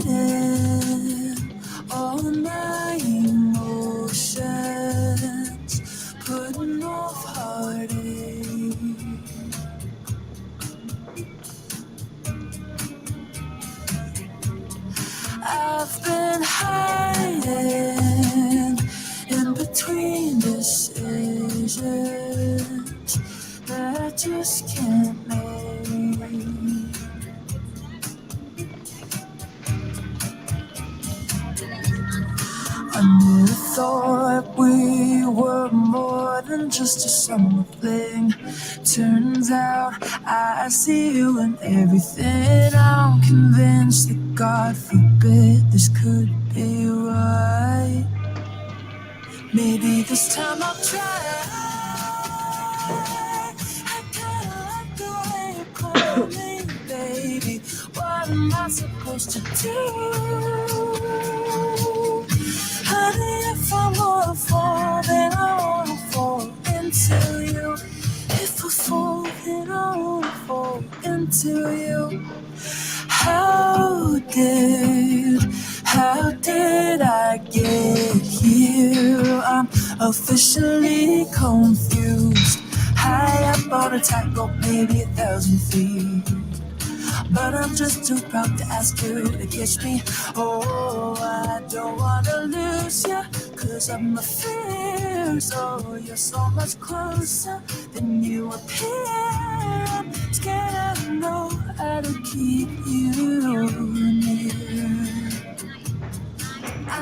Avoiding all my emotions, putting off heartache. I've been hiding in between decisions that I just can't make. I never thought we were more than just a summer fling. Turns out I see you in everything. I'm convinced that God forbid this could be right. Maybe this time I'll try. I kinda like the way you call me, baby. What am I supposed to do? Honey, if I wanna fall, then I wanna fall into you. If I fall, then I wanna fall into you. How did I get here? I'm officially confused. High up on a tightrope, maybe 1,000 feet. But I'm just too proud to ask you to kiss me. Oh, I don't wanna lose you, 'cause of my fears. Oh, you're so much closer than you appear. I'm scared I don't know how to keep you near.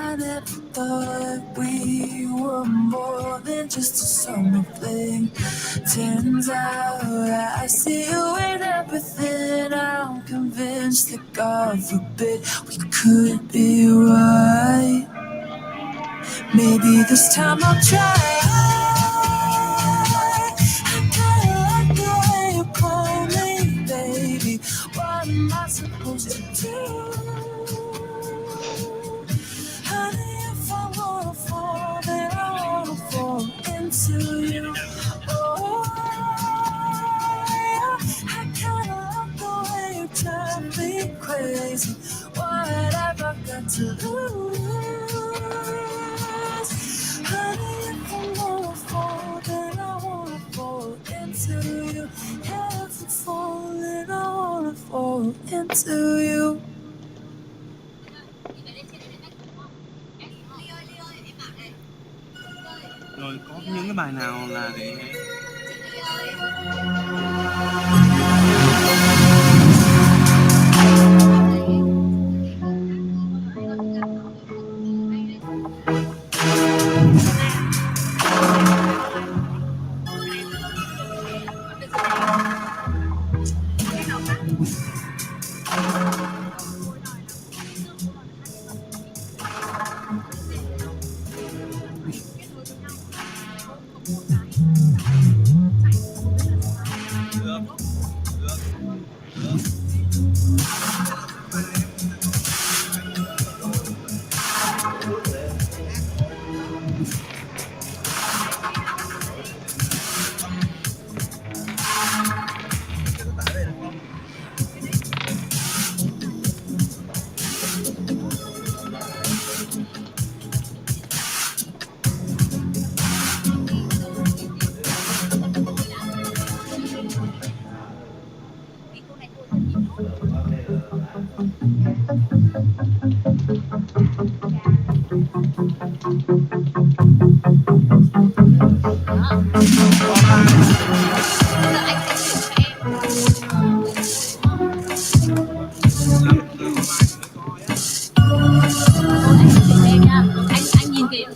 I never thought we were more than just a summer fling. Turns out I see you in everything. I'm convinced that God forbid we could be right. Maybe this time I'll try. I kinda like the way you call me, baby. What am I supposed to do? Honey, if I wanna fall, then I wanna fall into you. Oh, yeah. I kinda like the way you drive me crazy. What have I got to lose? Honey, if I wanna fall, then I wanna fall into you. Yeah, if I fall, then I wanna fall into you. Rồi có những cái bài nào là để Anh nhìn kìa.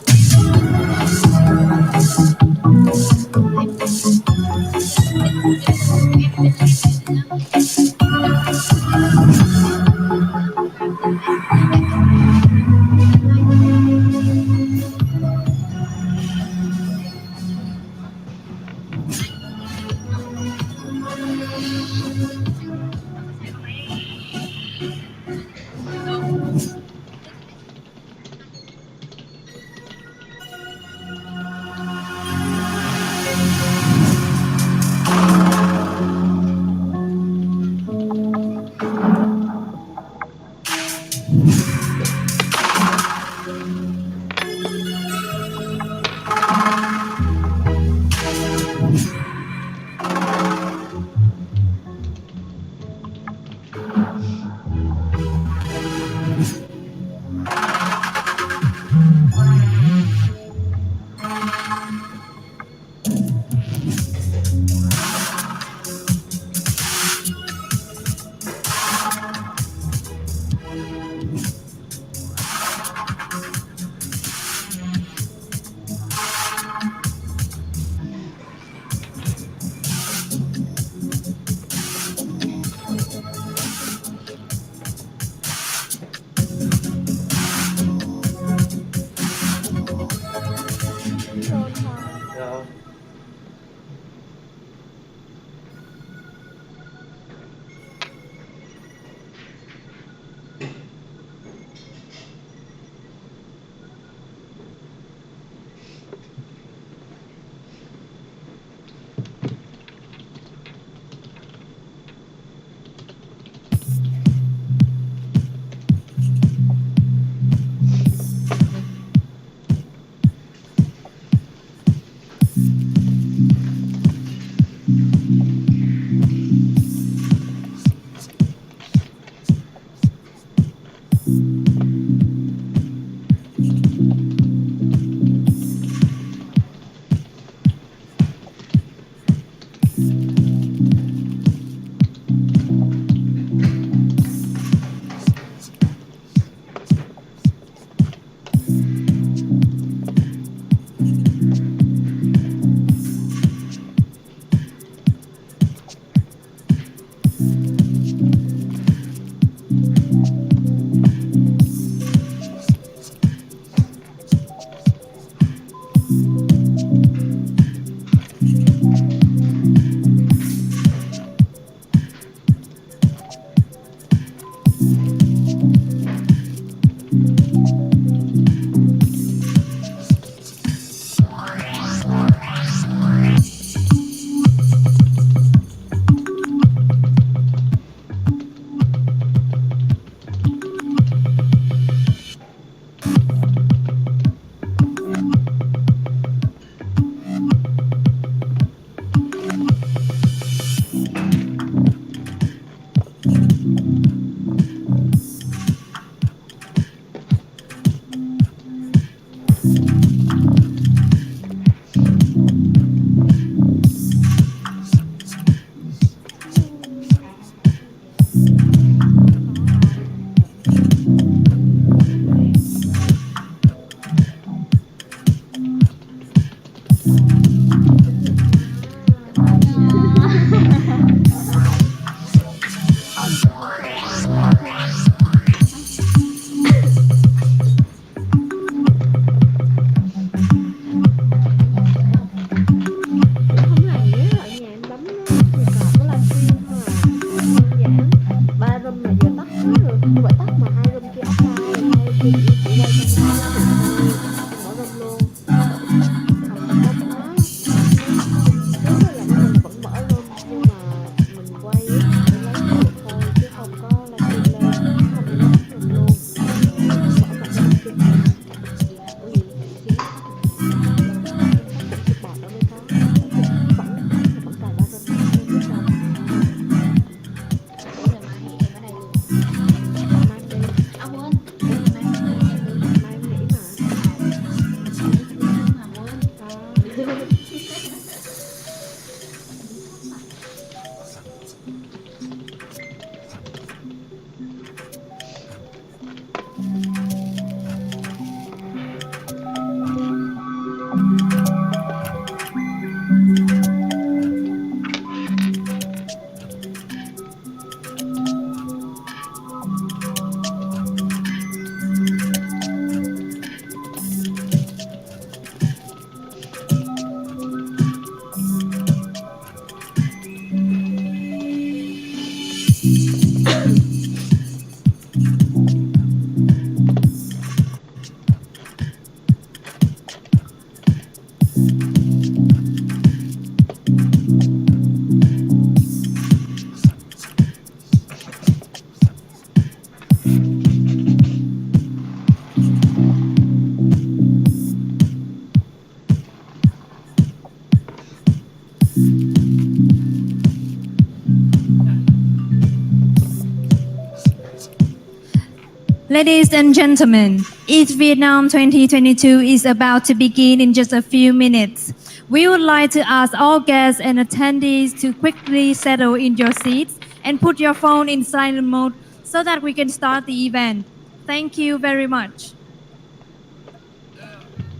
Ladies and gentlemen, ETHVietnam 2022 is about to begin in just a few minutes. We would like to ask all guests and attendees to quickly settle in your seats and put your phone in silent mode so that we can start the event. Thank you very much.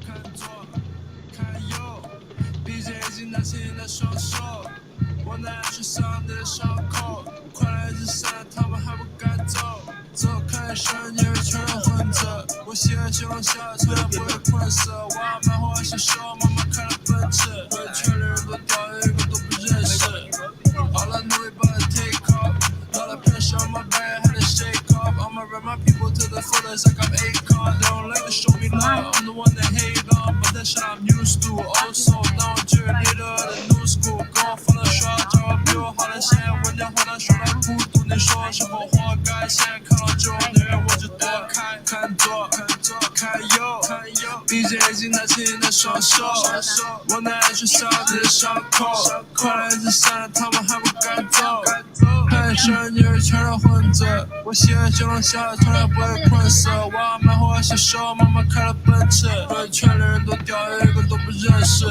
看左，看右，闭着眼睛拿起你的双手，我拿去上你的伤口，快来自杀，他们还不敢走，走开身，因为全都混着，我写在星光下，从来不会困涩，我要买花小手，妈妈开了奔驰，对圈里人都屌，一个都不认识。All I know about is take off. All the pressure on my back, had to shake off. I'ma run my people to the fullest like I'm Akon. They don't like to show me love, I'm the one that hate on. But that shit I'm used to. Also, 当我觉得你的 new school， 跟我放的耍，叫我比我好的线，问点话他说来孤独，你说是否活该？现在看到就宁愿我就躲开。看左，看左，看右，看右，闭着眼睛拿起你的双手，我拿爱去烧你的伤口，快来自杀，他们还不敢走。看身女人全都混着，我写在星光下，从来不会困涩。我要买花小手，妈妈开了奔驰，对圈里人都屌，一个都不认识，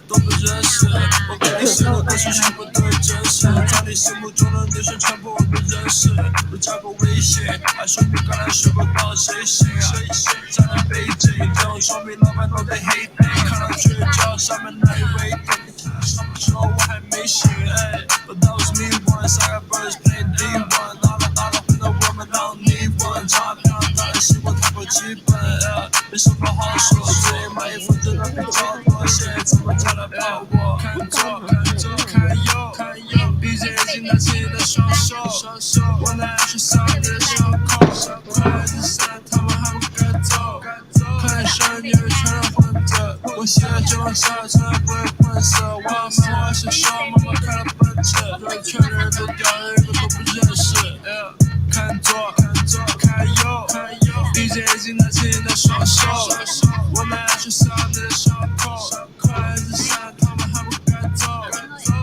都不认识。我给你写的歌曲全部都是真实，在你心目中的女生全部我不认识。我加过微信，还说你刚才睡过觉，谁信啊？在那北京，这种说明老板都得黑背，看到绝交上面那一位。上面说我还没醒，but that was me once. I got brothers playing D1， 打了混的我们当逆风，钞票当然习惯太过基本，没什么好说。最买衣服真的比较多，现在怎么叫来抱我？看左，看左，看右，看右，闭着眼睛拿起你的双手，我拿爱去烧你的伤口，快来自杀，他们还不敢走。看身女人全都混着，我写在星光下，从来不会困涩。我要买花小手，妈妈开了奔驰，对圈里人都屌，一个都不认识。看左，看左，看右，看右，闭着眼睛拿起你的双手，我拿爱去烧你的伤口，快来自杀，他们还不敢走。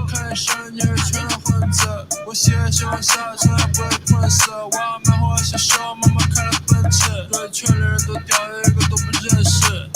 看身女人全都混着，我写在星光下，从来不会困涩。我要买花小手，妈妈开了奔驰，对圈里人都屌，一个都不认识。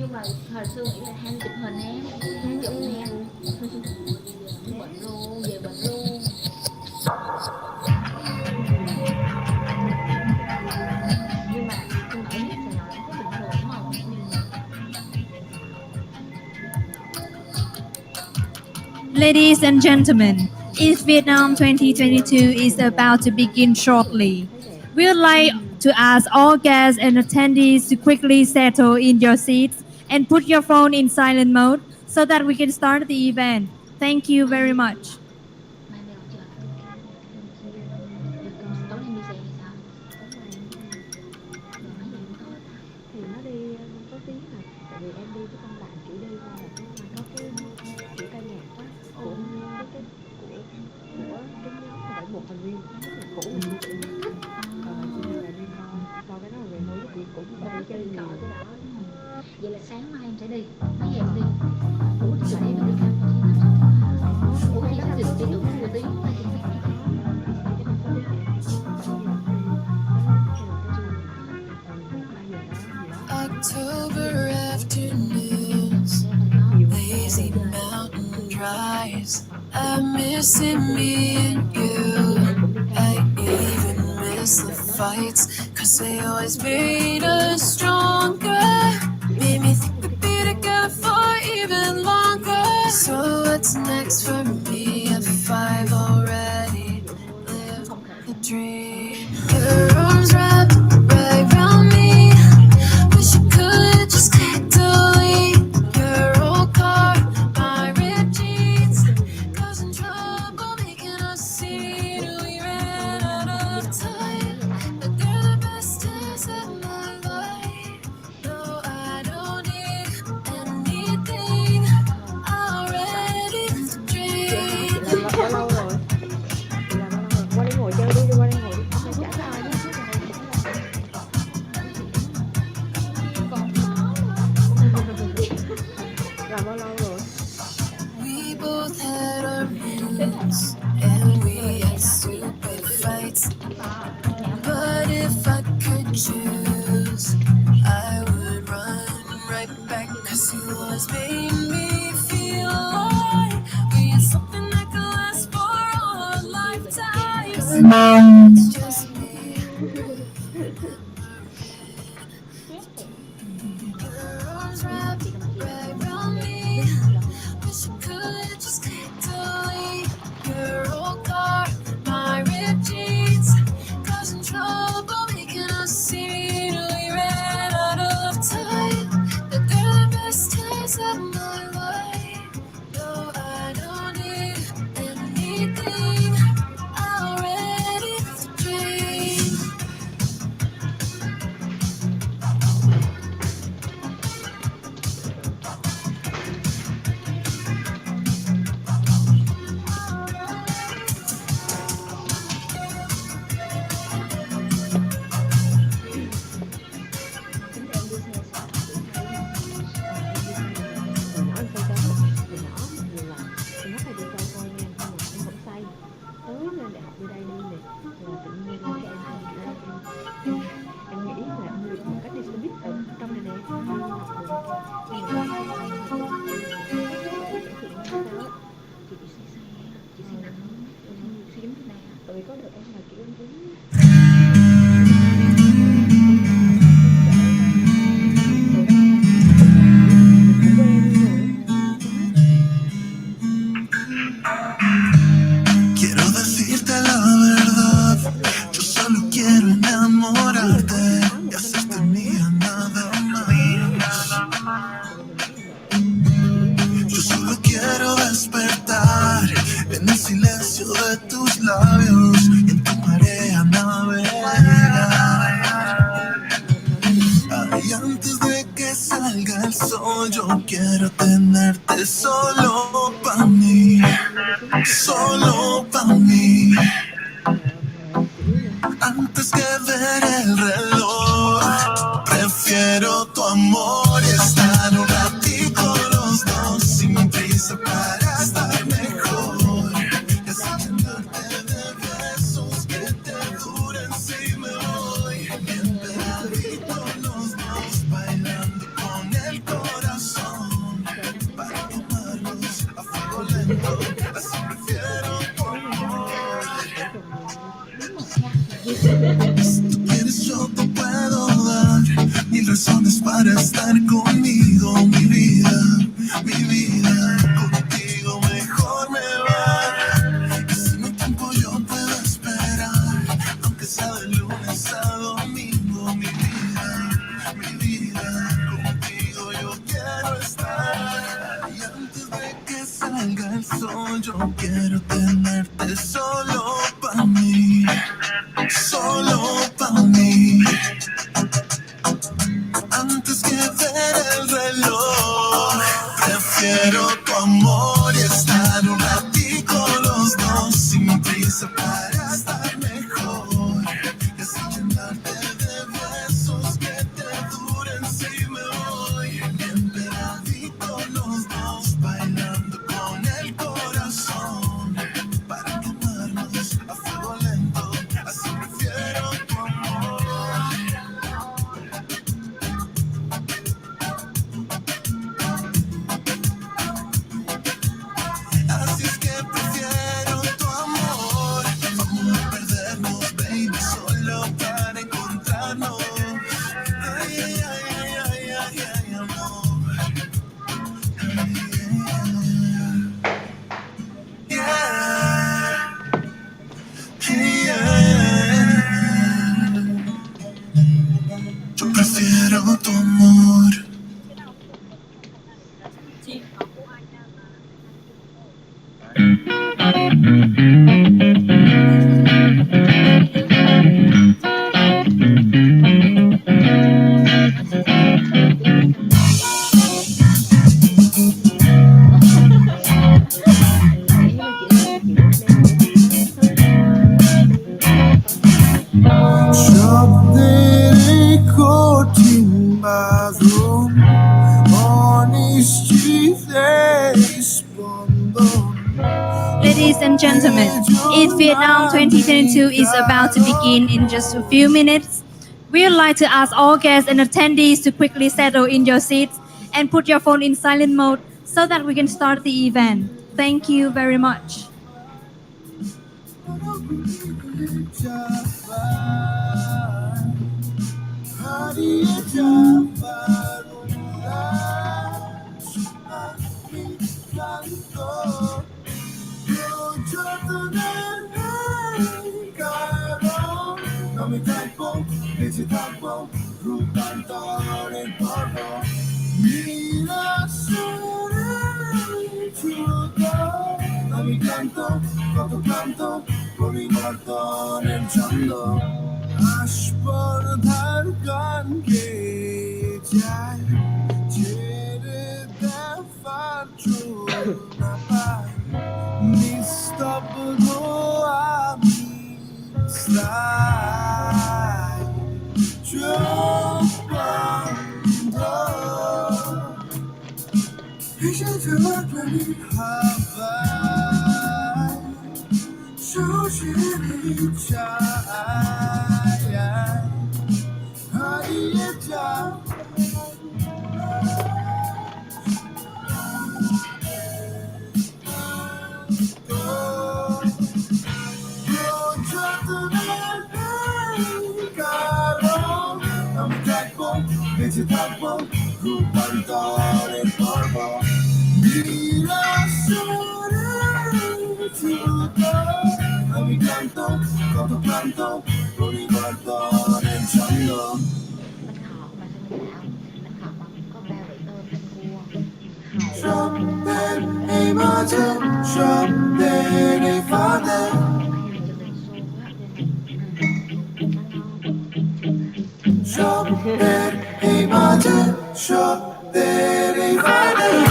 Nhưng mà hồi xưa nghĩ là ham chụp hình em, ham chụp nè. Bận luôn, về bận luôn. Nhưng mà ở dưới Sài Gòn em thấy bình thường đúng không? Ladies and gentlemen, ETHVietnam 2022 is about to begin shortly. We would like to ask all guests and attendees to quickly settle in your seats and put your phone in silent mode so that we can start the event. Thank you very much. Mai mày còn chờ tao đi canh, Được, tối nay đi xe hay sao? Tối nay Rồi mấy giờ tối ta? thì nó đi có tiếng à, tại vì em đi với con bạn chỉ đi qua là cái có cái kiểu ca nhạc á của cái của cái nhóm mà 71 thành viên rất là cũ mà chị thích cho nên là đi coi cái đó rồi về mới cũng Bà đi chơi đi nhiều. coi cái đó đúng không? Vậy là sáng mai em sẽ đi, mấy giờ em đi? Ủa thì chiều nay em đi canh rồi chứ làm sao đi? Ủa thì sao thì đi đúng một tiếng mà chị biết. October afternoons, lazy mountain drives. I'm missing me and you. I even miss the fights, 'cause they always made us stronger. Made me think we'd be together for even longer. So what's next for me at 5 already? Lived the dream. Your arms wrapped right around me. Wish you could just click delete your old car, my ripped jeans, causing trouble, making us see that we ran out of time. But they're the best days of my life. No, I don't need anything. I'm ready to dream. Là bao lâu rồi? Là bao lâu rồi? Qua đây ngồi chơi đi, qua đây ngồi đi. Không phải chả ai nhé. Là bao lâu rồi? We both had our moments, and we had stupid fights. But if I could choose, I would run right back, 'cause you always made me feel alive. We had something that could last for all lifetimes. It's just me. Your arms wrapped right around me. Wish you could just click delete your old car, my ripped jeans, causing trouble, making us see that we ran out of time. But they're the best days of my life. No, I don't need anything. I'm ready to dream. Hồi nhỏ em say sớm, hồi nhỏ mặc dù là em rất hay đi chơi thôi nha, nhưng mà em vẫn say. Tới lên đại học đi đây đi nè, là tự nhiên cái em nghĩ là em đi một cách đi xe buýt ở trong này nè, đi học đường kia. Chị bị say say á, chị say nặng luôn á, say giống này á. Tại vì có được em là kiểu em uống Quiero decirte la verdad, yo solo quiero enamorarte y hacerte mía nada más. Yo solo quiero despertar en el silencio de tus labios y en tu marea navegar. Ay, antes de que salga el sol, yo quiero tenerte solo para mí, solo para mí. Antes que ver el reloj, prefiero tu amor y estar un ratito los dos sin prisa para estar mejor. Y así llenarte de besos que te duren si me voy. Bien pegaditos los dos bailando con el corazón. yo quiero tenerte solo para mí, solo para mí. Antes que ver el reloj, prefiero tu amor y estar un ratico los dos sin prisa para estar mejor. Y así llenarte de besos que te duren si me voy. Bien pegaditos los dos bailando con el corazón para quemarnos a fuego lento. Así prefiero tu amor. Así es que prefiero tu amor. Vamos a perdernos, baby, solo para encontrarnos. Ay, ay, ay, ay, ay, ay, amor. Yeah, yeah. Yo prefiero tu amor. Ý là chị đang chịu đang ngủ hát thôi Şapleri kotin bazum Onishchite ispondon. Ladies and gentlemen, ETHVietnam 2022 is about to begin in just a few minutes. We would like to ask all guests and attendees to quickly settle in your seats and put your phone in silent mode so that we can start the event. Thank you very much. Non mi tempo, dici tempo, rubando nel porto. Mi lascerai tutto, non mi canto, quanto canto, con il morto nel giallo. Aşpar gecay, çerede farçuna bay. Nistabno ami slay, çöpando. Hiç etmedi havay, şu şirin çay, hayata. Dici tempo, rubando nel polvo. Mi lascerai tutto, non mi canto, quanto canto, con il guardo nel giallo. Bánh khọt mà sao mình tạo bánh khọt mà có 3 vị tôm canh cua hàu Something imagine, something if I did. Hay là cho mình xô quá cho nên Something imagine, something if I did.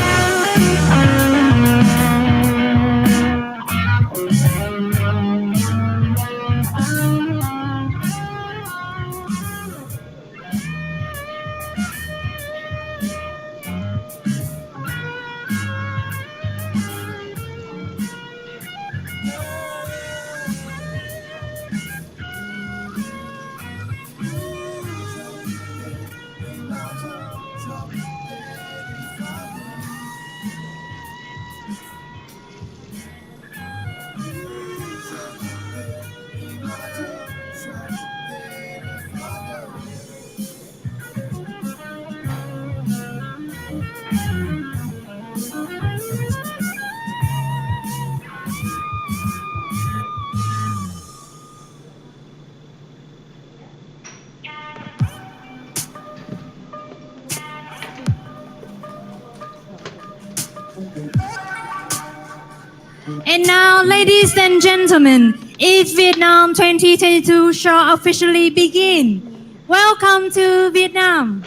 And now, ladies and gentlemen, ETHVietnam 2022 shall officially begin. Welcome to Vietnam.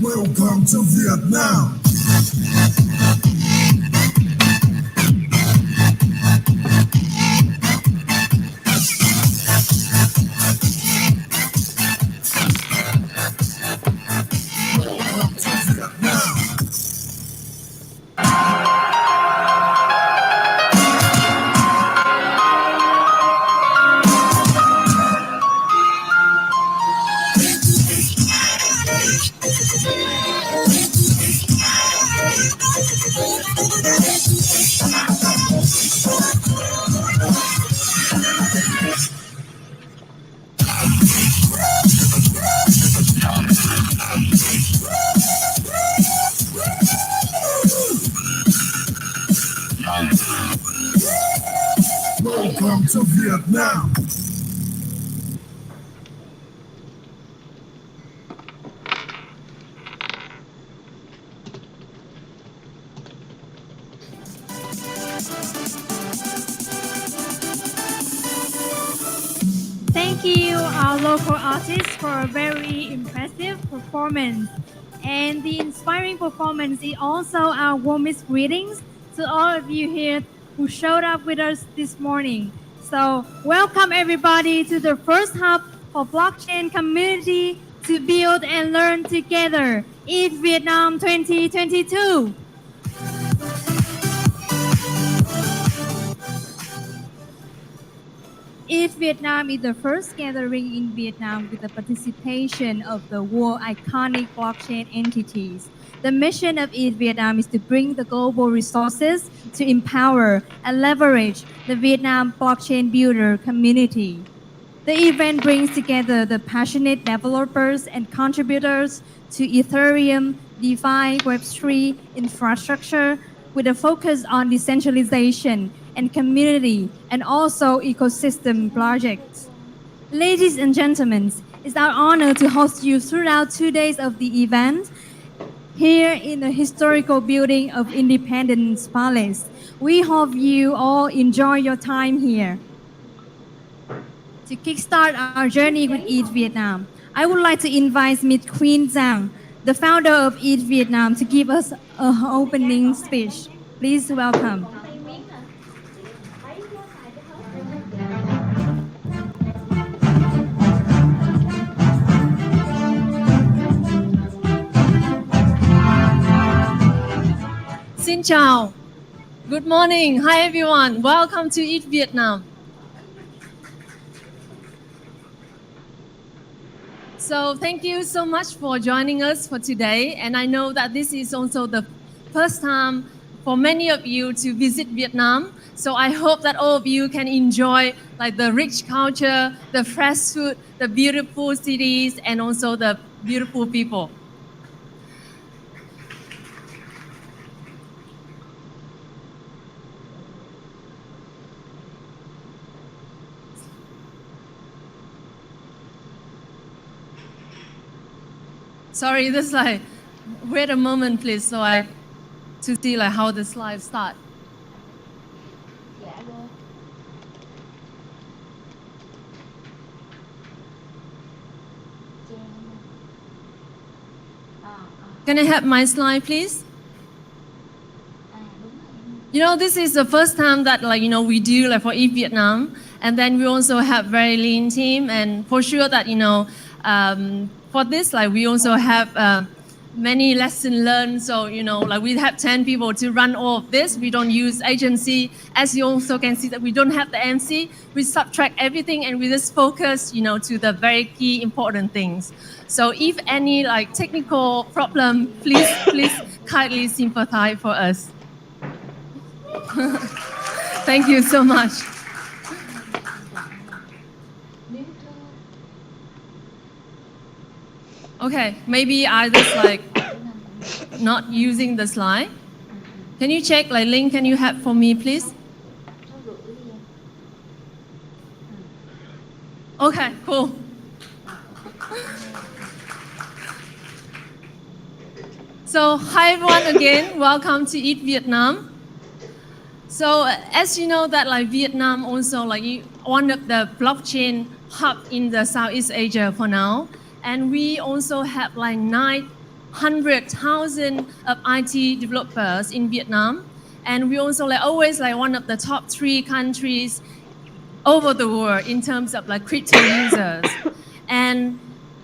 Welcome to Vietnam. Welcome to Vietnam. Thank you, our local artists, for a very impressive performance. And the inspiring performance is also our warmest greetings to all of you here who showed up with us this morning. So, welcome everybody to the first hub for blockchain community to build and learn together. ETHVietnam 2022. ETHVietnam is the first gathering in Vietnam with the participation of the world iconic blockchain entities. The mission of ETHVietnam is to bring the global resources to empower and leverage the Vietnam blockchain builder community. The event brings together the passionate developers and contributors to Ethereum, DeFi, Web3 infrastructure with a focus on decentralization and community and also ecosystem projects. Ladies and gentlemen, it's our honor to host you throughout 2 days of the event here in the historical building of Independence Palace. We hope you all enjoy your time here. To kickstart our journey with ETHVietnam, I would like to invite Ms. Queen Zhang, the founder of ETHVietnam, to give us an opening speech. Please welcome. Xin chào. Good morning. Hi everyone. Welcome to ETHVietnam. So thank you so much for joining us for today. And I know that this is also the first time for many of you to visit Vietnam. So I hope that all of you can enjoy like the rich culture, the fresh food, the beautiful cities, and also the beautiful people. Sorry, this like, wait a moment, please, so I to see like how the slides start. Dạ luôn. Can I have my slide, please? You know, this is the first time that like, you know, we do like for ETHVietnam, and then we also have very lean team, and for sure that, you know, for this, like we also have many lessons learned. So, you know, like we have 10 people to run all of this. We don't use agency. As you also can see that we don't have the MC. We subtract everything and we just focus, you know, to the very key important things. So if any like technical problem, please kindly sympathize for us. Thank you so much. Okay, maybe I just like not using the slide. Can you check like link can you have for me, please? Okay, cool. So hi everyone again, welcome to ETHVietnam. So as you know that like Vietnam also like one of the blockchain hub in the Southeast Asia for now. And we also have like 900,000 of IT developers in Vietnam. And we also like always like one of the top 3 countries over the world in terms of like crypto users. And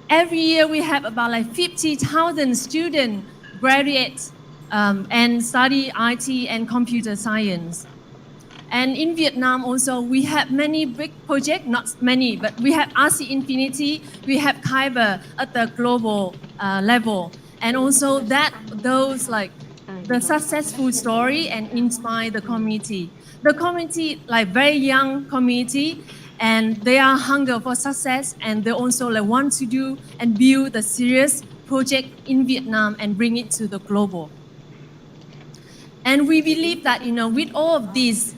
every year we have about like 50,000 students graduate and study IT and computer science. And in Vietnam also, we have many big projects, not many, but we have RC Infinity, we have Kyber at the global level. And also that those like the successful story and inspire the community. The community, like very young community, and they are hunger for success, and they also like want to do and build a serious project in Vietnam and bring it to the global. And we believe that, you know, with all of this,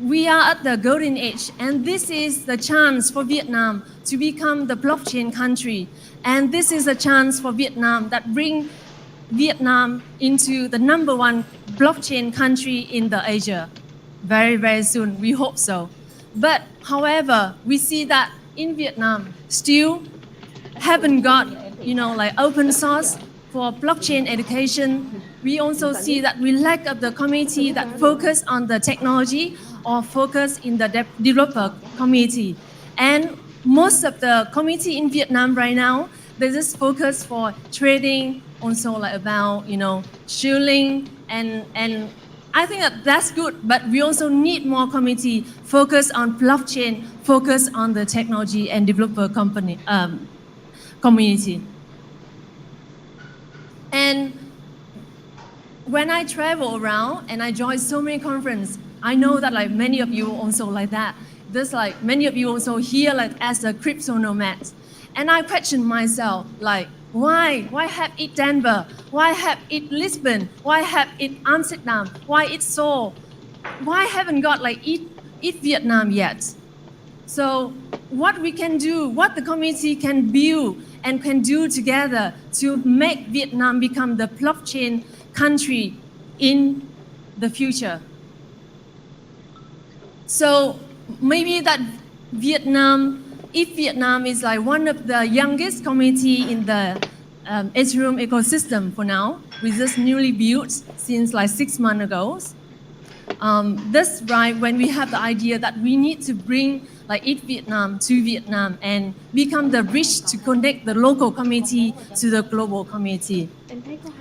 we are at the golden age, and this is the chance for Vietnam to become the blockchain country. And this is a chance for Vietnam that bring Vietnam into the #1 blockchain country in the Asia. Very, very soon, we hope so. But however, we see that in Vietnam, still haven't got, you know, like open source for blockchain education. We also see that we lack of the community that focus on the technology or focus in the developer community. And most of the community in Vietnam right now, they just focus for trading, also like about, you know, shilling, and I think that that's good, but we also need more community focus on blockchain, focus on the technology and developer community. And when I travel around and I join so many conferences, I know that like many of you also like that. There's like many of you also here like as a crypto nomads. And I question myself like, why have it Denver? Why have it Lisbon? Why have it Amsterdam? Why it Seoul? Why haven't got like ETHVietnam yet? So what we can do, what the community can build and can do together to make Vietnam become the blockchain country in the future. So maybe that ETHVietnam is like one of the youngest community in the Ethereum ecosystem for now. We just newly built since like 6 months ago. That's right when we have the idea that we need to bring like ETHVietnam to Vietnam and become the bridge to connect the local community to the global community.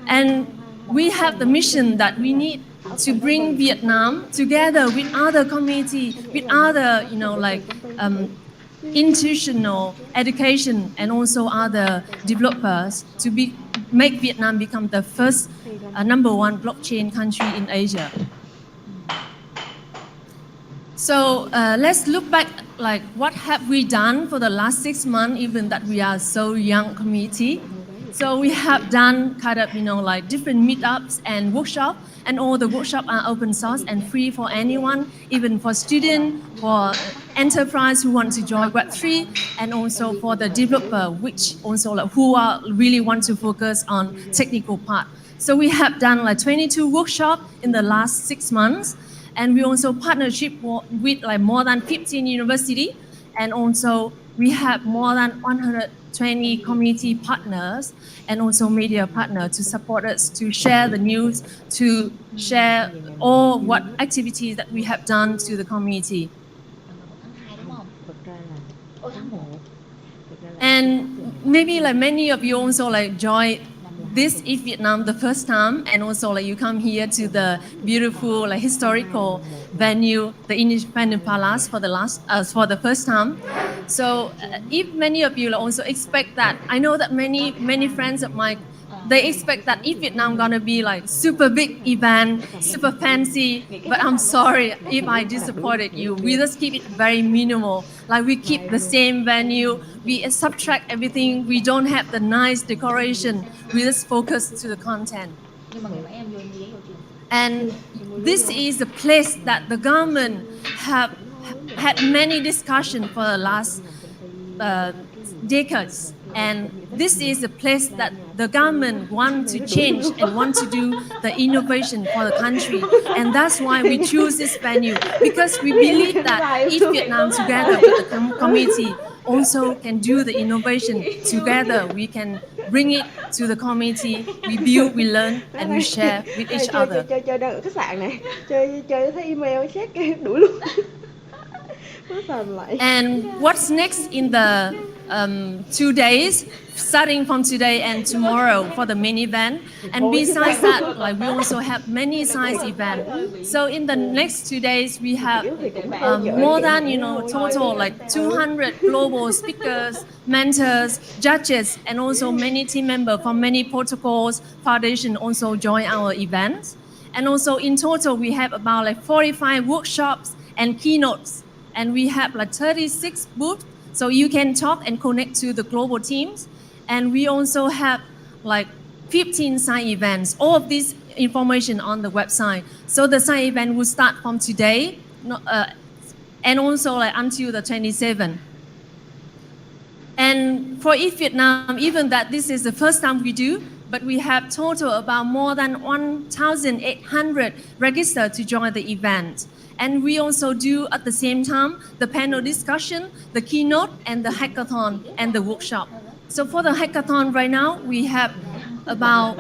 And we have the mission that we need to bring Vietnam together with other community, with other, you know, like institutional education and also other developers to make Vietnam become the first number one blockchain country in Asia. So let's look back, like what have we done for the last 6 months, even that we are so young community. So we have done kind of, like different meetups and workshops, and all the workshops are open source and free for anyone, even for students, for enterprise who want to join Web3, and also for the developer, which also like, who are really want to focus on technical part. So we have done like 22 workshops in the last 6 months. And we also partnership with like more than 15 universities, and also we have more than 120 community partners and also media partners to support us to share the news, to share all what activities that we have done to the community. And maybe like many of you also like join this ETHVietnam the first time, and also like you come here to the beautiful like historical venue, the Independence Palace for the first time. So if many of you also expect that, I know that many friends of mine, they expect that ETHVietnam gonna be like super big event, super fancy, but I'm sorry if I disappointed you. We just keep it very minimal. Like we keep the same venue, we subtract everything, we don't have the nice decoration, we just focus to the content. And this is a place that the government have had many discussions for the last decades. And this is a place that the government want to change and want to do the innovation for the country. And that's why we choose this venue, because we believe that ETHVietnam together with the community also can do the innovation together. We can bring it to the community, we build, we learn, and we share with each other. Chơi đang ở khách sạn này, chơi thấy email check đuổi luôn. And what's next in the 2 days, starting from today and tomorrow for the main event. And besides that, like we also have many science events. So in the next 2 days, we have more than, total like 200 global speakers, mentors, judges, and also many team members from many protocols, foundations also join our events. And also in total, we have about like 45 workshops and keynotes. And we have like 36 booths, so you can talk and connect to the global teams. And we also have like 15 side events, all of this information on the website. So the side event will start from today, and also like until the 27th. And for ETHVietnam, even that this is the first time we do, but we have total about more than 1,800 registered to join the event. And we also do at the same time the panel discussion, the keynote, and the hackathon and the workshop. So for the hackathon right now, we have about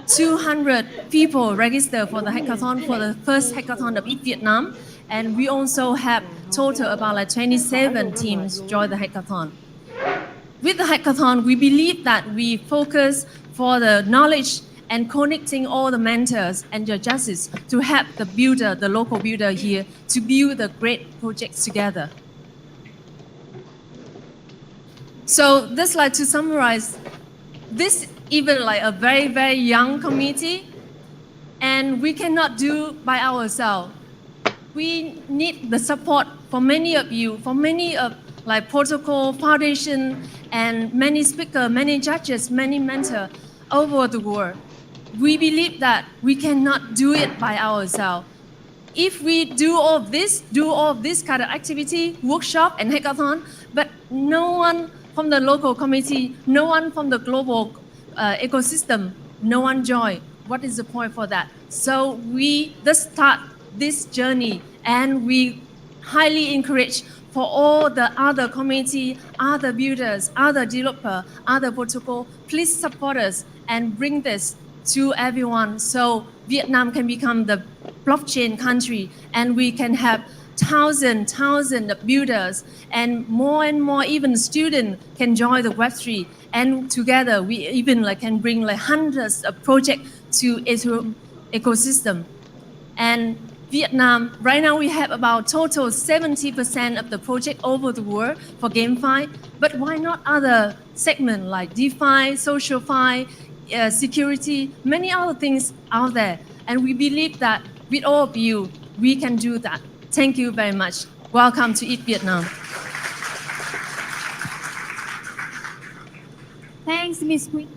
200 people registered for the hackathon, for the first hackathon of ETHVietnam. And we also have total about like 27 teams join the hackathon. With the hackathon, we believe that we focus for the knowledge and connecting all the mentors and the judges to help the builder, the local builder here, to build the great projects together. So this like to summarize, this even like a very, very young community, and we cannot do by ourselves. We need the support for many of you, for many of like protocol, foundation, and many speakers, many judges, many mentors over the world. We believe that we cannot do it by ourselves. If we do all of this kind of activity, workshop and hackathon, but no one from the local community, no one from the global ecosystem, no one join, what is the point for that? So we just start this journey, and we highly encourage for all the other community, other builders, other developers, other protocol, please support us and bring this to everyone, so Vietnam can become the blockchain country, and we can have thousands of builders, and more even students can join the Web3, and together we even like can bring like hundreds of projects to ecosystem. And Vietnam, right now we have about total 70% of the project over the world for GameFi, but why not other segments like DeFi, SocialFi, security, many other things out there. And we believe that with all of you, we can do that. Thank you very much. Welcome to ETHVietnam. Thanks, Miss Queen.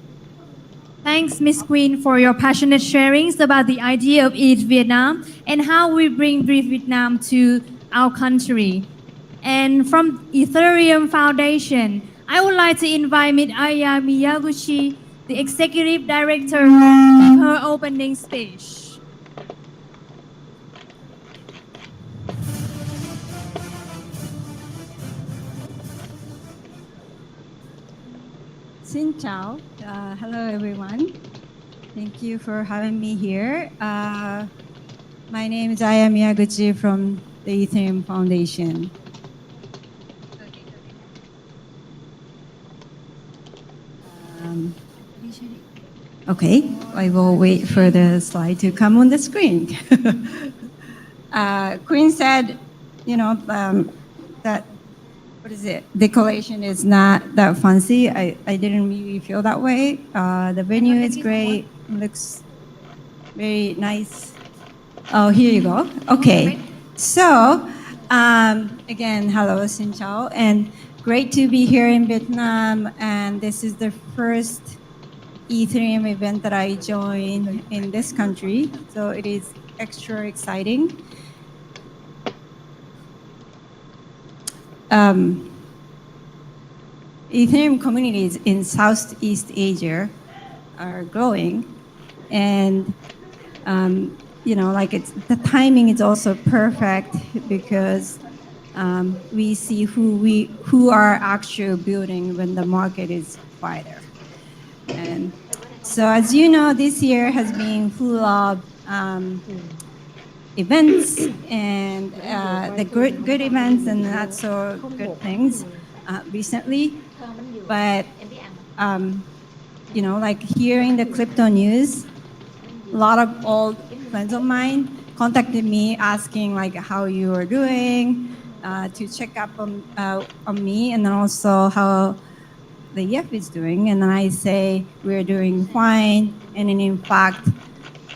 Thanks, Miss Queen, for your passionate sharings about the idea of ETHVietnam and how we bring ETHVietnam to our country. And from Ethereum Foundation, I would like to invite Ms. Aya Miyaguchi, the Executive Director, to give her opening speech. Xin chào. Hello, everyone. Thank you for having me here. My name is Aya Miyaguchi from the Ethereum Foundation. Okay, I will wait for the slide to come on the screen. Queen said, that what is it? Decoration is not that fancy. I didn't really feel that way. The venue is great. Looks very nice. Oh, here you go. Okay. So, again, hello, Xin chào, and great to be here in Vietnam. And this is the first Ethereum event that I joined in this country. So it is extra exciting. Ethereum communities in Southeast Asia are growing, and the timing is also perfect because we see who are actually building when the market is quieter. And so, as you know, this year has been full of events and the good events and not so good things recently. But hearing the crypto news, a lot of old friends of mine contacted me asking how you are doing, to check up on me, and then also how the EF is doing. And then I say we're doing fine, and in fact,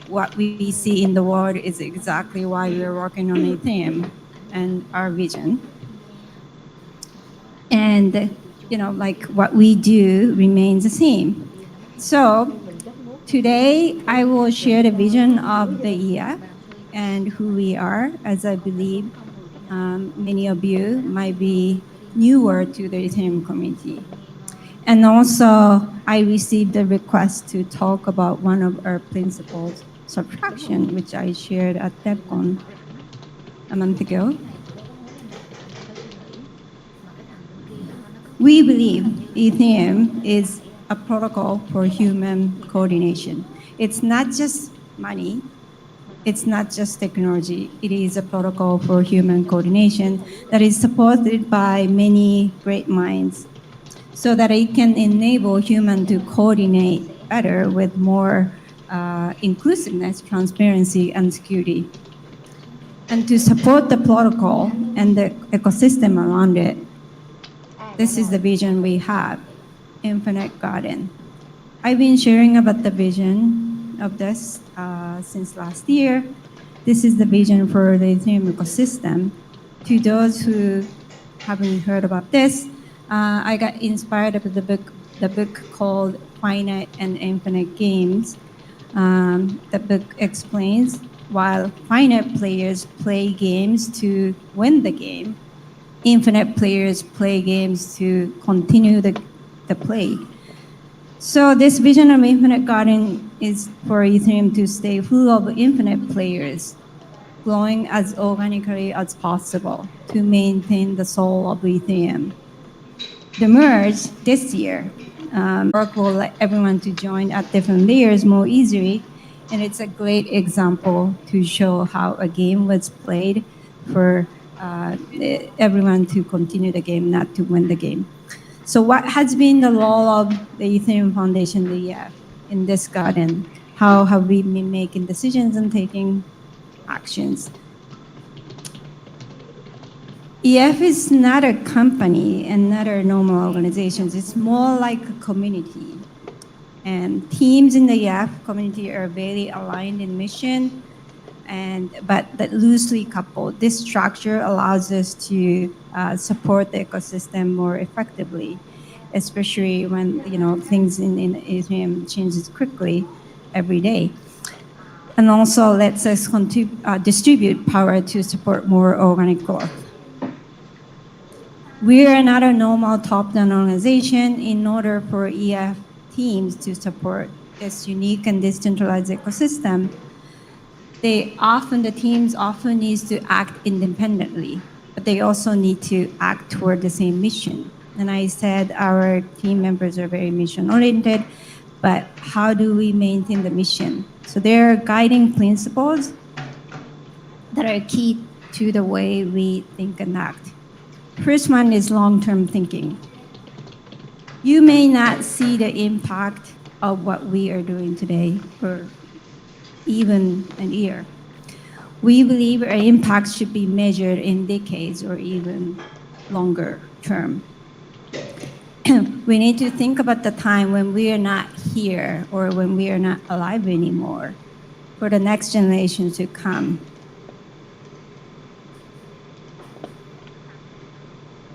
what we see in the world is exactly why we're working on Ethereum and our vision. And what we do remains the same. So today I will share the vision of the EF and who we are, as I believe many of you might be newer to the Ethereum community. And also, I received a request to talk about one of our principles, subtraction, which I shared at DevCon a month ago. We believe Ethereum is a protocol for human coordination. It's not just money. It's not just technology. It is a protocol for human coordination that is supported by many great minds so that it can enable humans to coordinate better with more inclusiveness, transparency, and security. And to support the protocol and the ecosystem around it, this is the vision we have, Infinite Garden. I've been sharing about the vision of this since last year. This is the vision for the Ethereum ecosystem. To those who haven't heard about this, I got inspired by the book called Finite and Infinite Games. The book explains while finite players play games to win the game, infinite players play games to continue the play. So this vision of Infinite Garden is for Ethereum to stay full of infinite players, growing as organically as possible to maintain the soul of Ethereum. The merge this year work will let everyone to join at different layers more easily, and it's a great example to show how a game was played for everyone to continue the game, not to win the game. So what has been the role of the Ethereum Foundation, the EF, in this garden? How have we been making decisions and taking actions? EF is not a company and not a normal organization. It's more like a community. And teams in the EF community are very aligned in mission, but that loosely coupled. This structure allows us to support the ecosystem more effectively, especially when things in Ethereum changes quickly every day. And also lets us distribute power to support more organic growth. We are not a normal top-down organization. In order for EF teams to support this unique and decentralized ecosystem, the teams often need to act independently, but they also need to act toward the same mission. And I said our team members are very mission-oriented, but how do we maintain the mission? So there are guiding principles that are key to the way we think and act. First one is long-term thinking. You may not see the impact of what we are doing today for even a year. We believe our impact should be measured in decades or even longer term. We need to think about the time when we are not here or when we are not alive anymore for the next generation to come.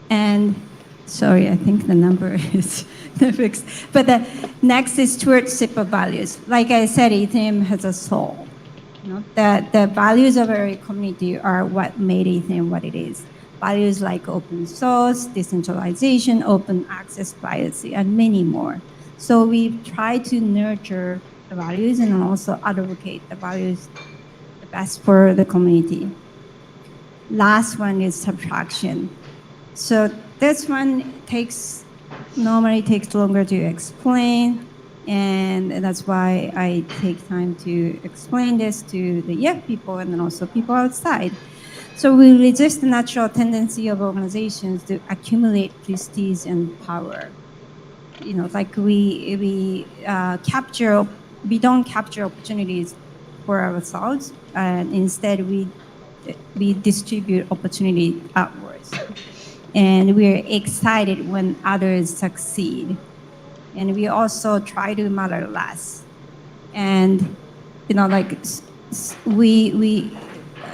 And sorry, I think the number is fixed. But the next is stewardship of values. Like I said, Ethereum has a soul. The values of our community are what made Ethereum what it is. Values like open source, decentralization, open access, privacy, and many more. So we try to nurture the values and also advocate the values the best for the community. Last one is subtraction. So this one normally takes longer to explain, and that's why I take time to explain this to the EF people and then also people outside. So we resist the natural tendency of organizations to accumulate prestige and power. Like we don't capture opportunities for ourselves, and instead we distribute opportunity outwards. And we're excited when others succeed. And we also try to matter less. And,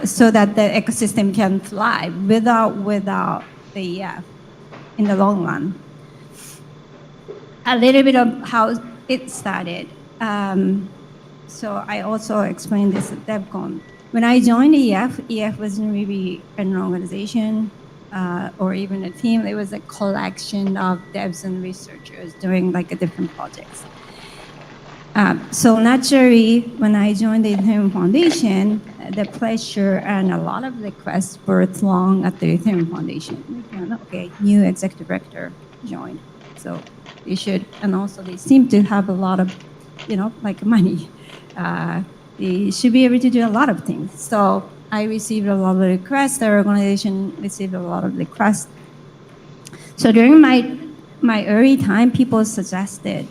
so that the ecosystem can thrive without the EF in the long run. A little bit of how it started. So I also explained this at DevCon. When I joined EF wasn't really an organization or even a team. It was a collection of devs and researchers doing different projects. So naturally, when I joined the Ethereum Foundation, the pressure and a lot of requests were thrown at the Ethereum Foundation. Okay, new executive director joined, so they should, and also they seem to have a lot of, money. They should be able to do a lot of things. So I received a lot of requests. The organization received a lot of requests. So during my early time, people suggested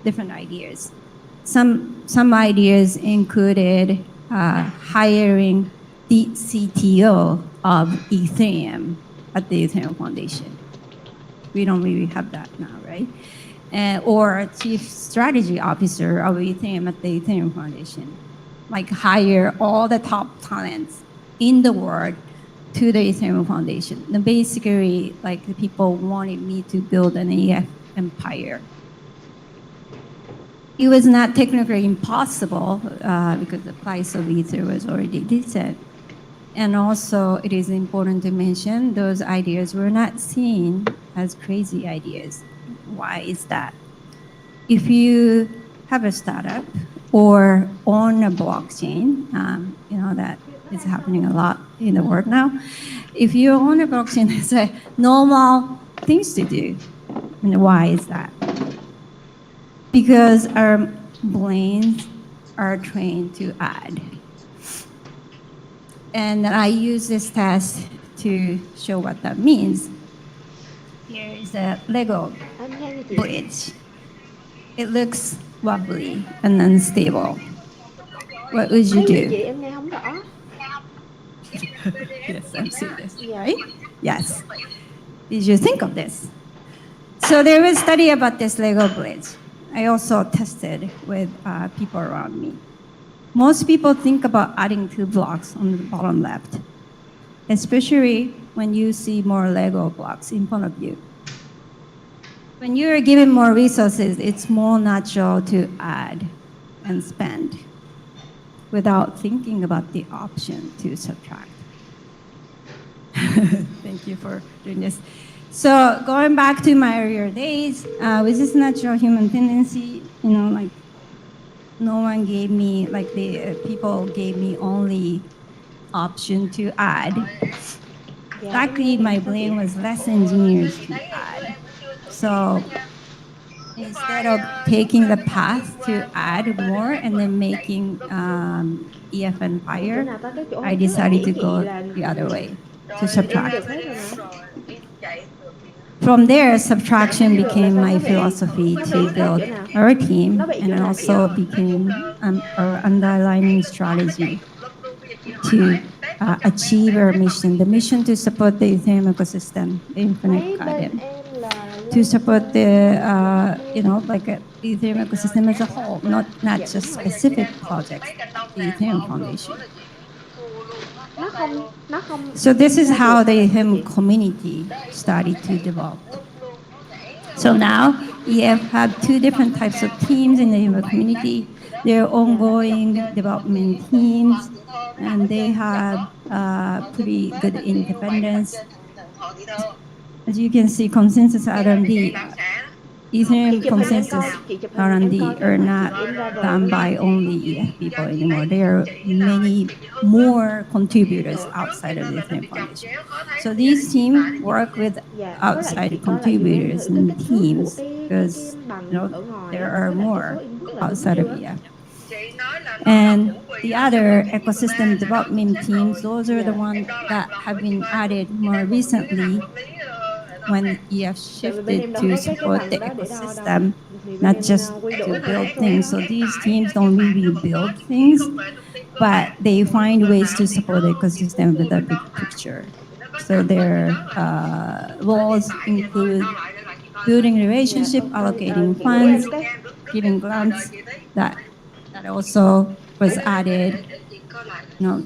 different ideas. Some ideas included hiring the CTO of Ethereum at the Ethereum Foundation. We don't really have that now, right? Or chief strategy officer of Ethereum at the Ethereum Foundation. Hire all the top talents in the world to the Ethereum Foundation. And basically, the people wanted me to build an EF empire. It was not technically impossible because the price of Ether was already decent. And also, it is important to mention those ideas were not seen as crazy ideas. Why is that? If you have a startup or own a blockchain, that is happening a lot in the world now. If you own a blockchain, it's a normal things to do. And why is that? Because our brains are trained to add. And I use this test to show what that means. Here is a Lego bridge. It looks wobbly and unstable. What would you do? Em nghe không rõ. Yes, I'm serious, right? Yes. Did you think of this? So there was a study about this Lego bridge. I also tested with people around me. Most people think about adding 2 blocks on the bottom left, especially when you see more Lego blocks in front of you. When you are given more resources, it's more natural to add and spend without thinking about the option to subtract. Thank you for doing this. So going back to my earlier days, with this natural human tendency, like no one gave me, like the people gave me only option to add. Luckily, my brain was less engineered to add. So instead of taking the path to add more and then making EF and fire, I decided to go the other way, to subtract. From there, subtraction became my philosophy to build our team, and it also became our underlying strategy to achieve our mission. The mission to support the Ethereum ecosystem, the infinite garden, to support the Ethereum ecosystem as a whole, not just specific projects, the Ethereum Foundation. So this is how the Ethereum community started to develop. So now EF have 2 different types of teams in the Ethereum community. They're ongoing development teams, and they have pretty good independence. As you can see, consensus R&D, Ethereum consensus R&D are not done by only EF people anymore. There are many more contributors outside of the Ethereum Foundation. So these teams work with outside contributors and teams because there are more outside of EF. And the other ecosystem development teams, those are the ones that have been added more recently when EF shifted to support the ecosystem, not just to build things. So these teams don't really build things, but they find ways to support the ecosystem with a big picture. So their roles include building relationship, allocating funds, giving grants. That also was added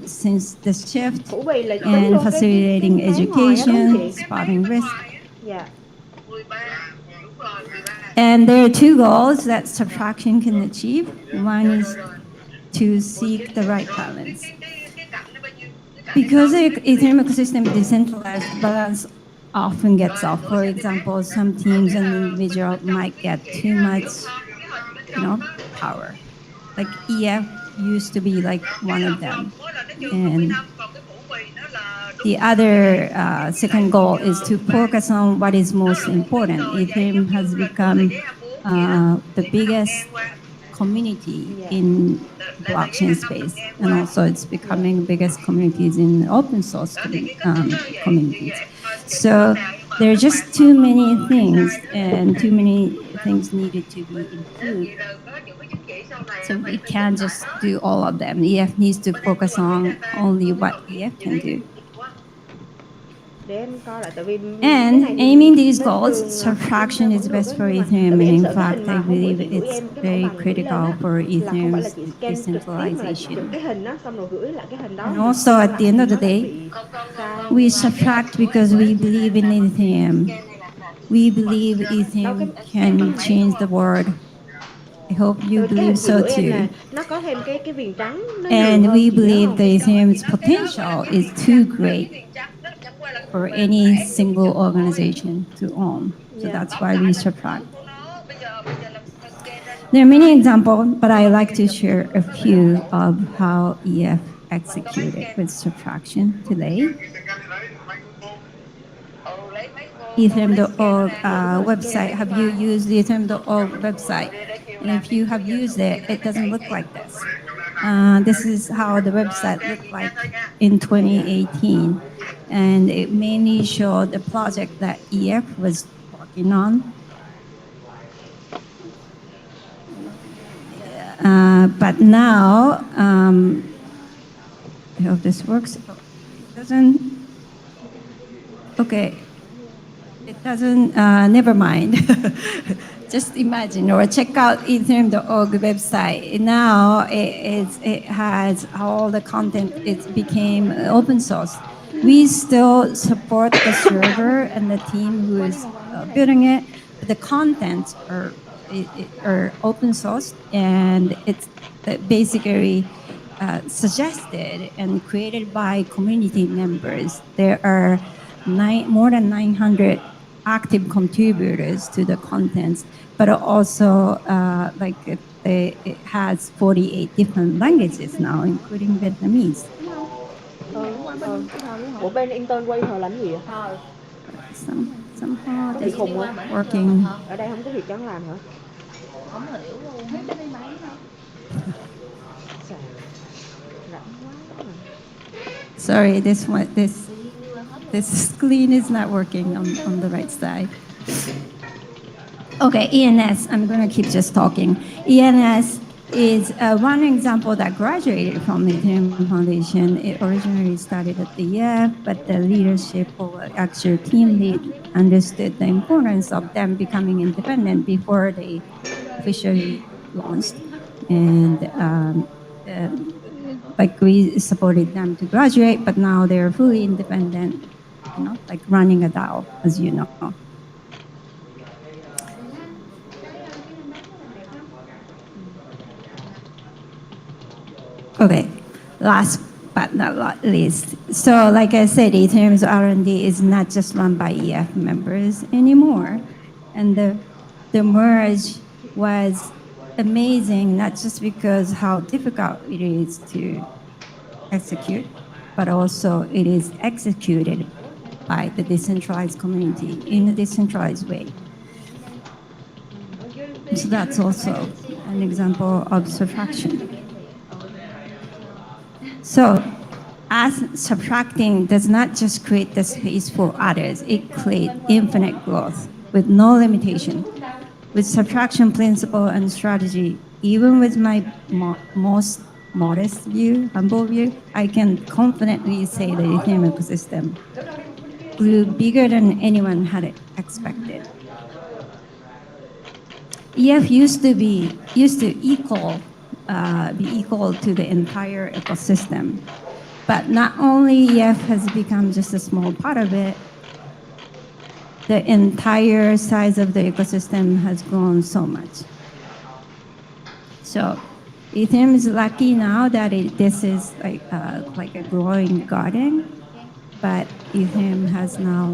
since the shift, and facilitating education, spotting risk. And there are 2 goals that subtraction can achieve. One is to seek the right balance. Because the Ethereum ecosystem is decentralized, balance often gets off. For example, some teams and individuals might get too much power. Like EF used to be like one of them. And the other second goal is to focus on what is most important. Ethereum has become the biggest community in blockchain space, and also it's becoming the biggest communities in open source communities. So there are just too many things, and too many things needed to be improved. So we can't just do all of them. EF needs to focus on only what EF can do. And aiming these goals, subtraction is best for Ethereum, and in fact, I believe it's very critical for Ethereum's decentralization. And also, at the end of the day, we subtract because we believe in Ethereum. We believe Ethereum can change the world. I hope you believe so too. And we believe the Ethereum's potential is too great for any single organization to own. So that's why we subtract. There are many examples, but I like to share a few of how EF executed with subtraction today. Ethereum.org website. Have you used the Ethereum.org website? And if you have used it, it doesn't look like this. This is how the website looked like in 2018. And it mainly showed the project that EF was working on. But now, I hope this works. It doesn't. Okay. It doesn't, never mind. Just imagine or check out ETHVietnam.org website. Now it has all the content, it became open source. We still support the server and the team who is building it, but the contents are open source, and it's basically suggested and created by community members. There are more than 900 active contributors to the contents, but also it has 48 different languages now, including Vietnamese. Ủa bên intern quay hờ làm gì vậy? Somehow Có bị this khùng không? working. Ở đây không có việc trắng làm hả? Không hiểu luôn. Hết cái máy thôi. Rảnh quá mà. Sorry, this screen is not working on the right side. Okay, ENS, I'm going to keep just talking. ENS is one example that graduated from the Ethereum Foundation. It originally started at the EF, but the leadership or actual team lead understood the importance of them becoming independent before they officially launched. And we supported them to graduate, but now they're fully independent, like running a DAO, as you know. Okay, last but not least. So like I said, Ethereum's R&D is not just run by EF members anymore. And the merge was amazing, not just because how difficult it is to execute, but also it is executed by the decentralized community in a decentralized way. So that's also an example of subtraction. So as subtracting does not just create the space for others, it creates infinite growth with no limitation. With subtraction principle and strategy, even with my most modest view, humble view, I can confidently say the Ethereum ecosystem grew bigger than anyone had expected. EF used to be equal to the entire ecosystem, but not only EF has become just a small part of it, the entire size of the ecosystem has grown so much. So Ethereum is lucky now that this is like a growing garden, but Ethereum has now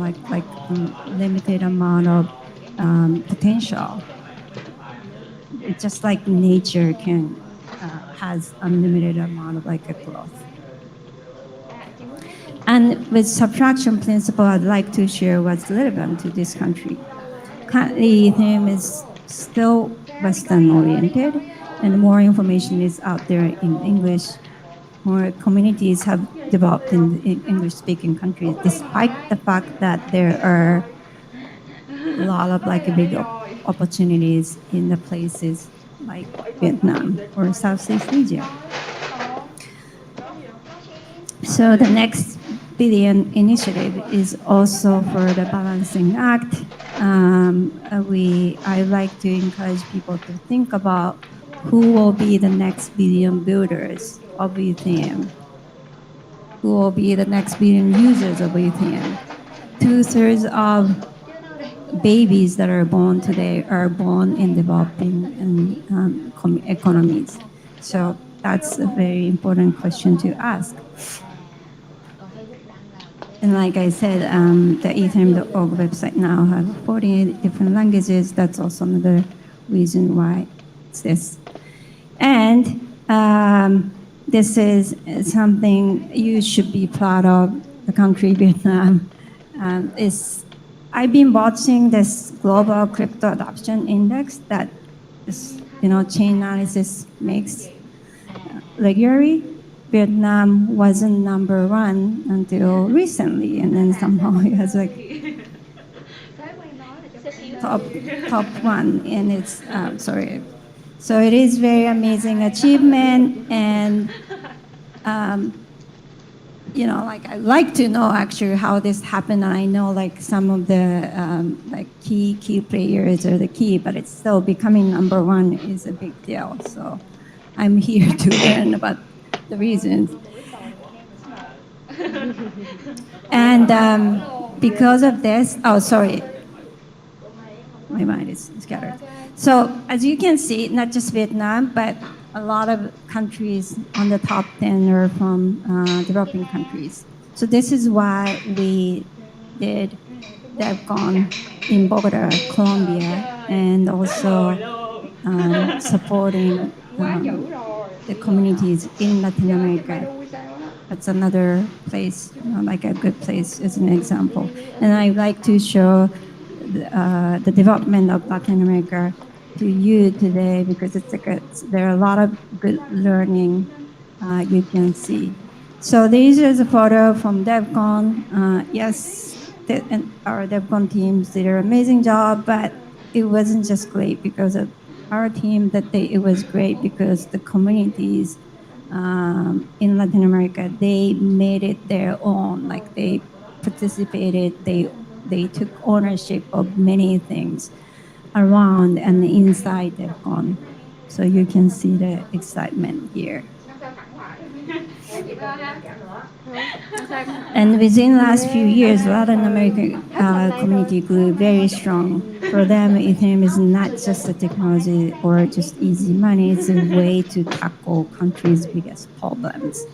limited amount of potential. Just like nature has unlimited amount of a growth. And with subtraction principle, I'd like to share what's relevant to this country. Currently, Ethereum is still Western oriented, and more information is out there in English. More communities have developed in English-speaking countries, despite the fact that there are a lot of big opportunities in the places like Vietnam or Southeast Asia. So the next billion initiative is also for the balancing act. I like to encourage people to think about who will be the next billion builders of Ethereum, who will be the next billion users of Ethereum. 2/3 of babies that are born today are born in developing economies. So that's a very important question to ask. And like I said, the ETHVietnam.org website now has 48 different languages. That's also another reason why it's this. And this is something you should be proud of, the country Vietnam. I've been watching this global crypto adoption index that this, chain analysis makes regularly. Vietnam wasn't number one until recently, and then somehow it has top one, and it's sorry. So it is very amazing achievement, and like I like to know actually how this happened. And I know like some of the like key players are the key, but it's still becoming number one is a big deal. So I'm here to learn about the reasons. And because of this, oh, sorry. My mind is scattered. So as you can see, not just Vietnam, but a lot of countries on the top 10 are from developing countries. So this is why we did DevCon in Bogota, Colombia, and also supporting the communities in Latin America. That's another place, like a good place as an example. And I like to show the development of Latin America to you today because there are a lot of good learning you can see. So this is a photo from DevCon. Yes, our DevCon teams did an amazing job, but it wasn't just great because of our team. It was great because the communities in Latin America, they made it their own. Like they participated, they took ownership of many things around and inside DevCon. So you can see the excitement here. And within last few years, Latin American community grew very strong. For them, Ethereum is not just a technology or just easy money, it's a way to tackle countries' biggest problems.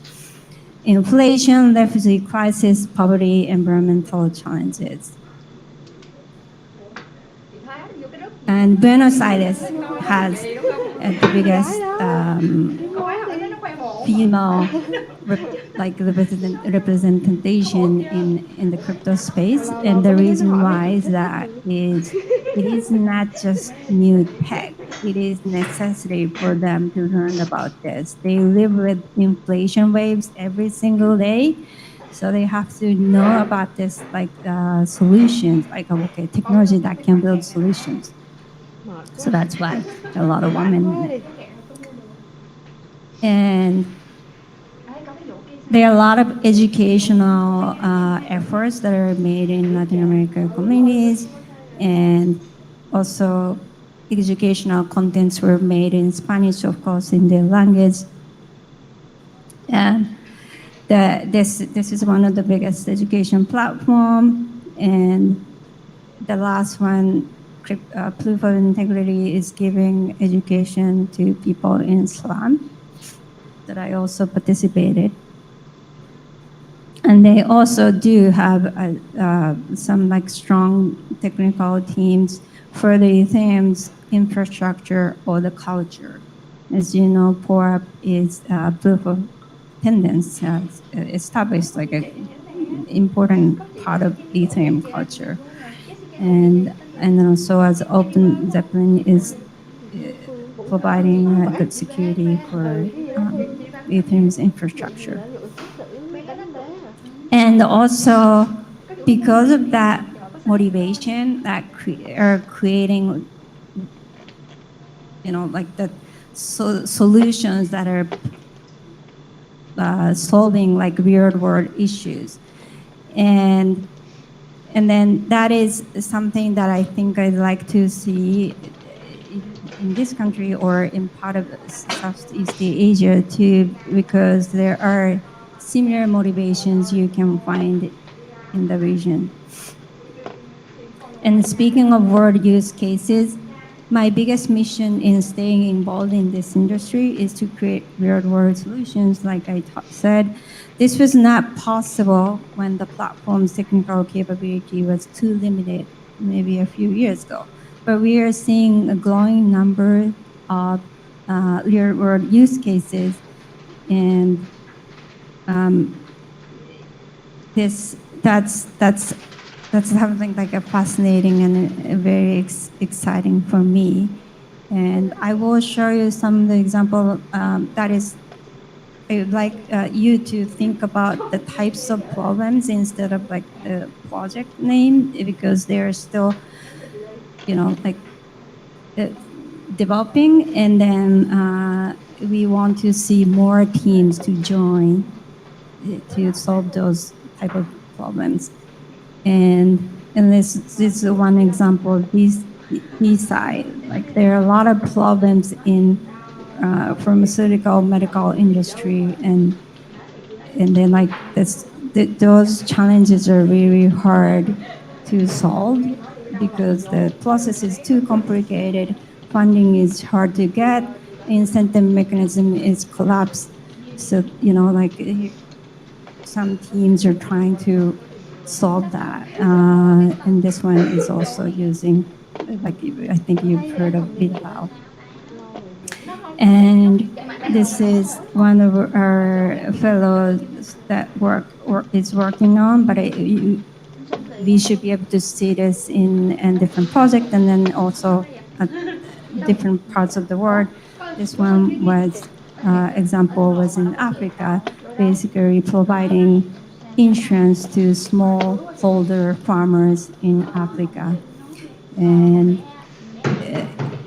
Inflation, refugee crisis, poverty, environmental challenges. And Buenos Aires has the biggest female representation in the crypto space. And the reason why is that it is not just new tech. It is necessary for them to learn about this. They live with inflation waves every single day. So they have to know about this, solutions, technology that can build solutions. So that's why there are a lot of women in it. And there are a lot of educational efforts that are made in Latin American communities, and also educational contents were made in Spanish, of course, in their language. And this is one of the biggest education platform, and the last one, Proof of Integrity, is giving education to people in slum that I also participated. And they also do have some strong technical teams for the Ethereum's infrastructure or the culture. As you know, POAP is proof of attendance, established like an important part of Ethereum culture. And also as Open Zeppelin is providing good security for Ethereum's infrastructure. And also because of that motivation that are creating, the solutions that are solving real world issues. And then that is something that I think I'd like to see in this country or in part of Southeast Asia too, because there are similar motivations you can find in the region. And speaking of world use cases, my biggest mission in staying involved in this industry is to create real-world solutions, like I said. This was not possible when the platform's technical capability was too limited, maybe a few years ago. But we are seeing a growing number of real-world use cases, and that's something like a fascinating and very exciting for me. And I will show you some of the example that is, I would like you to think about the types of problems instead of the project name, because they're still, developing, and then we want to see more teams to join to solve those type of problems. And this is one example. This side, like there are a lot of problems in pharmaceutical medical industry, and then like those challenges are really hard to solve because the process is too complicated, funding is hard to get, incentive mechanism is collapsed. So like some teams are trying to solve that, and this one is also using, like I think you've heard of Bilbao. And this is one of our fellows that is working on, but we should be able to see this in different projects and then also at different parts of the world. This one was example was in Africa, basically providing insurance to smallholder farmers in Africa. And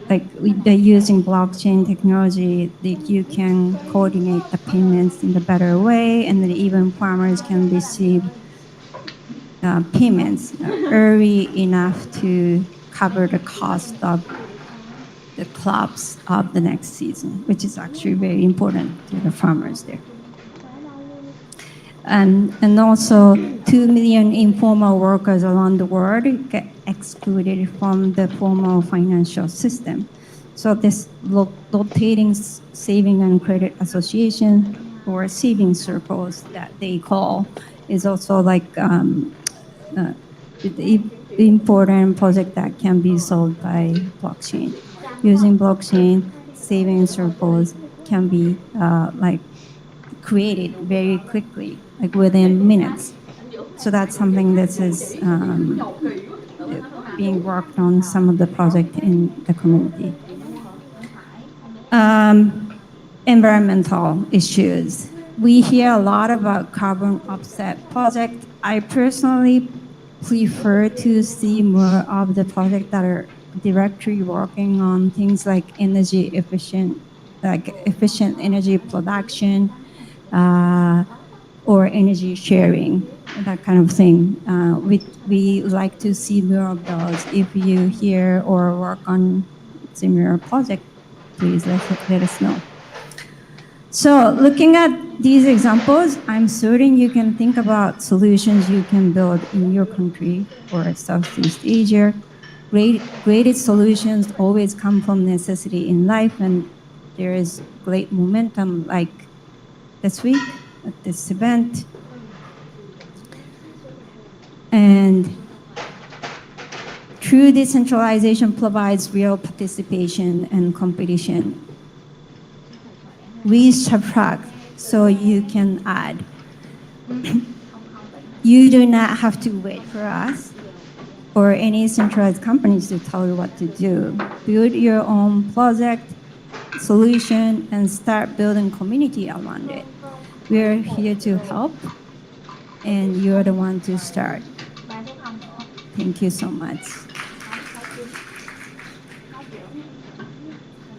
like using blockchain technology, you can coordinate the payments in a better way, and then even farmers can receive payments early enough to cover the cost of the crops of the next season, which is actually very important to the farmers there. And also 2 million informal workers around the world get excluded from the formal financial system. So this rotating saving and credit association, or saving circles that they call, is also like the important project that can be solved by blockchain. Using blockchain, saving circles can be like created very quickly, like within minutes. So that's something that is being worked on some of the project in the community. Environmental issues. We hear a lot about carbon offset project. I personally prefer to see more of the projects that are directly working on things like energy efficient, like efficient energy production, or energy sharing, that kind of thing. We like to see more of those. If you hear or work on similar project, please let us know. So looking at these examples, I'm certain you can think about solutions you can build in your country or Southeast Asia. Greatest solutions always come from necessity in life, and there is great momentum like this week at this event. And true decentralization provides real participation and competition. We subtract so you can add. You do not have to wait for us or any centralized companies to tell you what to do. Build your own project, solution, and start building community around it. We're here to help, and you're the one to start. Thank you so much.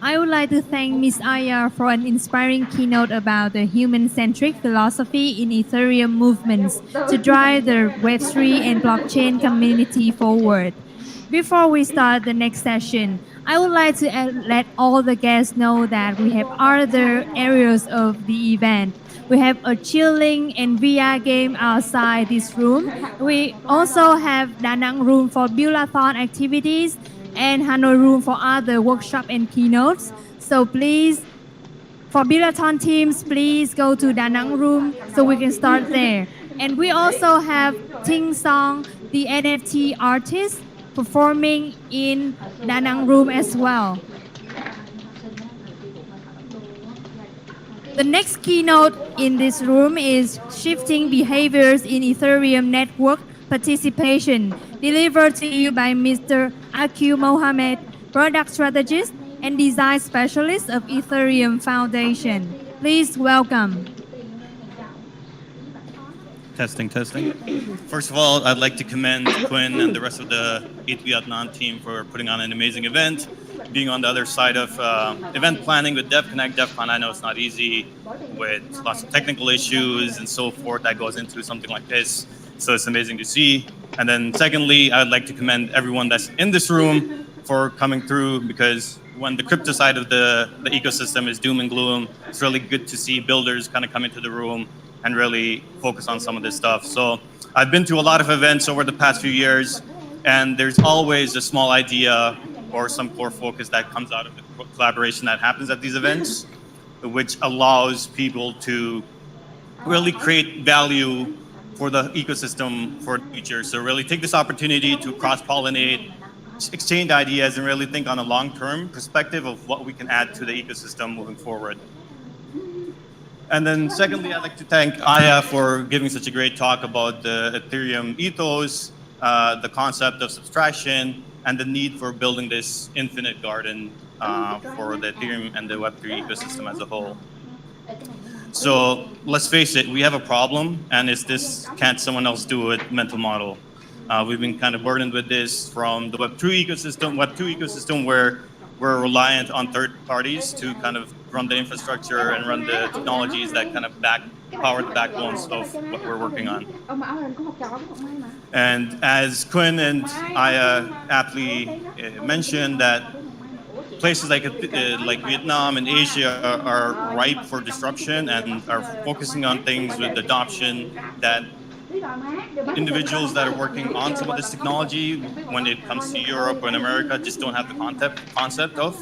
I would like to thank Ms. Aya for an inspiring keynote about the human-centric philosophy in Ethereum movements to drive the Web3 and blockchain community forward. Before we start the next session, I would like to let all the guests know that we have other areas of the event. We have a chilling and VR game outside this room. We also have Da Nang room for build-a-thon activities and Hanoi room for other workshop and keynotes. So please, for build-a-thon teams, please go to Da Nang room so we can start there. And we also have Ting Song, the NFT artist, performing in Da Nang room as well. The next keynote in this room is Shifting Behaviors in Ethereum Network Participation, delivered to you by Mr. Akil Mohammed, Product Strategist and Design Specialist of Ethereum Foundation. Please welcome. Testing. First of all, I'd like to commend Quinn and the rest of the ETHVietnam team for putting on an amazing event. being on the other side of event planning with DevConnect. DevCon, I know it's not easy with lots of technical issues and so forth that goes into something like this. So it's amazing to see. And then secondly, I would like to commend everyone that's in this room for coming through, because when the crypto side of the ecosystem is doom and gloom, it's really good to see builders kind of come into the room and really focus on some of this stuff. So I've been to a lot of events over the past few years, and there's always a small idea or some core focus that comes out of the collaboration that happens at these events, which allows people to really create value for the ecosystem for the future. So really take this opportunity to cross-pollinate, exchange ideas, and really think on a long-term perspective of what we can add to the ecosystem moving forward. And then secondly, I'd like to thank Aya for giving such a great talk about the Ethereum ethos, the concept of subtraction, and the need for building this infinite garden for the Ethereum and the Web3 ecosystem as a whole. So let's face it, we have a problem, and it's this can't someone else do it mental model. We've been kind of burdened with this from the Web2 ecosystem, where we're reliant on third parties to kind of run the infrastructure and run the technologies that kind of power the backbones of what we're working on. And as Quinn and Aya aptly mentioned, that places like Vietnam and Asia are ripe for disruption and are focusing on things with adoption that individuals that are working on some of this technology, when it comes to Europe or in America, just don't have the concept of.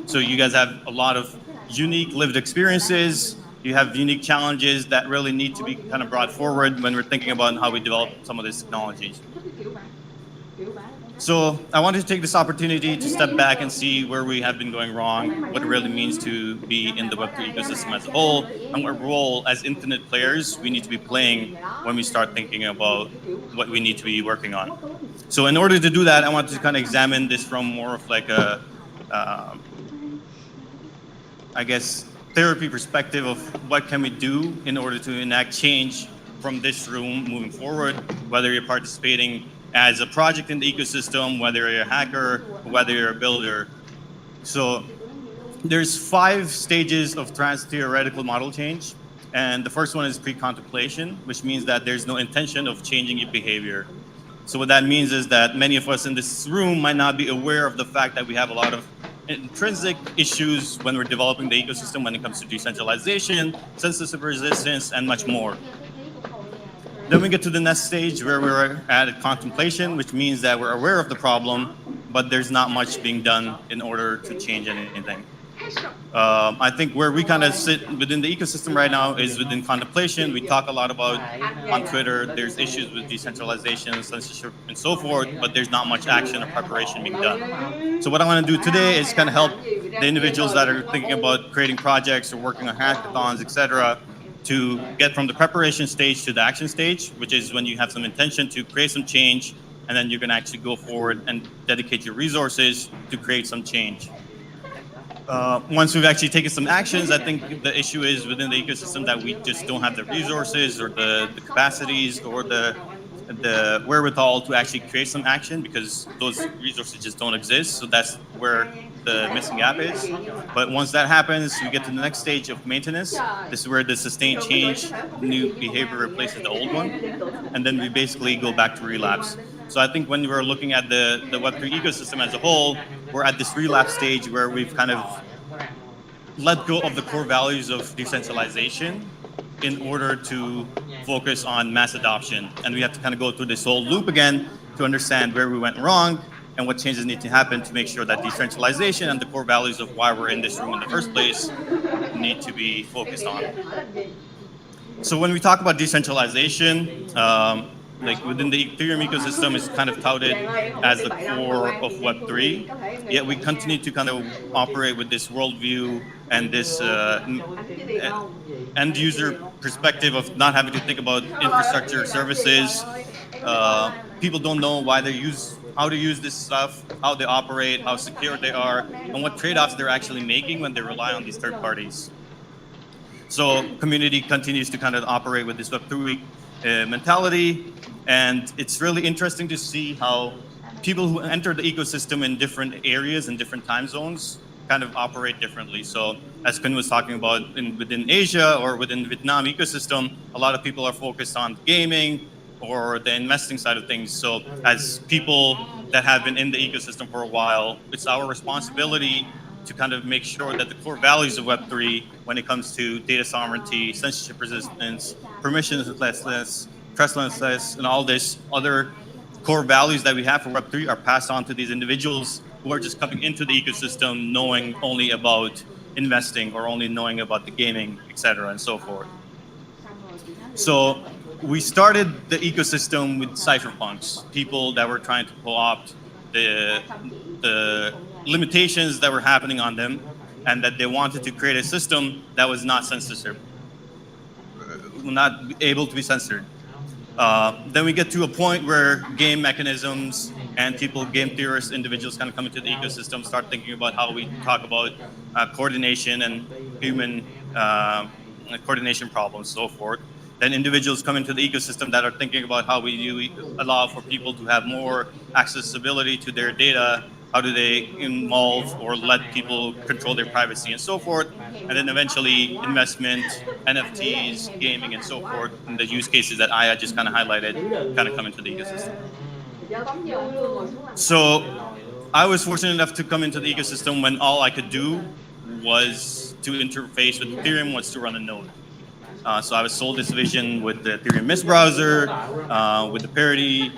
So you guys have a lot of unique lived experiences. You have unique challenges that really need to be kind of brought forward when we're thinking about how we develop some of these technologies. So I wanted to take this opportunity to step back and see where we have been going wrong, what it really means to be in the Web3 ecosystem as a whole, and what role as infinite players we need to be playing when we start thinking about what we need to be working on. So in order to do that, I wanted to kind of examine this from more of like a, I guess, therapy perspective of what can we do in order to enact change from this room moving forward, whether you're participating as a project in the ecosystem, whether you're a hacker, whether you're a builder. So there's 5 stages of trans-theoretical model change. And the first one is pre-contemplation, which means that there's no intention of changing your behavior. So what that means is that many of us in this room might not be aware of the fact that we have a lot of intrinsic issues when we're developing the ecosystem when it comes to decentralization, censorship resistance, and much more. Then we get to the next stage where we're at contemplation, which means that we're aware of the problem, but there's not much being done in order to change anything. I think where we kind of sit within the ecosystem right now is within contemplation. We talk a lot about on Twitter, there's issues with decentralization, censorship, and so forth, but there's not much action or preparation being done. So what I want to do today is kind of help the individuals that are thinking about creating projects or working on hackathons, etc., to get from the preparation stage to the action stage, which is when you have some intention to create some change, and then you're going to actually go forward and dedicate your resources to create some change. Once we've actually taken some actions, I think the issue is within the ecosystem that we just don't have the resources or the capacities or the wherewithal to actually create some action, because those resources just don't exist. So that's where the missing gap is. But once that happens, we get to the next stage of maintenance. This is where the sustained change, new behavior replaces the old one. And then we basically go back to relapse. So I think when we're looking at the Web3 ecosystem as a whole, we're at this relapse stage where we've kind of let go of the core values of decentralization in order to focus on mass adoption. And we have to kind of go through this whole loop again to understand where we went wrong and what changes need to happen to make sure that decentralization and the core values of why we're in this room in the first place need to be focused on. So when we talk about decentralization, like within the Ethereum ecosystem, is kind of touted as the core of Web3. Yet we continue to kind of operate with this worldview and this end user perspective of not having to think about infrastructure services. People don't know how to use this stuff, how they operate, how secure they are, and what trade-offs they're actually making when they rely on these third parties. So community continues to kind of operate with this Web3 mentality, and it's really interesting to see how people who enter the ecosystem in different areas and different time zones kind of operate differently. So as Kun was talking about within Asia or within the Vietnam ecosystem, a lot of people are focused on gaming or the investing side of things. So as people that have been in the ecosystem for a while, it's our responsibility to kind of make sure that the core values of Web3 when it comes to data sovereignty, censorship resistance, permissionlessness, trustlessness, and all this other core values that we have for Web3 are passed on to these individuals who are just coming into the ecosystem knowing only about investing or only knowing about the gaming, etc., and so forth. So we started the ecosystem with cypherpunks, people that were trying to co-opt the limitations that were happening on them, and that they wanted to create a system that was not censorship, not able to be censored. Then we get to a point where game mechanisms and people, game theorists, individuals kind of come into the ecosystem, start thinking about how we talk about coordination and human coordination problems, so forth. Then individuals come into the ecosystem that are thinking about how we allow for people to have more accessibility to their data, how do they involve or let people control their privacy and so forth. And then eventually investment, NFTs, gaming and so forth, and the use cases that Aya just kind of highlighted kind of come into the ecosystem. So I was fortunate enough to come into the ecosystem when all I could do was to interface with Ethereum, was to run a node. So I was sold this vision with the Ethereum Mist browser, with the Parity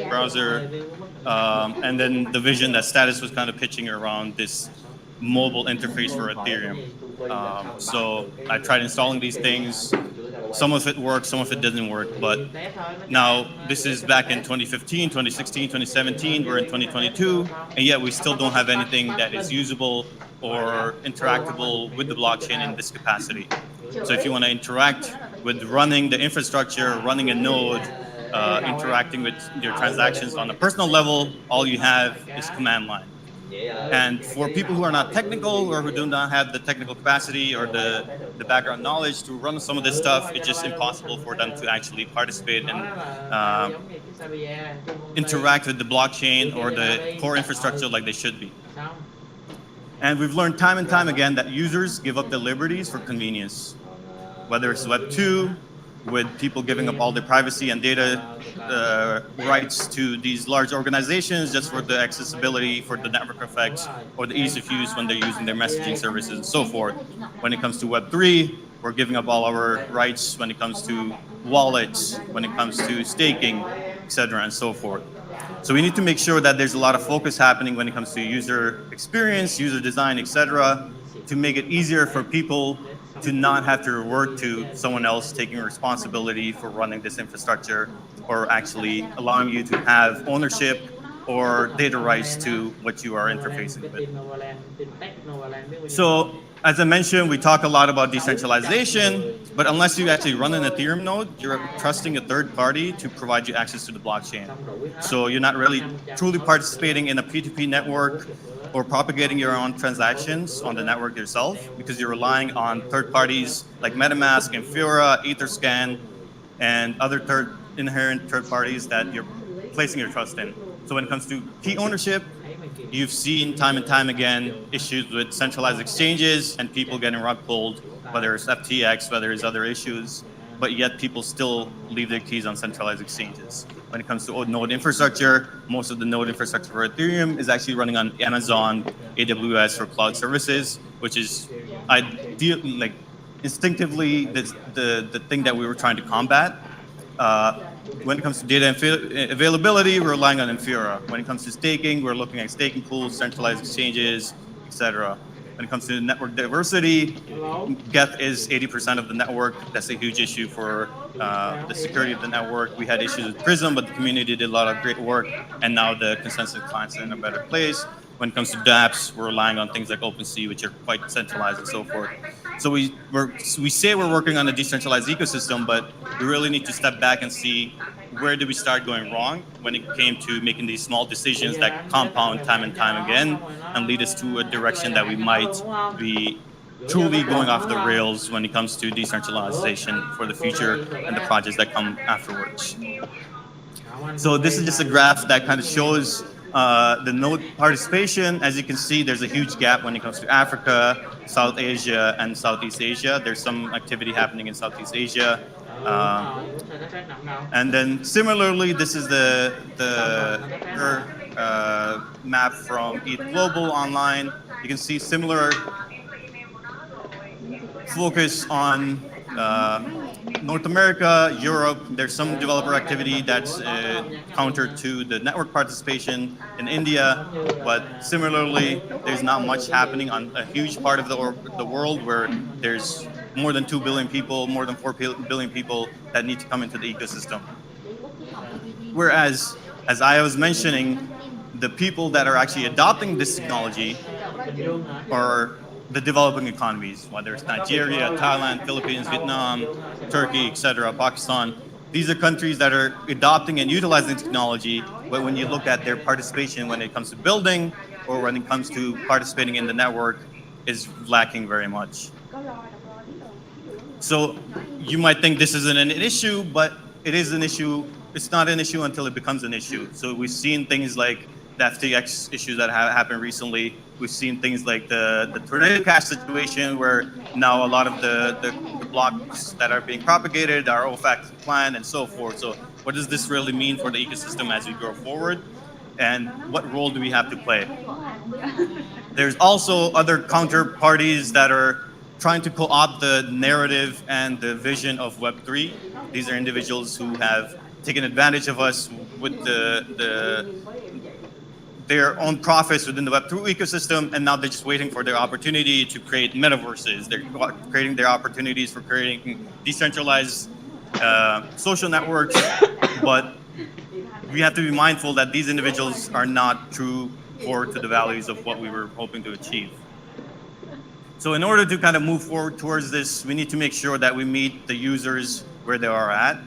browser, and then the vision that Status was kind of pitching around this mobile interface for Ethereum. So I tried installing these things. Some of it worked, some of it didn't work. But now this is back in 2015, 2016, 2017. We're in 2022, and yet we still don't have anything that is usable or interactable with the blockchain in this capacity. So if you want to interact with running the infrastructure, running a node, interacting with your transactions on a personal level, all you have is command line. And for people who are not technical or who do not have the technical capacity or the background knowledge to run some of this stuff, it's just impossible for them to actually participate and interact with the blockchain or the core infrastructure like they should be. And we've learned time and time again that users give up their liberties for convenience, whether it's Web 2, with people giving up all their privacy and data rights to these large organizations just for the accessibility, for the network effects, or the ease of use when they're using their messaging services and so forth. When it comes to Web 3, we're giving up all our rights when it comes to wallets, when it comes to staking, etc., and so forth. So we need to make sure that there's a lot of focus happening when it comes to user experience, user design, etc., to make it easier for people to not have to revert to someone else taking responsibility for running this infrastructure or actually allowing you to have ownership or data rights to what you are interfacing with. So as I mentioned, we talk a lot about decentralization, but unless you actually run an Ethereum node, you're trusting a third party to provide you access to the blockchain. So you're not really truly participating in a P2P network or propagating your own transactions on the network yourself, because you're relying on third parties like MetaMask, Infura, Etherscan, and other inherent third parties that you're placing your trust in. So when it comes to key ownership, you've seen time and time again issues with centralized exchanges and people getting rug pulled, whether it's FTX, whether it's other issues, but yet people still leave their keys on centralized exchanges. When it comes to node infrastructure, most of the node infrastructure for Ethereum is actually running on Amazon, AWS for cloud services, which is instinctively the thing that we were trying to combat. When it comes to data availability, we're relying on Infura. When it comes to staking, we're looking at staking pools, centralized exchanges, etc. When it comes to network diversity, Geth is 80% of the network. That's a huge issue for the security of the network. We had issues with Prism, but the community did a lot of great work, and now the consensus clients are in a better place. When it comes to dApps, we're relying on things like OpenSea, which are quite centralized and so forth. So we say we're working on a decentralized ecosystem, but we really need to step back and see where did we start going wrong when it came to making these small decisions that compound time and time again and lead us to a direction that we might be truly going off the rails when it comes to decentralization for the future and the projects that come afterwards. So this is just a graph that kind of shows The node participation, as you can see, there's a huge gap when it comes to Africa, South Asia, and Southeast Asia. There's some activity happening in Southeast Asia. And then similarly, this is the map from ETH Global online. You can see similar focus on North America, Europe. There's some developer activity that's counter to the network participation in India, but similarly, there's not much happening on a huge part of the world where there's more than 2 billion people, more than 4 billion people that need to come into the ecosystem. Whereas, as I was mentioning, the people that are actually adopting this technology are the developing economies, whether it's Nigeria, Thailand, Philippines, Vietnam, Turkey, etc., Pakistan. These are countries that are adopting and utilizing technology, but when you look at their participation when it comes to building or when it comes to participating in the network, is lacking very much. So you might think this isn't an issue, but it is an issue. It's not an issue until it becomes an issue. So we've seen things like the FTX issues that have happened recently. We've seen things like the Tornado Cash situation, where now a lot of the blocks that are being propagated are OFAC compliant and so forth. So what does this really mean for the ecosystem as we go forward? And what role do we have to play? There's also other counterparties that are trying to co-opt the narrative and the vision of Web3. These are individuals who have taken advantage of us with their own profits within the Web3 ecosystem, and now they're just waiting for their opportunity to create metaverses. They're creating their opportunities for creating decentralized social networks, but we have to be mindful that these individuals are not true core to the values of what we were hoping to achieve. So in order to kind of move forward towards this, we need to make sure that we meet the users where they are at,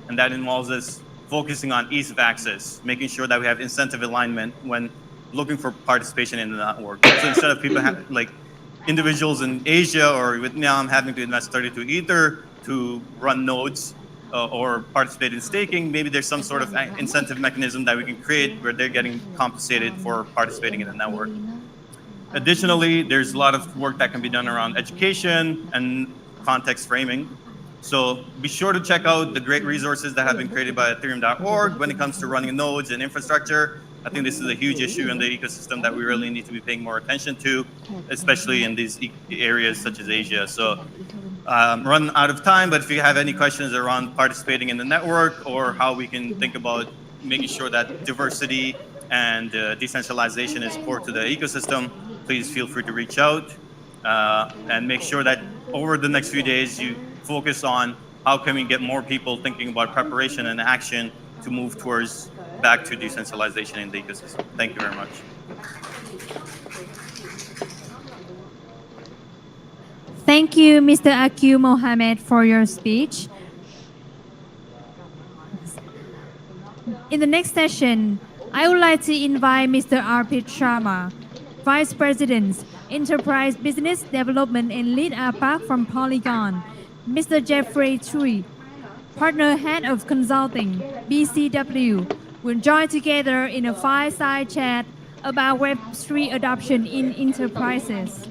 and that involves us focusing on ease of access, making sure that we have incentive alignment when looking for participation in the network. So instead of people like individuals in Asia or Vietnam having to invest 32 Ether to run nodes or participate in staking, maybe there's some sort of incentive mechanism that we can create where they're getting compensated for participating in the network. Additionally, there's a lot of work that can be done around education and context framing. So be sure to check out the great resources that have been created by Ethereum.org when it comes to running nodes and infrastructure. I think this is a huge issue in the ecosystem that we really need to be paying more attention to, especially in these areas such as Asia. So run out of time, but if you have any questions around participating in the network or how we can think about making sure that diversity and decentralization is core to the ecosystem, please feel free to reach out and make sure that over the next few days you focus on how can we get more people thinking about preparation and action to move towards back to decentralization in the ecosystem. Thank you very much. Thank you, Mr. Akil Mohammed, for your speech. In the next session, I would like to invite Mr. Arpit Sharma, Vice President, Enterprise Business Development and Lead APA from Polygon, Mr. Jeffrey Chui, Partner Head of Consulting, BCW, will join together in a fireside chat about Web3 adoption in enterprises.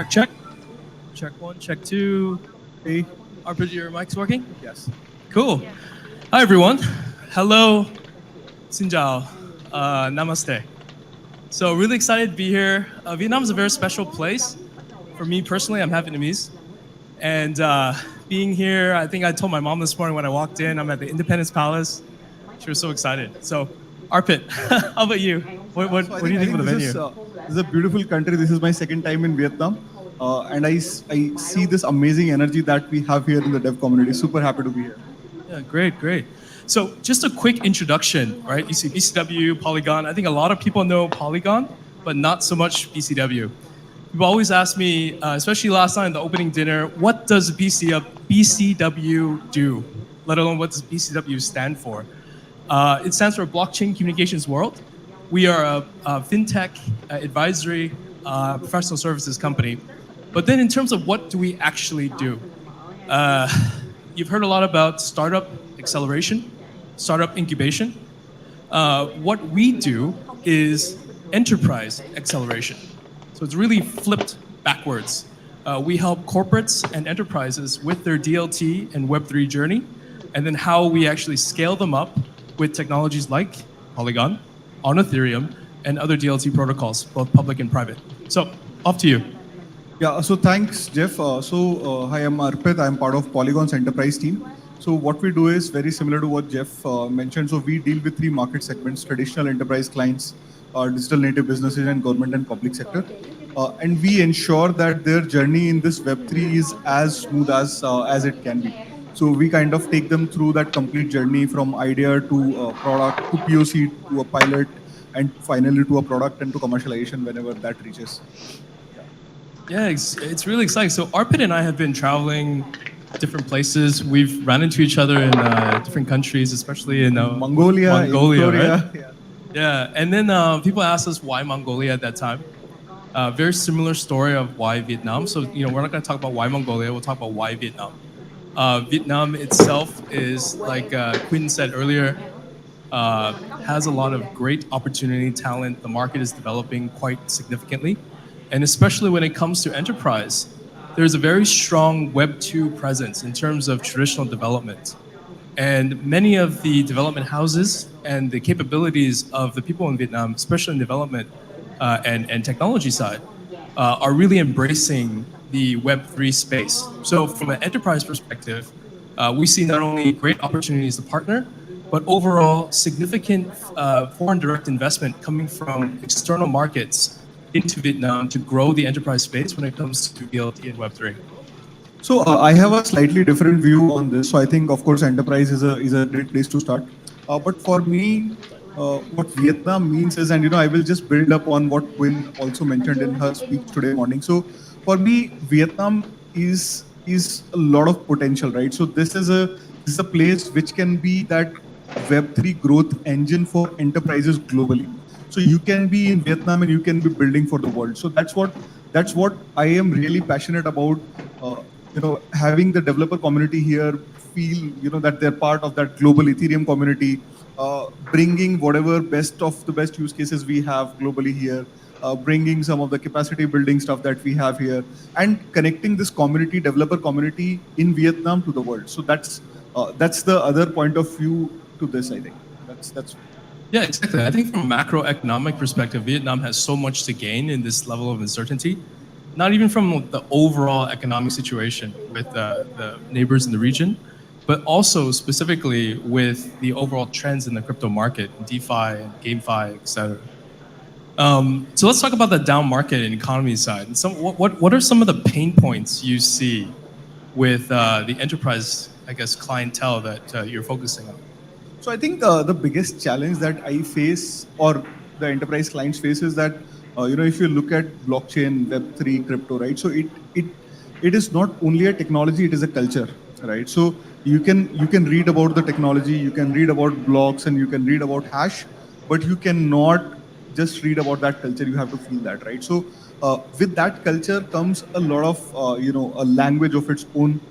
Check. Check one, check two, three. Arpit, your mic's working? Yes. Cool. Hi, everyone. Hello. Xin chào. Namaste. So really excited to be here. Vietnam is a very special place. For me personally, I'm half Vietnamese. And being here, I think I told my mom this morning when I walked in, I'm at the Independence Palace. She was so excited. So Arpit, how about you? What do you think of the venue? This is a beautiful country. This is my second time in Vietnam. And I see this amazing energy that we have here in the dev community. Super happy to be here. Yeah, great. So just a quick introduction, right? You see BCW, Polygon. I think a lot of people know Polygon, but not so much BCW. People always ask me, especially last night in the opening dinner, what does BCW do? Let alone what does BCW stand for? It stands for Blockchain Communications World. We are a fintech advisory professional services company. But then in terms of what do we actually do? You've heard a lot about startup acceleration, startup incubation. What we do is enterprise acceleration. So it's really flipped backwards. We help corporates and enterprises with their DLT and Web3 journey, and then how we actually scale them up with technologies like Polygon, on Ethereum, and other DLT protocols, both public and private. So off to you. Yeah, so thanks, Jeff. Hi, I'm Arpit. I'm part of Polygon's enterprise team. So what we do is very similar to what Jeff mentioned. So we deal with three market segments: traditional enterprise clients, digital native businesses, and government and public sector. And we ensure that their journey in this Web3 is as smooth as it can be. So we kind of take them through that complete journey from idea to product to POC to a pilot and finally to a product and to commercialization whenever that reaches. Yeah, it's really exciting. So Arpit and I have been traveling different places. We've run into each other in different countries, especially in Mongolia, right? Yeah, and then people asked us why Mongolia at that time. Very similar story of why Vietnam. So we're not going to talk about why Mongolia. We'll talk about why Vietnam. Vietnam itself is, like Quinn said earlier, has a lot of great opportunity, talent. The market is developing quite significantly. And especially when it comes to enterprise, there's a very strong Web 2 presence in terms of traditional development. And many of the development houses and the capabilities of the people in Vietnam, especially in development and technology side, are really embracing the Web3 space. So from an enterprise perspective, we see not only great opportunities to partner, but overall significant foreign direct investment coming from external markets into Vietnam to grow the enterprise space when it comes to DLT and Web3. So I have a slightly different view on this. So I think, of course, enterprise is a great place to start. But for me, what Vietnam means is, and I will just build up on what Quinn also mentioned in her speech today morning. So for me, Vietnam is a lot of potential, right? So this is a place which can be that Web3 growth engine for enterprises globally. So you can be in Vietnam and you can be building for the world. So that's what I am really passionate about. Having the developer community here feel that they're part of that global Ethereum community, bringing whatever best of the best use cases we have globally here, bringing some of the capacity building stuff that we have here, and connecting this community, developer community in Vietnam to the world. So that's the other point of view to this. I think that's. Yeah, exactly. I think from a macroeconomic perspective, Vietnam has so much to gain in this level of uncertainty, not even from the overall economic situation with the neighbors in the region, but also specifically with the overall trends in the crypto market, DeFi, GameFi, et cetera. So let's talk about the down market and economy side. And what are some of the pain points you see with the enterprise, I guess, clientele that you're focusing on? So I think the biggest challenge that I face or the enterprise clients face is that if you look at blockchain, Web3, crypto, right? So it is not only a technology; it is a culture, right? So you can read about the technology, you can read about blocks, and you can read about hash, but you cannot just read about that culture. You have to feel that, right? So with that culture comes a lot of a language of its own.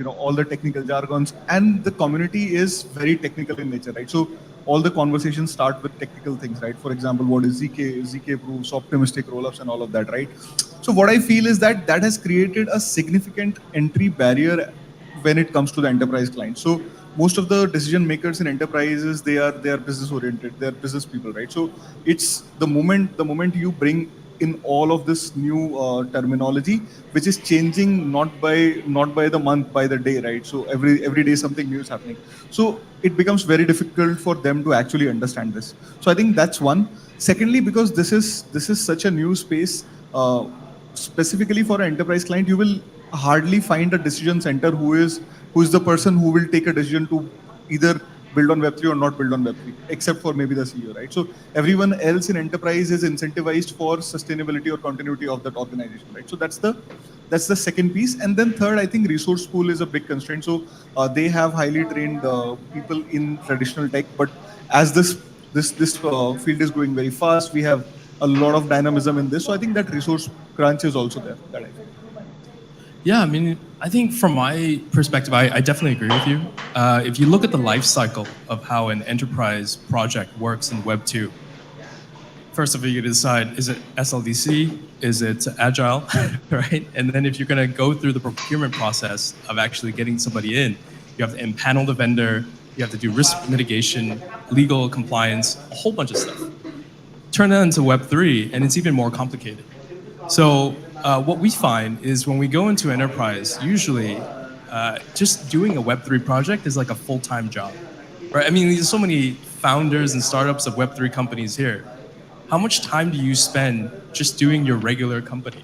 All the technical jargons, and the community is very technical in nature, right? So all the conversations start with technical things, right? For example, what is ZK proofs, optimistic rollups, and all of that, right? So what I feel is that has created a significant entry barrier when it comes to the enterprise client. So most of the decision makers in enterprises, they are business oriented, they're business people, right? So it's the moment you bring in all of this new terminology, which is changing not by the month, by the day, right? So every day something new is happening. So it becomes very difficult for them to actually understand this. So I think that's one. Secondly, because this is such a new space, specifically for an enterprise client, you will hardly find a decision center who is the person who will take a decision to either build on Web3 or not build on Web3, except for maybe the CEO, right? So everyone else in enterprise is incentivized for sustainability or continuity of that organization, right? So that's the second piece. And then third, I think resource pool is a big constraint. So they have highly trained people in traditional tech, but as this field is growing very fast, we have a lot of dynamism in this. So I think that resource crunch is also there, that I feel. Yeah, I mean, I think from my perspective, I definitely agree with you. If you look at the life cycle of how an enterprise project works in Web 2, first of all, you decide, is it SLDC? Is it agile, right? And then if you're going to go through the procurement process of actually getting somebody in, you have to empanel the vendor, you have to do risk mitigation, legal compliance, a whole bunch of stuff. Turn that into Web3, and it's even more complicated. So what we find is when we go into enterprise, usually just doing a Web3 project is like a full-time job, right? I mean, there's so many founders and startups of Web3 companies here. How much time do you spend just doing your regular company?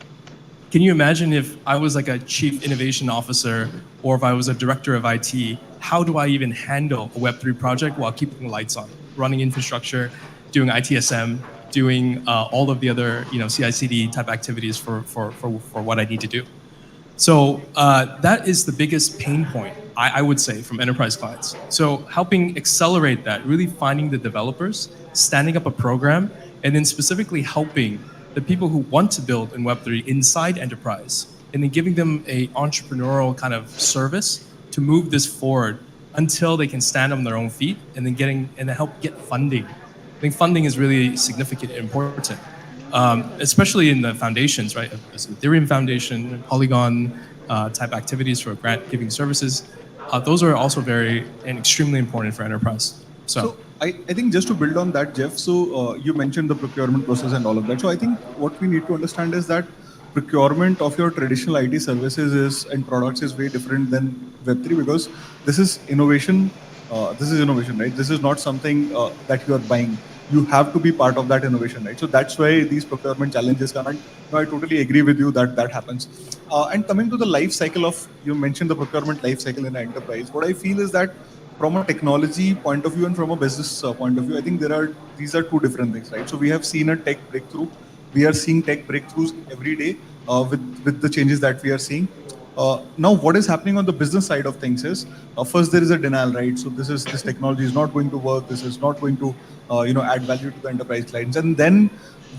Can you imagine if I was like a chief innovation officer or if I was a director of IT, how do I even handle a Web3 project while keeping the lights on, running infrastructure, doing ITSM, doing all of the other CI/CD type activities for what I need to do? So that is the biggest pain point, I would say, from enterprise clients. So helping accelerate that, really finding the developers, standing up a program, and then specifically helping the people who want to build in Web3 inside enterprise, and then giving them a entrepreneurial kind of service to move this forward until they can stand on their own feet, and then help get funding. I think funding is really significant and important, especially in the foundations, right? As Ethereum Foundation, Polygon type activities for grant giving services. Those are also very and extremely important for enterprise. So I think just to build on that, Jeff, so you mentioned the procurement process and all of that. So I think what we need to understand is that procurement of your traditional IT services and products is way different than Web3, because this is innovation. Right? This is not something that you are buying. You have to be part of that innovation, right? So that's why these procurement challenges come. And I totally agree with you that happens. And coming to the life cycle of, you mentioned the procurement life cycle in an enterprise. What I feel is that from a technology point of view and from a business point of view, I think these are two different things, right? So we have seen a tech breakthrough. We are seeing tech breakthroughs every day with the changes that we are seeing. Now, what is happening on the business side of things is, first there is a denial, right? So this technology is not going to work. This is not going to add value to the enterprise clients. And then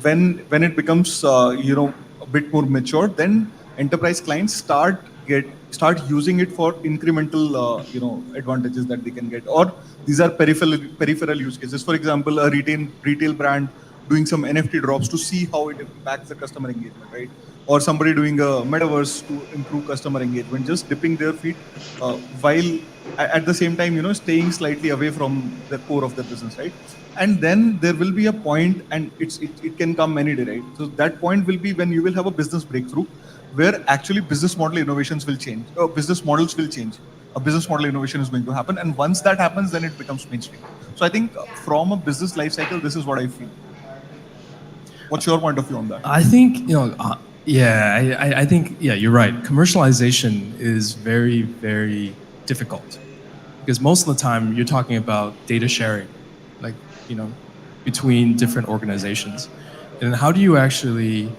when it becomes a bit more mature, then enterprise clients start using it for incremental advantages that they can get, or these are peripheral use cases. For example, a retail brand doing some NFT drops to see how it impacts the customer engagement, right? Or somebody doing a metaverse to improve customer engagement, just dipping their feet while at the same time staying slightly away from the core of the business, right? And then there will be a point, and it can come any day, right? So that point will be when you will have a business breakthrough, where actually business model innovations will change, business models will change. A business model innovation is going to happen, and once that happens, then it becomes mainstream. So I think from a business life cycle, this is what I feel. What's your point of view on that? I think I think you're right. Commercialization is very, very difficult because most of the time you're talking about data sharing, like between different organizations, and how do you actually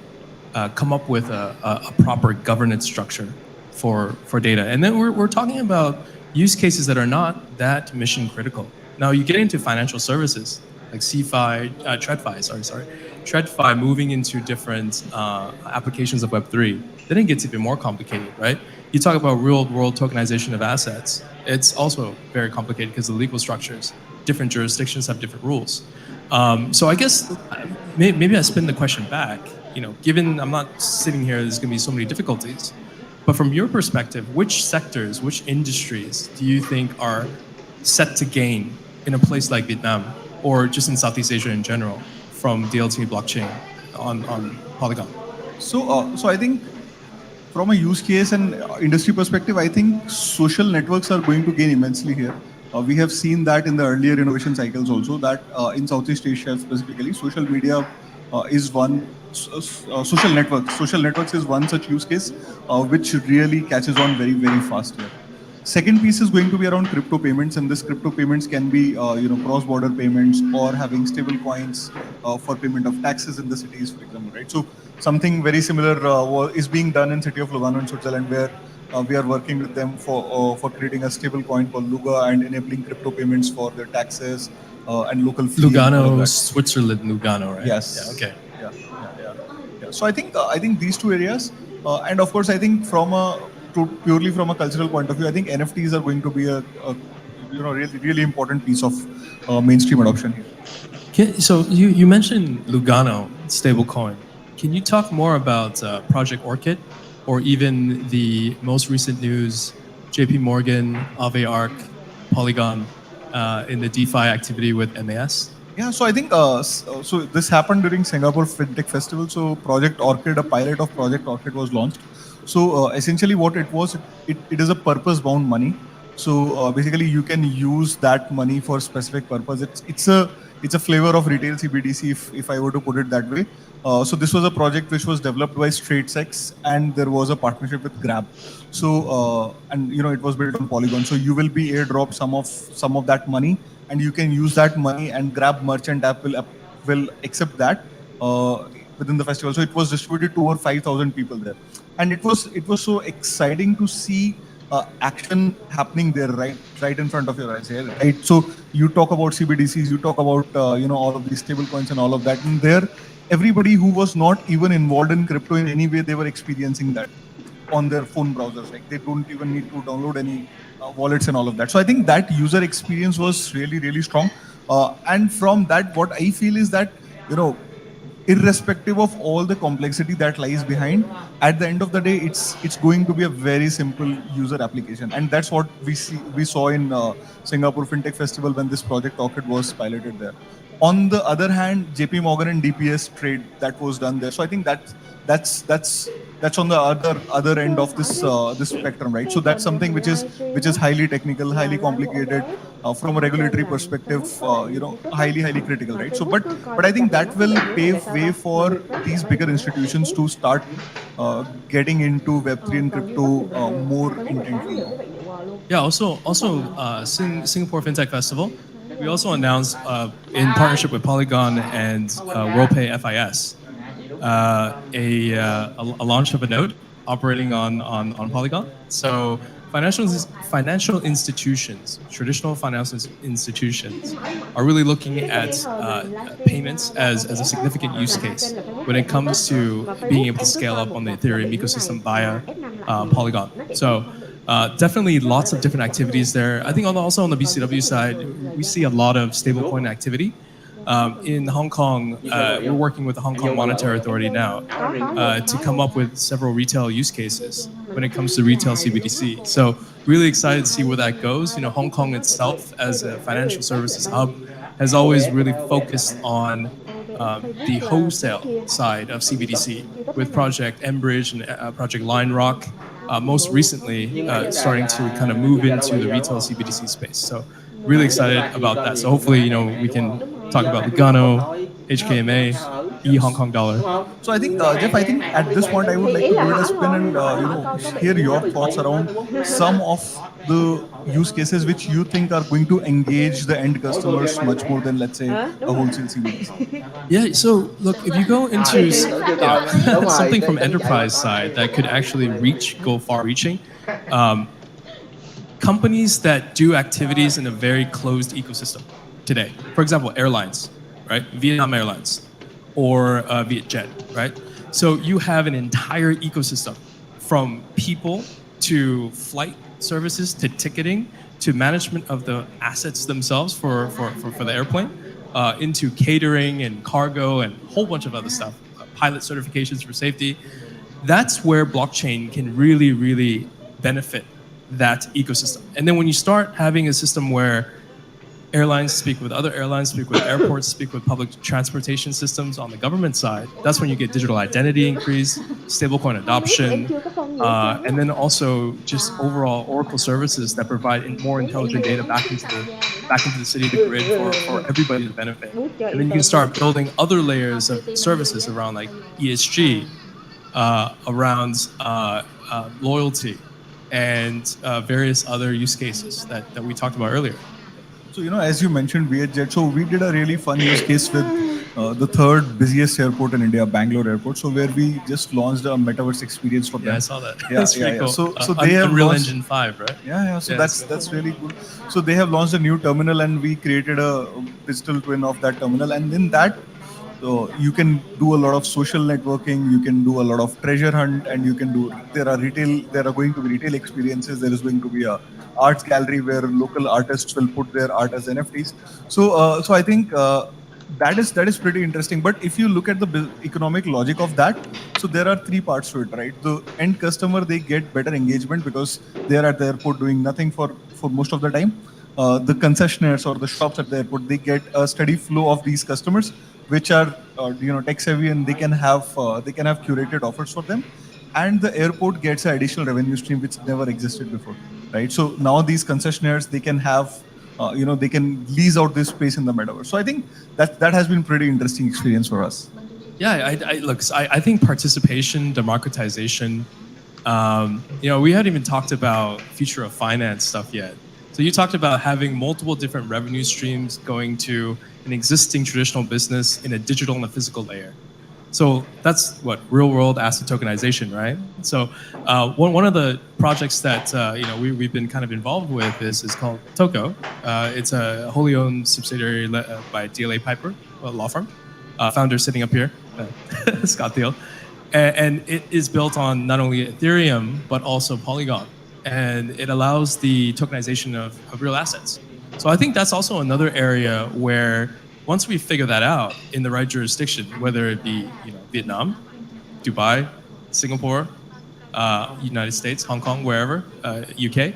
come up with a proper governance structure for data? And then we're talking about use cases that are not that mission critical. Now you get into financial services like TradFi moving into different applications of Web3. Then it gets even more complicated, right? You talk about real-world tokenization of assets. It's also very complicated because of the legal structures. Different jurisdictions have different rules. So I guess maybe I spin the question back. Given I'm not sitting here, there's going to be so many difficulties. But from your perspective, which sectors, which industries do you think are set to gain in a place like Vietnam, or just in Southeast Asia in general, from DLT blockchain on Polygon? So I think from a use case and industry perspective, I think social networks are going to gain immensely here. We have seen that in the earlier innovation cycles also, that in Southeast Asia specifically, social media is one, social networks. Social networks is one such use case which really catches on very, very fast here. Second piece is going to be around crypto payments, and this crypto payments can be cross-border payments or having stable coins for payment of taxes in the cities, for example, right? So something very similar is being done in city of Lugano in Switzerland, where we are working with them for creating a stable coin called Luga and enabling crypto payments for their taxes and local fee and all of Lugano, that. Switzerland, Lugano, right? Yes. Yeah, okay. Yeah. So I think these two areas, and of course I think purely from a cultural point of view, I think NFTs are going to be a really important piece of mainstream adoption here. So you mentioned Lugano stablecoin. Can you talk more about Project Orchid, or even the most recent news, JP Morgan, Aave Arc, Polygon, in the DeFi activity with MAS? Yeah, so I think so this happened during Singapore FinTech Festival. So Project Orchid, a pilot of Project Orchid was launched. So essentially what it was, it is a purpose-bound money. So basically you can use that money for specific purpose. It's a flavor of retail CBDC, if I were to put it that way. So this was a project which was developed by StraightSex, and there was a partnership with Grab. So and it was built on Polygon. So you will be airdrop some of that money, and you can use that money, and Grab merchant app will accept that within the festival. So it was distributed to over 5,000 people there, and it was so exciting to see action happening there, right in front of your eyes here, right? So you talk about CBDCs, you talk about all of these stable coins and all of that, and there everybody who was not even involved in crypto in any way, they were experiencing that on their phone browsers. Like they don't even need to download any wallets and all of that. So I think that user experience was really, really strong. And from that, what I feel is that, irrespective of all the complexity that lies behind, at the end of the day, it's going to be a very simple user application. And that's what we saw in Singapore FinTech Festival when this Project Orchid was piloted there. On the other hand, JP Morgan and DPS trade that was done there. So I think that's on the other end of this spectrum, right? So that's something which is highly technical, highly complicated, from a regulatory perspective, highly critical, right? So but I think that will pave way for these bigger institutions to start getting into Web3 and crypto more intently. Yeah. Also, Singapore FinTech Festival, we also announced in partnership with Polygon and WorldPay FIS a launch of a node operating on Polygon. So financial institutions, traditional financial institutions, are really looking at payments as a significant use case when it comes to being able to scale up on the Ethereum ecosystem via Polygon. So definitely lots of different activities there. I think also on the BCW side, we see a lot of stablecoin activity. In Hong Kong, we're working with the Hong Kong Monetary Authority now to come up with several retail use cases when it comes to retail CBDC. So really excited to see where that goes. Hong Kong itself as a financial services hub has always really focused on the wholesale side of CBDC with Project Enbridge and Project Line Rock. Most recently, starting to kind of move into the retail CBDC space. So really excited about that. So hopefully, we can talk about Lugano, HKMA, Hong Kong dollar. So I think, Jeff, at this point I would like to give it a spin and hear your thoughts around some of the use cases which you think are going to engage the end customers much more than, let's say, a wholesale CBDC. Yeah. So look, if you go into something from enterprise side that could actually go far-reaching. Companies that do activities in a very closed ecosystem today. For example, airlines, right? Vietnam Airlines or Vietjet, right? So you have an entire ecosystem from people to flight services to ticketing to management of the assets themselves for the airplane, into catering and cargo and a whole bunch of other stuff, pilot certifications for safety. That's where blockchain can really, really benefit that ecosystem. And then when you start having a system where airlines speak with other airlines, speak with airports, speak with public transportation systems on the government side, that's when you get digital identity increase, stablecoin adoption, and then also just overall Oracle services that provide more intelligent data back into the city, the grid for everybody to benefit. And then you can start building other layers of services around like ESG, around loyalty, and various other use cases that we talked about earlier. So, as you mentioned, VHJet, so we did a really fun use case with the third busiest airport in India, Bangalore Airport. So, where we just launched a metaverse experience for them. Yeah, I saw that. Yeah, That's pretty cool. So they have Unreal launched, Engine 5, right? Yeah. So that's really cool. So they have launched a new terminal, and we created a digital twin of that terminal, and in that, so you can do a lot of social networking, you can do a lot of treasure hunt, and there are going to be retail experiences. There is going to be a arts gallery where local artists will put their art as NFTs. So I think that is pretty interesting. But if you look at the economic logic of that, so there are three parts to it, right? The end customer, they get better engagement because they are at the airport doing nothing for most of the time. The concessionaires or the shops at the airport, they get a steady flow of these customers, which are tech savvy, and they can have curated offers for them, and the airport gets an additional revenue stream which never existed before, right? So now these concessionaires, they can have they can lease out this space in the metaverse. So I think that has been pretty interesting experience for us. Yeah, I think participation, democratization. We hadn't even talked about future of finance stuff yet. So you talked about having multiple different revenue streams going to an existing traditional business in a digital and a physical layer. So that's what real world asset tokenization, right? So one of the projects that we've been kind of involved with is called Toko. It's a wholly owned subsidiary by DLA Piper, a law firm. Founder sitting up here, Scott Thiel. And it is built on not only Ethereum, but also Polygon. And it allows the tokenization of real assets. So I think that's also another area where once we figure that out in the right jurisdiction, whether it be Vietnam, Dubai, Singapore, United States, Hong Kong, wherever, UK,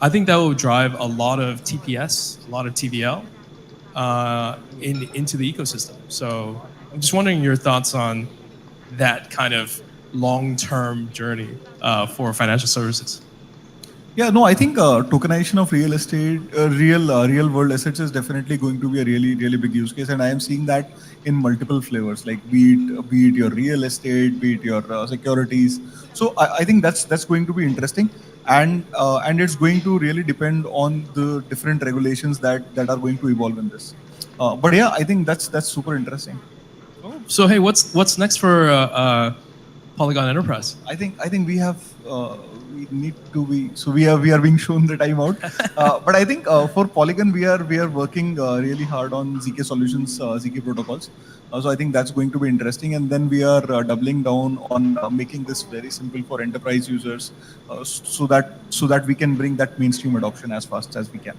I think that will drive a lot of TPS, a lot of TVL into the ecosystem. So I'm just wondering your thoughts on that kind of long-term journey for financial services. Yeah, no, I think tokenization of real estate, real world assets is definitely going to be a really, really big use case, and I am seeing that in multiple flavors, like be it your real estate, be it your securities. So I think that's going to be interesting, and it's going to really depend on the different regulations that are going to evolve in this. But yeah, I think that's super interesting. Cool. So hey, what's next for Polygon Enterprise? I think we have. We need to be, so we are being shown the time out, but I think for Polygon we are working really hard on ZK solutions, ZK protocols. So I think that's going to be interesting, and then we are doubling down on making this very simple for enterprise users, so that we can bring that mainstream adoption as fast as we can.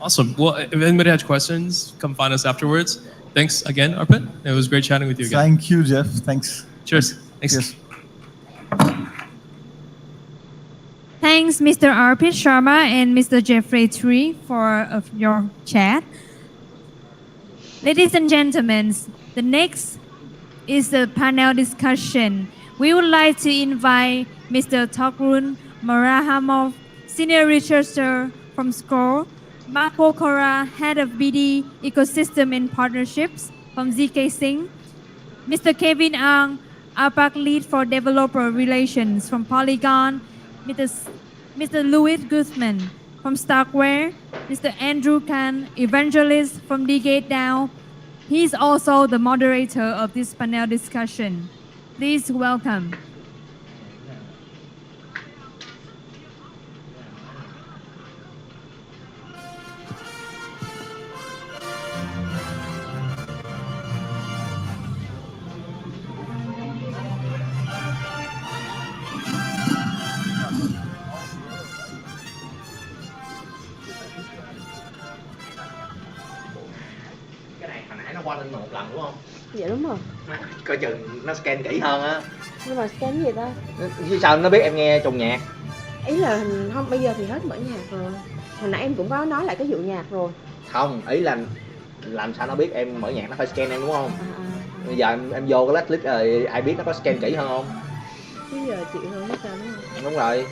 Awesome. Well, if anybody has questions, come find us afterwards. Thanks again, Arpit. It was great chatting with you again. Thank you, Jeff. Thanks. Cheers. Thanks. Yes. Thanks, Mr. Arpit Sharma and Mr. Jeffrey Tree for your chat. Ladies and gentlemen, the next is the panel discussion. We would like to invite Mr. Tokrun Marahamov, Senior Researcher from SCORE, Mark Pokora, Head of BD Ecosystem and Partnerships from ZK Sync, Mr. Kevin Ang, APAC Lead for Developer Relations from Polygon, Mr. Louis Guzman from Starkware, Mr. Andrew Khan, Evangelist from D-Gate DAO. He's also the moderator of this panel discussion. Please welcome. Qua lên một lần đúng không? Dạ đúng rồi. Coi chừng nó scan kỹ hơn á. Nhưng mà scan gì ta? Sao nó biết em nghe trùng nhạc? Ý là không, bây giờ thì hết mở nhạc rồi. Hồi nãy em cũng có nói lại cái vụ nhạc rồi. Không, ý là làm sao nó biết em mở nhạc nó phải scan em đúng không? Bây giờ em vô cái list click rồi ai biết nó có scan kỹ hơn không? Chứ giờ chịu hơn hết trơn đúng không? Đúng rồi.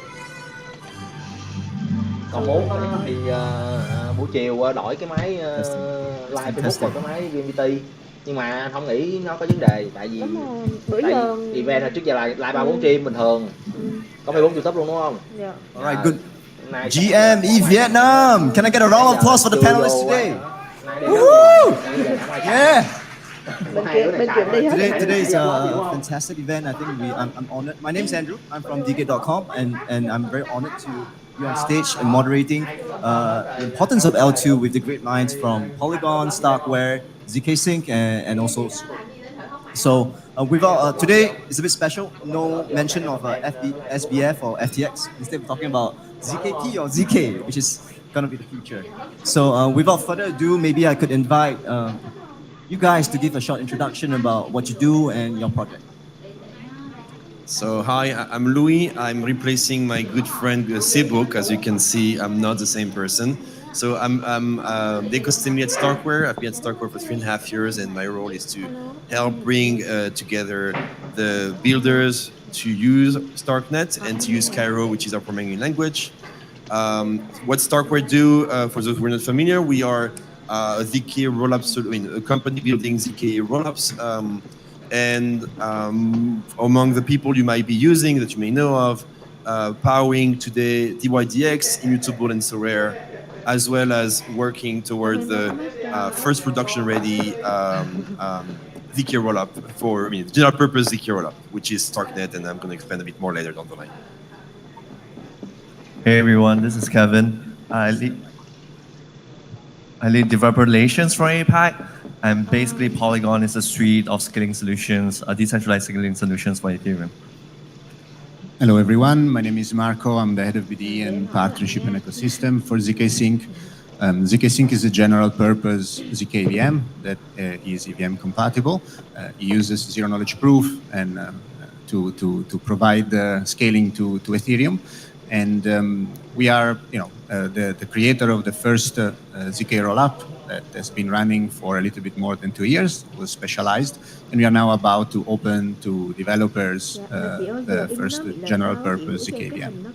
Còn muốn thì buổi chiều đổi cái máy live Facebook vào cái máy VNPT, nhưng mà không nghĩ nó có vấn đề tại vì bữa giờ event là trước giờ là live 3-4 stream bình thường, có Facebook YouTube luôn đúng không? Dạ. Alright, good. GM ETHVietnam. Can I get a round of applause for the panelists today? Woo! Yeah. Today is a fantastic event. I think I'm honored. My name's Andrew. I'm from DK.com, and I'm very honored to be on stage and moderating the importance of L2 with the great minds from Polygon, Starkware, ZK Sync, and also Scroll. So today is a bit special. No mention of SBF or FTX. Instead, we're talking about ZKP or ZK, which is going to be the future. So without further ado, maybe I could invite you guys to give a short introduction about what you do and your project. So hi, I'm Louis. I'm replacing my good friend Sebok. As you can see, I'm not the same person. So I'm the ecosystem lead at Starkware. I've been at Starkware for 3.5 years, and my role is to help bring together the builders to use Starknet and to use Cairo, which is our programming language. What Starkware do, for those who are not familiar, we are a ZK rollup, a company building ZK rollups. And among the people you might be using that you may know of, powering today DYDX, Immutable, and Sorare, as well as working toward the first production-ready ZK rollup for general purpose ZK rollup, which is Starknet, and I'm going to expand a bit more later down the line. Hey everyone, this is Kevin. I lead developer relations for APAC. And basically, Polygon is a suite of scaling solutions, decentralized scaling solutions for Ethereum. Hello, everyone. My name is Marco. I'm the head of BD and partnership and ecosystem for ZK Sync. ZK Sync is a general purpose ZK VM that is EVM compatible. It uses zero knowledge proof and to provide scaling to Ethereum. And we are, the creator of the first ZK rollup that has been running for a little bit more than 2 years. It was specialized, and we are now about to open to developers the first general purpose ZK VM.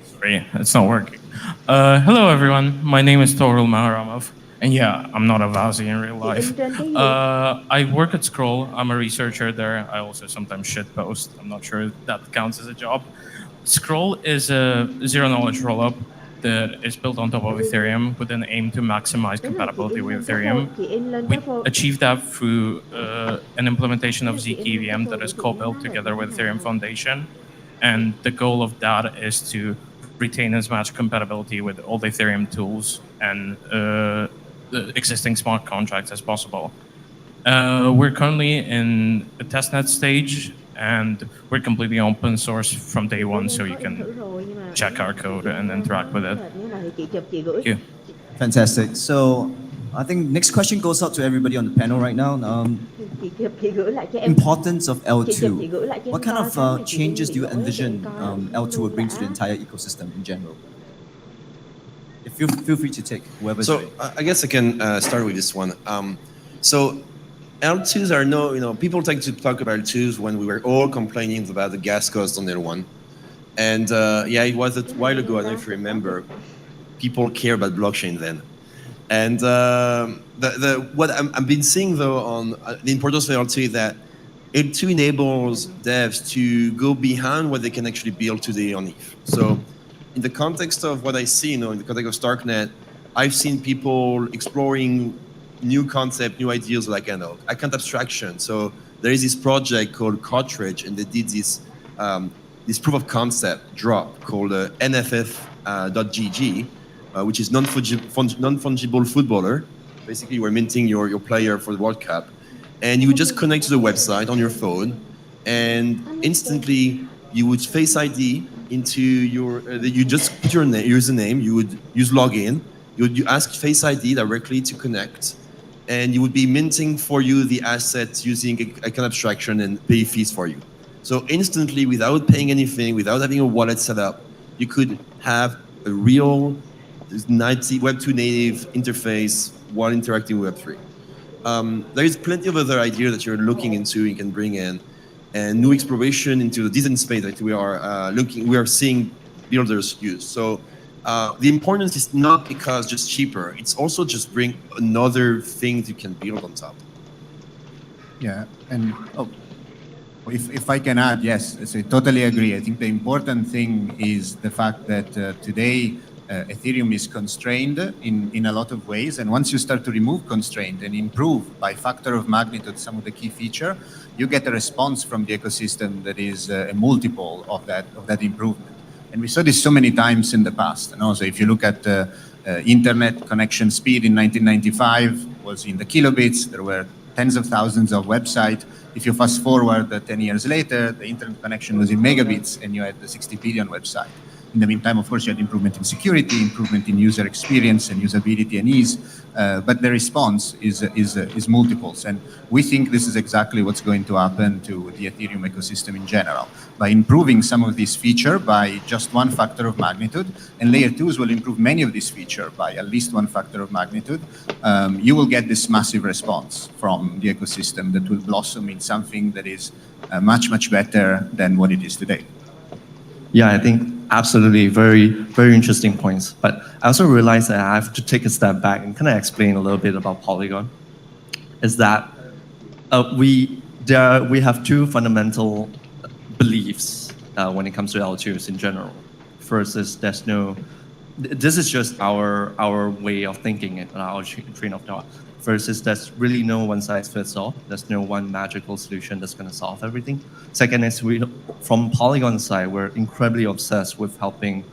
Sorry, it's not working. Hello everyone, my name is Toril Maharamov. And yeah, I'm not a Vazi in real life. I work at Scroll. I'm a researcher there. I also sometimes shitpost. I'm not sure if that counts as a job. Scroll is a zero-knowledge rollup that is built on top of Ethereum with an aim to maximize compatibility with Ethereum. We achieve that through an implementation of ZK VM that is co-built together with Ethereum Foundation. And the goal of that is to retain as much compatibility with all the Ethereum tools and the existing smart contracts as possible. We're currently in a testnet stage, and we're completely open source from day one, so you can check our code and interact with it. Thank you. Fantastic. So I think next question goes out to everybody on the panel right now. Importance of L2. What kind of changes do you envision L2 will bring to the entire ecosystem in general? Feel free to take whoever's ready. I guess I can start with this one. So L2s are people tend to talk about L2s when we were all complaining about the gas cost on L1. And yeah, it was a while ago, I don't know if you remember, people care about blockchain then. And what I've been seeing though on the importance of L2 is that L2 enables devs to go beyond what they can actually build today on ETH. So in the context of what I see, in the context of Starknet, I've seen people exploring new concepts, new ideas like account abstraction. So there is this project called Cartridge, and they did this proof of concept drop called NFF.GG, which is non-fungible footballer. Basically, you are minting your player for the World Cup, and you would just connect to the website on your phone, and instantly you would Face ID into your. You just put your username. You would use login. You ask Face ID directly to connect, and you would be minting for you the assets using account abstraction and pay fees for you. So instantly, without paying anything, without having a wallet set up, you could have a real native Web2 native interface while interacting with Web3. There is plenty of other ideas that you're looking into, you can bring in, and new exploration into the design space that we are seeing builders use. So the importance is not because just cheaper, it's also just bring another thing you can build on top. Yeah, and if I can add, yes, I totally agree. I think the important thing is the fact that today Ethereum is constrained in a lot of ways, and once you start to remove constraint and improve by factor of magnitude some of the key feature, you get a response from the ecosystem that is a multiple of that improvement. And we saw this so many times in the past. And also, if you look at internet connection speed in 1995 was in the kilobits. There were tens of thousands of websites. If you fast forward 10 years later, the internet connection was in megabits and you had the 60 billion website. In the meantime, of course, you had improvement in security, improvement in user experience and usability and ease, but the response is multiples. And we think this is exactly what's going to happen to the Ethereum ecosystem in general. By improving some of these features by just one factor of magnitude, and layer 2s will improve many of these features by at least one factor of magnitude, you will get this massive response from the ecosystem that will blossom in something that is much, much better than what it is today. Yeah, I think absolutely very, very interesting points. But I also realized that I have to take a step back and kind of explain a little bit about Polygon. Is that we have two fundamental beliefs when it comes to L2s in general. First is this is just our way of thinking and our train of thought. First is there's really no one size fits all. There's no one magical solution that's going to solve everything. Second is from Polygon's side, we're incredibly obsessed with helping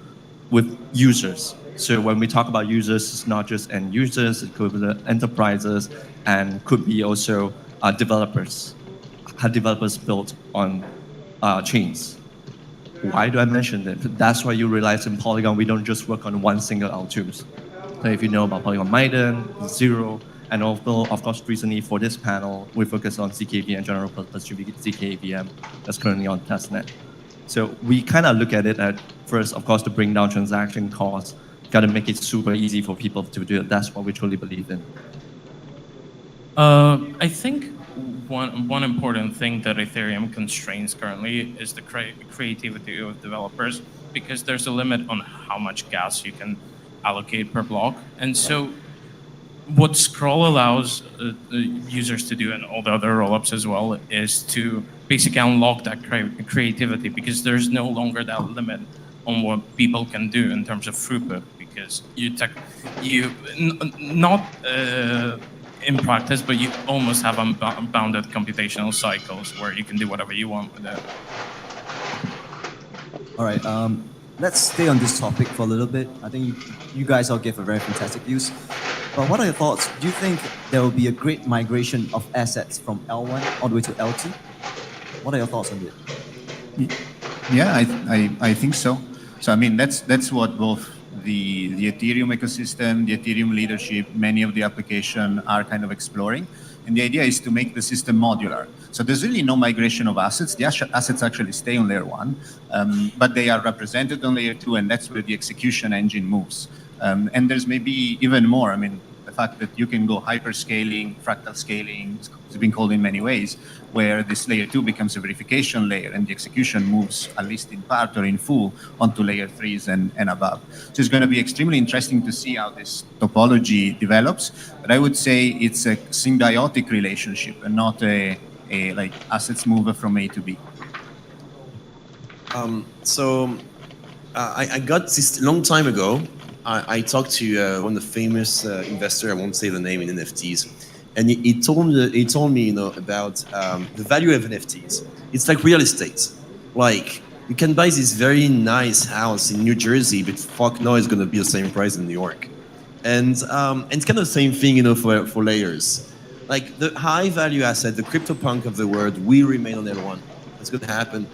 with users. So when we talk about users, it's not just end users, it could be the enterprises and could be also developers. How developers built on chains. Why do I mention that? That's why you realize in Polygon, we don't just work on one single L2s. So if you know about Polygon Maiden, Zero, and also, of course, recently for this panel, we focus on ZKVM, general purpose ZKVM, that's currently on testnet. So we kind of look at it at first, of course, to bring down transaction costs, got to make it super easy for people to do it. That's what we truly believe in. I think one important thing that Ethereum constrains currently is the creativity of developers, because there's a limit on how much gas you can allocate per block. And so what Scroll allows users to do, and all the other rollups as well, is to basically unlock that creativity, because there's no longer that limit on what people can do in terms of throughput, because not in practice, but you almost have unbounded computational cycles where you can do whatever you want with it. All right, let's stay on this topic for a little bit. I think you guys all gave a very fantastic views. But what are your thoughts? Do you think there will be a great migration of assets from L1 all the way to L2? What are your thoughts on it? Yeah, I think so. So I mean, that's what both the Ethereum ecosystem, the Ethereum leadership, many of the applications are kind of exploring. And the idea is to make the system modular. So there's really no migration of assets. The assets actually stay on layer 1, but they are represented on layer 2, and that's where the execution engine moves. And there's maybe even more. I mean, the fact that you can go hyperscaling, fractal scaling, it's been called in many ways, where this layer 2 becomes a verification layer and the execution moves, at least in part or in full, onto layer 3s and above. So it's going to be extremely interesting to see how this topology develops. But I would say it's a symbiotic relationship and not a like assets move from A to B. I got this long time ago. I talked to one of the famous investor. I won't say the name in NFTs, and he told me, you know, about the value of NFTs. It's like real estate. Like you can buy this very nice house in New Jersey, but fuck no, it's gonna be the same price in New York. And it's kind of the same thing, you know, for layers. Like the high value asset, the CryptoPunk of the world, will remain on L1. That's gonna happen.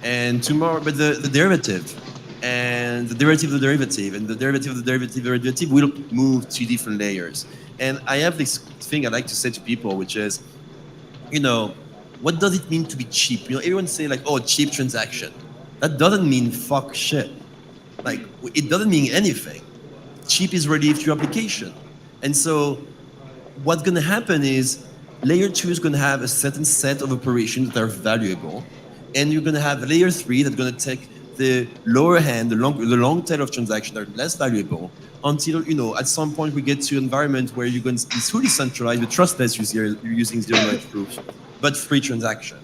And tomorrow, but the derivative. And the derivative of the derivative, and the derivative of the derivative will move to different layers. And I have this thing I like to say to people, which is, you know, what does it mean to be cheap? You know, everyone say like, oh, cheap transaction. That doesn't mean fuck shit. Like, it doesn't mean anything. Cheap is relative to application. And so what's going to happen is layer 2 is going to have a certain set of operations that are valuable, and you're going to have layer 3 that's going to take the lower hand, the long tail of transactions that are less valuable, until, you know, at some point we get to an environment where you're going to be fully centralized with trustless, you're using zero-knowledge proofs, but free transaction.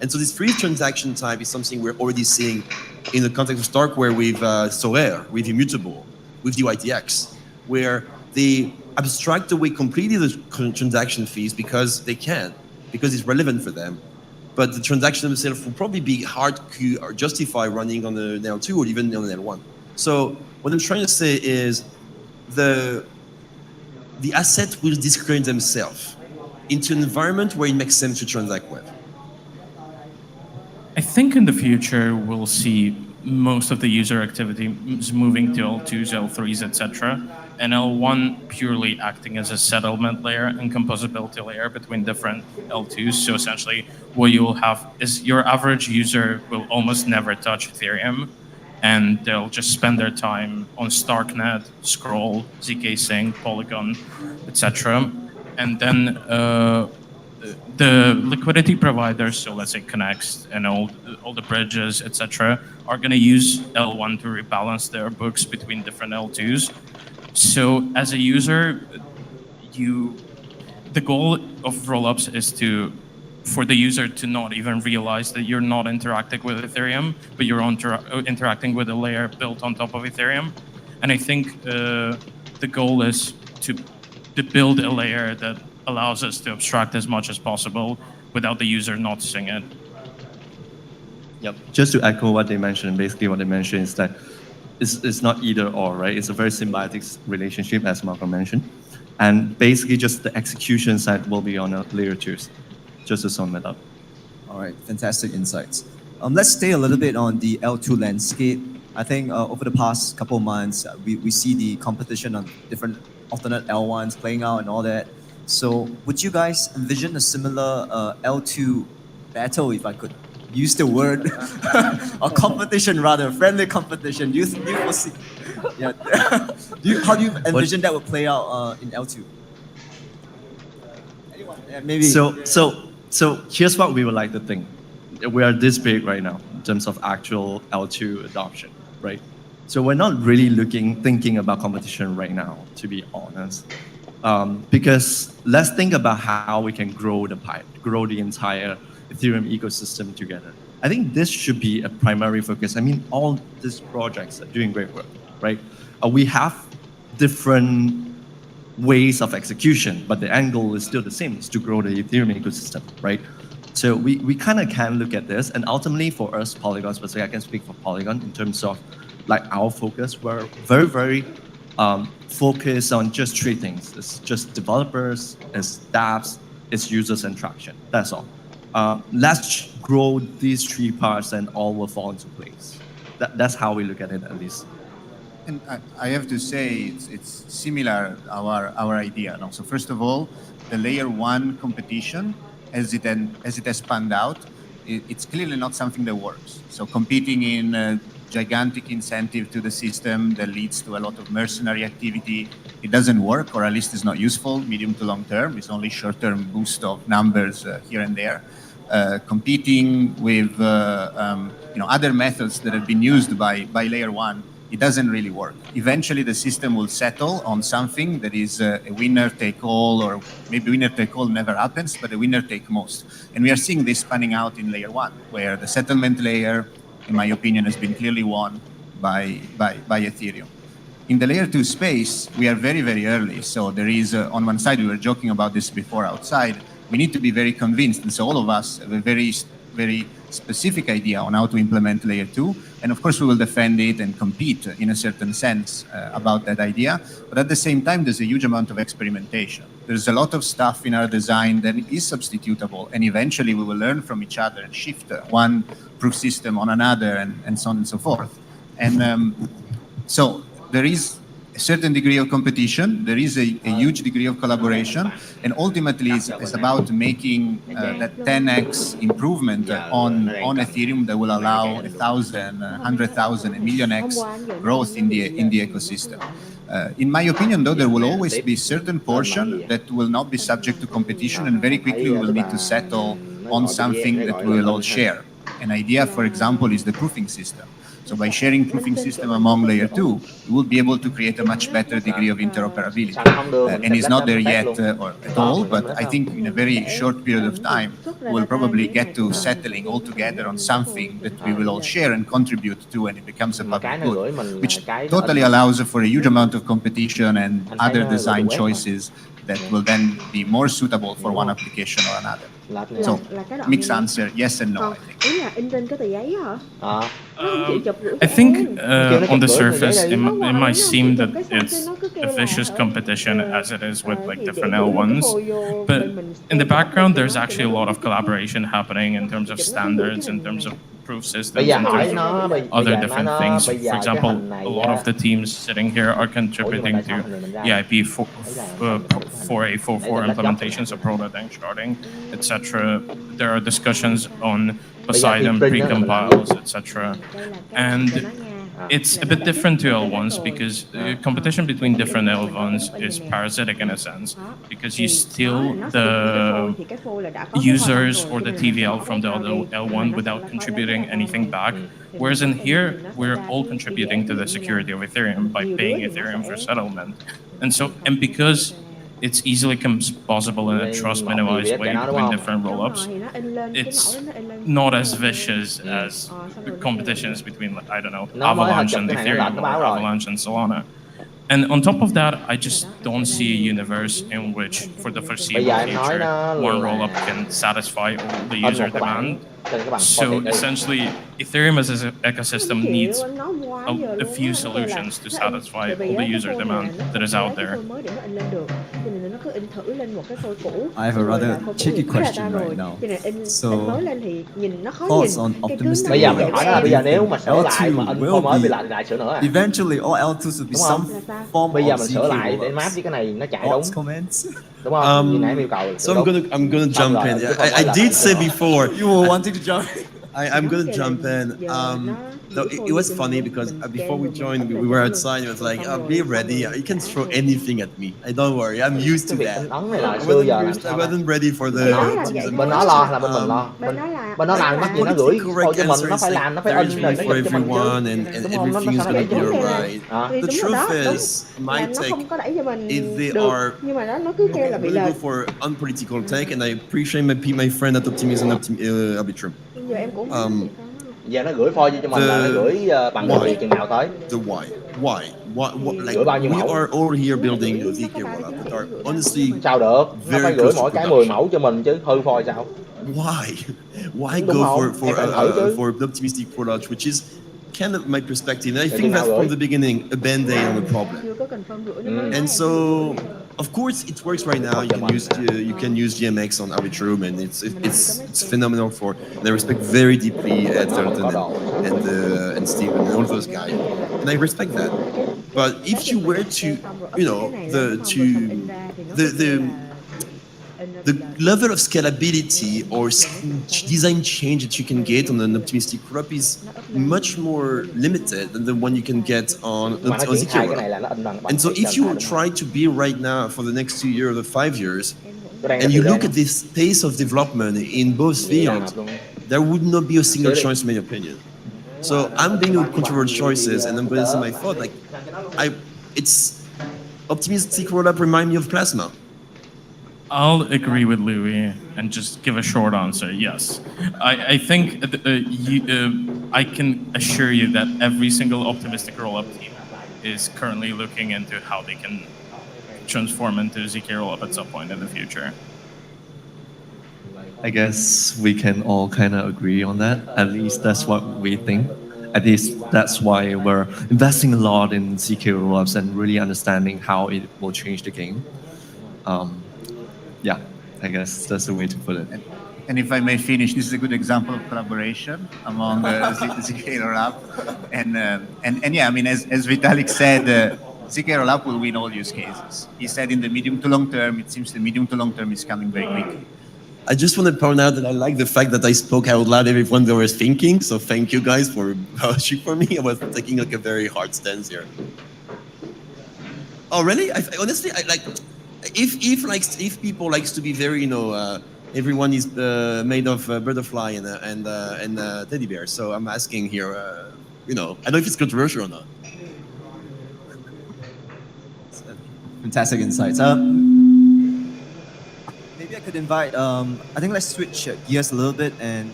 And so this free transaction type is something we're already seeing in the context of Starkware with Solaire, with Immutable, with DYDX, where they abstract away completely the transaction fees because they can, because it's relevant for them. But the transaction themselves will probably be hard to justify running on the L2 or even on the L1. So what I'm trying to say is the assets will discriminate themselves into an environment where it makes sense to transact with. I think in the future we'll see most of the user activity moving to L2s, L3s, etc., and L1 purely acting as a settlement layer and composability layer between different L2s. So essentially, what you will have is your average user will almost never touch Ethereum, and they'll just spend their time on Starknet, Scroll, zkSync, Polygon, etc. And then the liquidity providers, so let's say Connext and all the bridges, etc., are going to use L1 to rebalance their books between different L2s. So as a user, the goal of rollups is for the user to not even realize that you're not interacting with Ethereum, but you're interacting with a layer built on top of Ethereum. And I think the goal is to build a layer that allows us to abstract as much as possible without the user noticing it. Yep. Just to echo what they mentioned, basically what they mentioned is that it's not either or, right? It's a very symbiotic relationship, as Malcolm mentioned. And basically just the execution side will be on layer 2s, just to sum it up. All right, fantastic insights. Let's stay a little bit on the L2 landscape. I think over the past couple of months, we see the competition on different alternate L1s playing out and all that. So would you guys envision a similar L2 battle, if I could use the word, or competition rather, friendly competition? Do you foresee? Yeah. How do you envision that would play out in L2? Anyone? Maybe. So here's what we would like to think. We are this big right now in terms of actual L2 adoption, right? So we're not really thinking about competition right now, to be honest. Because let's think about how we can grow the pipe, grow the entire Ethereum ecosystem together. I think this should be a primary focus. I mean, all these projects are doing great work, right? We have different ways of execution, but the end goal is still the same, is to grow the Ethereum ecosystem, right? So we kind of can look at this, and ultimately for us, Polygon specifically, I can speak for Polygon in terms of like our focus. We're very, very focused on just three things. It's just developers, it's dApps, it's users and traction. That's all. Let's grow these three parts and all will fall into place. That's how we look at it, at least. And I have to say, it's similar, our idea. No? So first of all, the layer 1 competition, as it has panned out, it's clearly not something that works. So competing in a gigantic incentive to the system that leads to a lot of mercenary activity, it doesn't work, or at least it's not useful medium to long term. It's only short-term boost of numbers here and there. Competing with other methods that have been used by layer 1, it doesn't really work. Eventually, the system will settle on something that is a winner-take-all, or maybe winner-take-all never happens, but a winner-take-most. And we are seeing this panning out in layer 1, where the settlement layer, in my opinion, has been clearly won by Ethereum. In the layer 2 space, we are very, very early. So there is, on one side, we were joking about this before outside, we need to be very convinced. And so all of us have a very, very specific idea on how to implement layer 2. And of course, we will defend it and compete in a certain sense about that idea. But at the same time, there's a huge amount of experimentation. There's a lot of stuff in our design that is substitutable. And eventually, we will learn from each other and shift one proof system on another and so on and so forth. And so there is a certain degree of competition. There is a huge degree of collaboration, and ultimately it's about making that 10x improvement on Ethereum that will allow 1,000, 100,000, a million x growth in the ecosystem. In my opinion, though, there will always be certain portion that will not be subject to competition, and very quickly we will need to settle on something that we will all share. An idea, for example, is the proofing system. So by sharing proofing system among layer 2, we will be able to create a much better degree of interoperability. And it's not there yet or at all, but I think in a very short period of time, we'll probably get to settling all together on something that we will all share and contribute to, and it becomes a public good, which totally allows for a huge amount of competition and other design choices that will then be more suitable for one application or another. So, mixed answer, yes and no, I think. Ý là in trên cái tờ giấy hả? Nó không chịu chụp gửi I cho think em. on the surface, it might seem that chụp cái it's xong cái nó cứ kêu a là, vicious competition as it is with like different để gửi L1s. cái phôi vô But bên mình in the scan background, thì there's nó- actually a lot of collaboration happening in terms of standards, in terms of proof systems, Bây giờ in hỏi terms nó of bây other giờ different nó things. bây giờ For cái example, hình này a lot of the teams sitting here are contributing to EIP 4844 implementations of prototype sharding, etc. There are discussions on Poseidon precompiles, etc. And it's a bit different to L1s because competition between different L1s is parasitic in a sense, because you steal the users or the TVL from the other L1 without contributing anything back. Whereas in here, we're all contributing to the security of Ethereum by paying Ethereum for settlement. And because it's easily composable in a trust minimized way between different rollups, it's not as vicious as the competitions between, I don't know, Avalanche and Ethereum or Avalanche and Solana. And on top of that, I just don't see a universe in which, for the foreseeable future, one rollup can satisfy all the user demand. So essentially, Ethereum as an ecosystem needs a few solutions to satisfy all the user demand that is out there. I have a rather tricky question right now. So, thoughts on optimistic Bây giờ mình rollups. hỏi là bây giờ nếu mà sửa lại mà L2 info will mới bị be lại sửa nữa à? eventually all L2s will be Đúng không? some form Bây giờ of mình sửa ZK lại để map rollups. với cái này nó chạy đúng. Thoughts, comments? Đúng không? Như nãy em yêu cầu. So I'm gonna jump in. I did say before. You were wanting to jump in. I'm gonna jump in. No, it was funny because before we joined, we were outside. It was like, be ready. You can throw anything at me. Don't worry, I'm used to that. I wasn't ready for the. Bên nó lo là bên mình lo. Bên nó làm mắc gì nó gửi thôi cho mình, nó phải làm, nó phải in rồi nó for chụp cho mình chứ. everyone, and Đúng không? Nó everything's phải gonna đẩy cho be mình. alright. The truth is, my nó take, không có đẩy cho mình if they được, are, nhưng mà nó cứ kêu là bị I'm lệch. gonna go for unpolitical take, and I appreciate my friend at Optimism Arbitrum. Giờ em cũng Giờ nó gửi phôi cho mình là nó gửi bằng cái gì chừng nào tới? The why? Like we are all here building a ZK rollup that are honestly sao được? Nó phải gửi mỗi cái 10 mẫu cho mình chứ hư phôi sao? Why go for optimistic product, which is kind of my perspective, and I think that from the beginning a band-aid on the problem. And so, of course, it works right now. You can use GMX on Arbitrum, and it's phenomenal for. And I respect very deeply Ed Thurton and Steven and all those guys, and I respect that. But if you were to, the level of scalability or design change that you can get on an optimistic rollup is much more limited than the one you can get on ZK rollup. And so if you try to be right now for the next 2 years or 5 years, and you look at this pace of development in both fields, there would not be a single choice in my opinion. So I'm being with controversial choices, and I'm going to say my thought. Like, it's optimistic rollup remind me of Plasma. I'll agree with Louis and just give a short answer. Yes, I think I can assure you that every single optimistic rollup team is currently looking into how they can transform into ZK rollup at some point in the future. I guess we can all kind of agree on that. At least that's what we think. At least that's why we're investing a lot in ZK rollups and really understanding how it will change the game. Yeah, I guess that's the way to put it. And if I may finish, this is a good example of collaboration among ZK rollup. And yeah, I mean, as Vitalik said, ZK rollup will win all use cases. He said in the medium to long term, it seems the medium to long term is coming very quickly. I just want to point out that I like the fact that I spoke out loud everyone they were thinking. So thank you guys for vouching for me. I was taking like a very hard stance here. Oh really? Honestly, I like if people likes to be very everyone is made of butterfly and teddy bear. So I'm asking here, I don't know if it's controversial or not. Fantastic insights. Maybe I could invite, I think let's switch gears a little bit and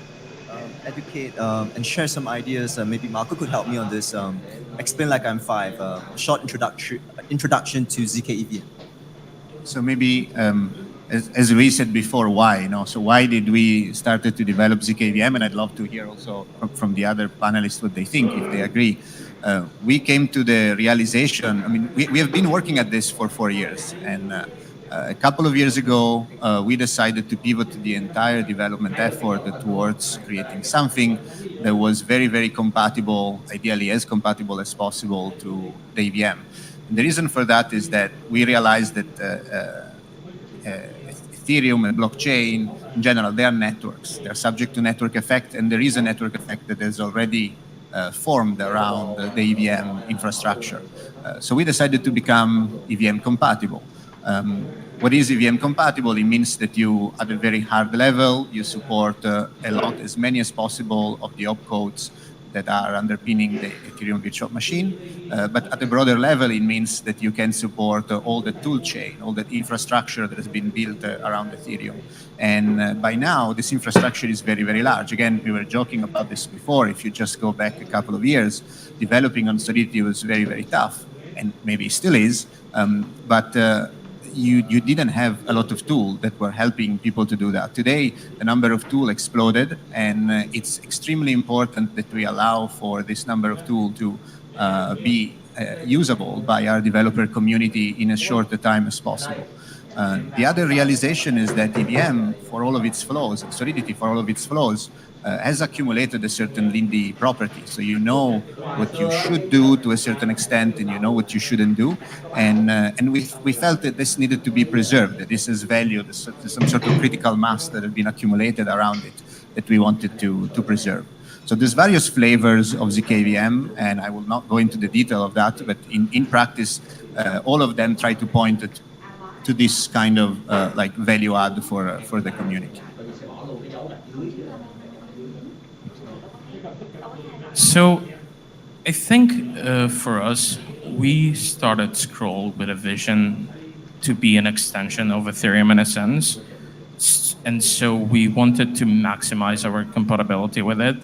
educate and share some ideas. Maybe Marco could help me on this. Explain like I'm five, a short introduction to ZK EVM. So maybe, as we said before, why? So why did we started to develop ZK-VM? And I'd love to hear also from the other panelists what they think, if they agree. We came to the realization, I mean, we have been working at this for 4 years. And a couple of years ago, we decided to pivot the entire development effort towards creating something that was very, very compatible, ideally as compatible as possible to the EVM. And the reason for that is that we realized that Ethereum and blockchain, in general, they are networks. They're subject to network effect, and there is a network effect that is already formed around the EVM infrastructure. So we decided to become EVM compatible. What is EVM compatible? It means that you, at a very hard level, you support as many as possible of the opcodes that are underpinning the Ethereum virtual machine. But at a broader level, it means that you can support all the tool chain, all the infrastructure that has been built around Ethereum. And by now, this infrastructure is very, very large. Again, we were joking about this before. If you just go back a couple of years, developing on Solidity was very, very tough, and maybe still is. But you didn't have a lot of tools that were helping people to do that. Today, the number of tools exploded, and it's extremely important that we allow for this number of tools to be usable by our developer community in as short a time as possible. The other realization is that EVM, for all of its flaws, Solidity, for all of its flaws, has accumulated a certain Lindy property. So you know what you should do to a certain extent, and you know what you shouldn't do. And we felt that this needed to be preserved, that this is value, some sort of critical mass that had been accumulated around it that we wanted to preserve. So there's various flavors of ZK-VM, and I will not go into the detail of that, but in practice, all of them try to point to this kind of like value add for the community. So I think for us, we started Scroll with a vision to be an extension of Ethereum in a sense. And so we wanted to maximize our compatibility with it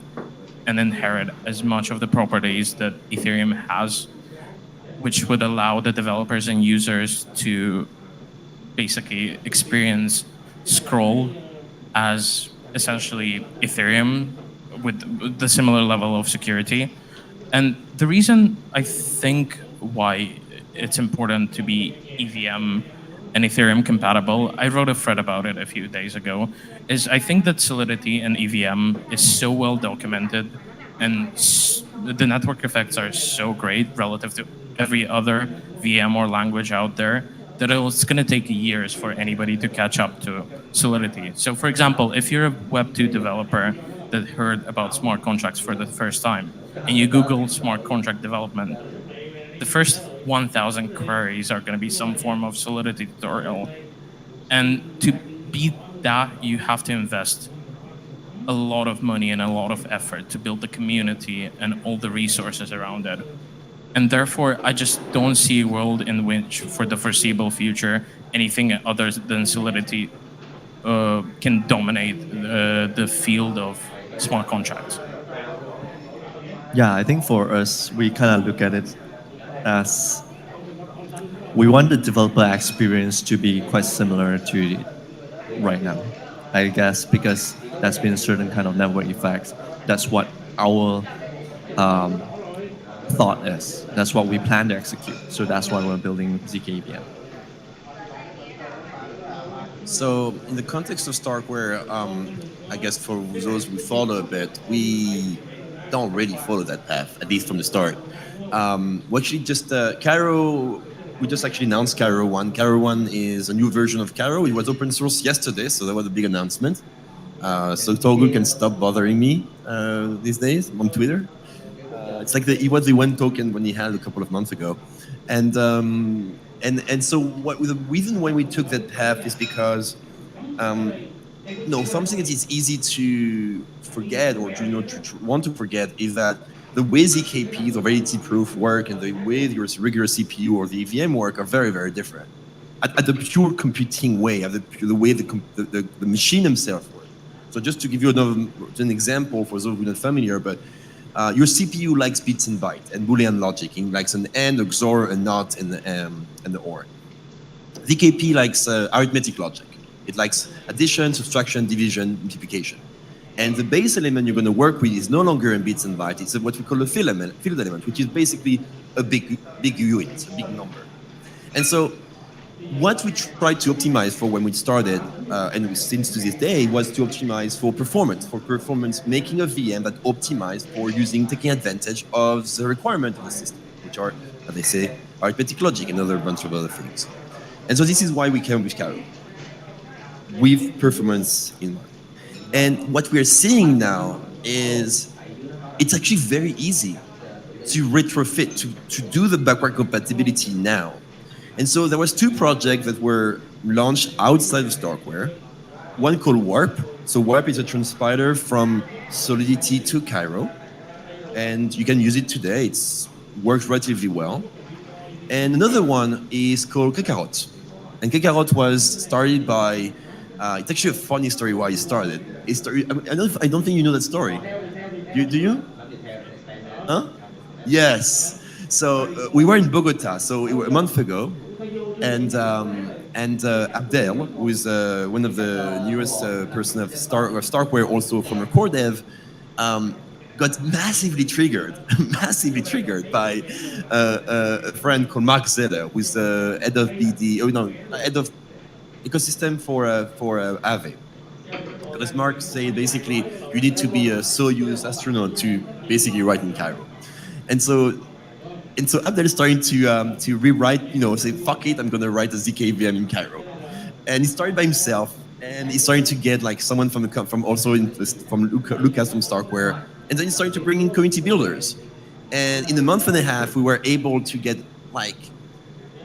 and inherit as much of the properties that Ethereum has, which would allow the developers and users to basically experience Scroll as essentially Ethereum with the similar level of security. And the reason I think why it's important to be EVM and Ethereum compatible, I wrote a thread about it a few days ago, is I think that Solidity and EVM is so well documented, and the network effects are so great relative to every other VM or language out there, that it's going to take years for anybody to catch up to Solidity. So for example, if you're a Web2 developer that heard about smart contracts for the first time, and you Google smart contract development, the first 1,000 queries are going to be some form of Solidity tutorial. And to beat that, you have to invest a lot of money and a lot of effort to build the community and all the resources around it. And therefore, I just don't see a world in which, for the foreseeable future, anything other than Solidity can dominate the field of smart contracts. Yeah, I think for us, we kind of look at it as we want the developer experience to be quite similar to right now, I guess, because that's been a certain kind of network effects. That's what our thought is. That's what we plan to execute. So that's why we're building ZK-VM. So in the context of Starkware, I guess for those who follow a bit, we don't really follow that path, at least from the start. We actually just Cairo. We just actually announced Cairo 1. Cairo 1 is a new version of Cairo. It was open source yesterday, so that was a big announcement. So Torgul can stop bothering me these days on Twitter. It's like he was the one token when he had a couple of months ago, and so the reason why we took that path is because something that is easy to forget or to want to forget is that the way ZKPs or validity proof work and the way your regular CPU or the EVM work are very, very different. At the pure computing way, at the way the machine themselves work. So just to give you an example for those who are not familiar, but your CPU likes bits and bytes and Boolean logic. It likes an AND, a XOR, a NOT, and the OR. ZKP likes arithmetic logic. It likes addition, subtraction, division, multiplication. And the base element you're going to work with is no longer in bits and bytes. It's what we call a field element, which is basically a big unit, a big number. And so what we tried to optimize for when we started, and since to this day, was to optimize for performance, making a VM that optimized for taking advantage of the requirement of the system, which are, as they say, arithmetic logic and a bunch of other things. And so this is why we came with Cairo, with performance in mind. And what we're seeing now is it's actually very easy to retrofit, to do the backward compatibility now. And so there was 2 projects that were launched outside of Starkware. One called Warp. So Warp is a transpiler from Solidity to Cairo. And you can use it today. It works relatively well. And another one is called Kakarot. And Kakarot was started by, it's actually a funny story why it started. I don't think you know that story. Do you? Huh? Yes. So we were in Bogota, so a month ago, and Abdel, who is one of the newest person of Starkware, also from Core Dev, got massively triggered by a friend called Mark Zeller, who's the head of head of ecosystem for Aave. As Mark said, basically, you need to be a Soyuz astronaut to basically write in Cairo. And so Abdel is starting to rewrite, say, fuck it, I'm going to write a ZK VM in Cairo. And he started by himself, and he's starting to get like someone from Lucas from Starkware, and then he's starting to bring in community builders. And in a month and a half, we were able to get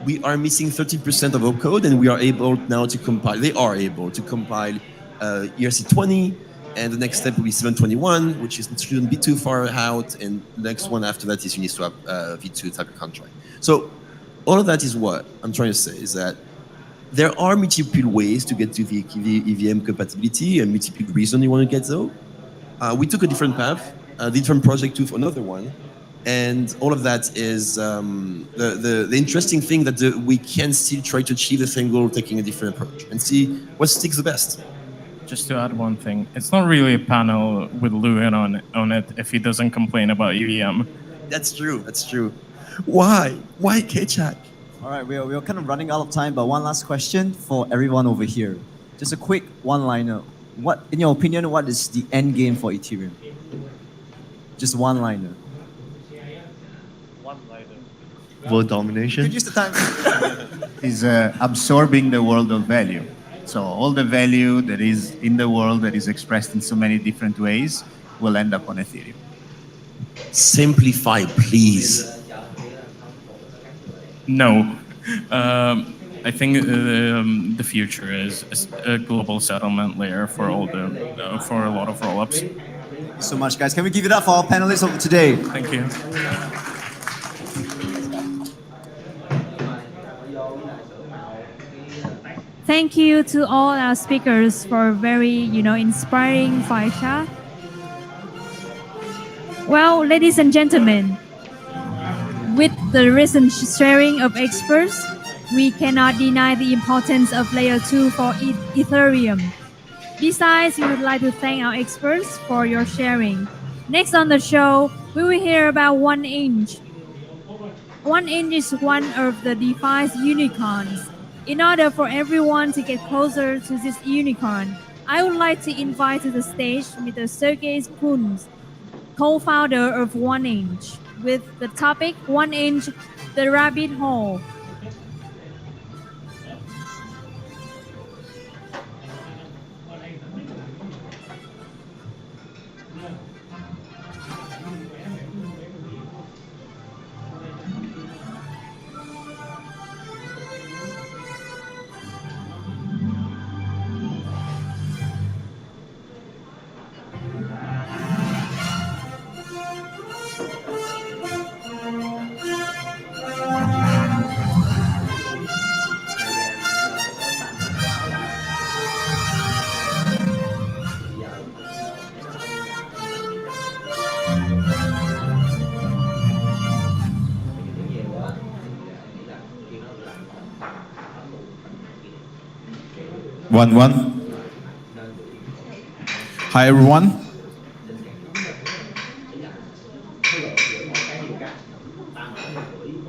we are missing 30% of our code, and we are able now to compile. They are able to compile ERC20, and the next step will be 721, which shouldn't be too far out, and the next one after that is Uniswap v2 type of contract. So all of that is what I'm trying to say, is that there are multiple ways to get to the EVM compatibility and multiple reasons you want to get though. We took a different path, a different project to another one, and all of that is the interesting thing that we can still try to achieve the same goal, taking a different approach and see what sticks the best. Just to add one thing, it's not really a panel with Lewin on it if he doesn't complain about EVM. That's true. That's true. Why? Why K-Chat? All right, we're kind of running out of time, but one last question for everyone over here. Just a quick one-liner. What, in your opinion, what is the end game for Ethereum? Just one-liner. World domination. You could use the time. Is absorbing the world of value. So all the value that is in the world that is expressed in so many different ways will end up on Ethereum. Simplify, please. No. I think the future is a global settlement layer for for a lot of rollups. Thank you so much, guys. Can we give it up for our panelists of today? Thank you. Thank you to all our speakers for a very, inspiring fireside. Well, ladies and gentlemen, with the recent sharing of experts, we cannot deny the importance of Layer 2 for Ethereum. Besides, we would like to thank our experts for your sharing. Next on the show, we will hear about 1inch. 1inch is one of the DeFi's unicorns. In order for everyone to get closer to this unicorn, I would like to invite to the stage Mr. Sergey Spoons, co-founder of 1inch, with the topic 1inch, the rabbit hole. One. Hi everyone.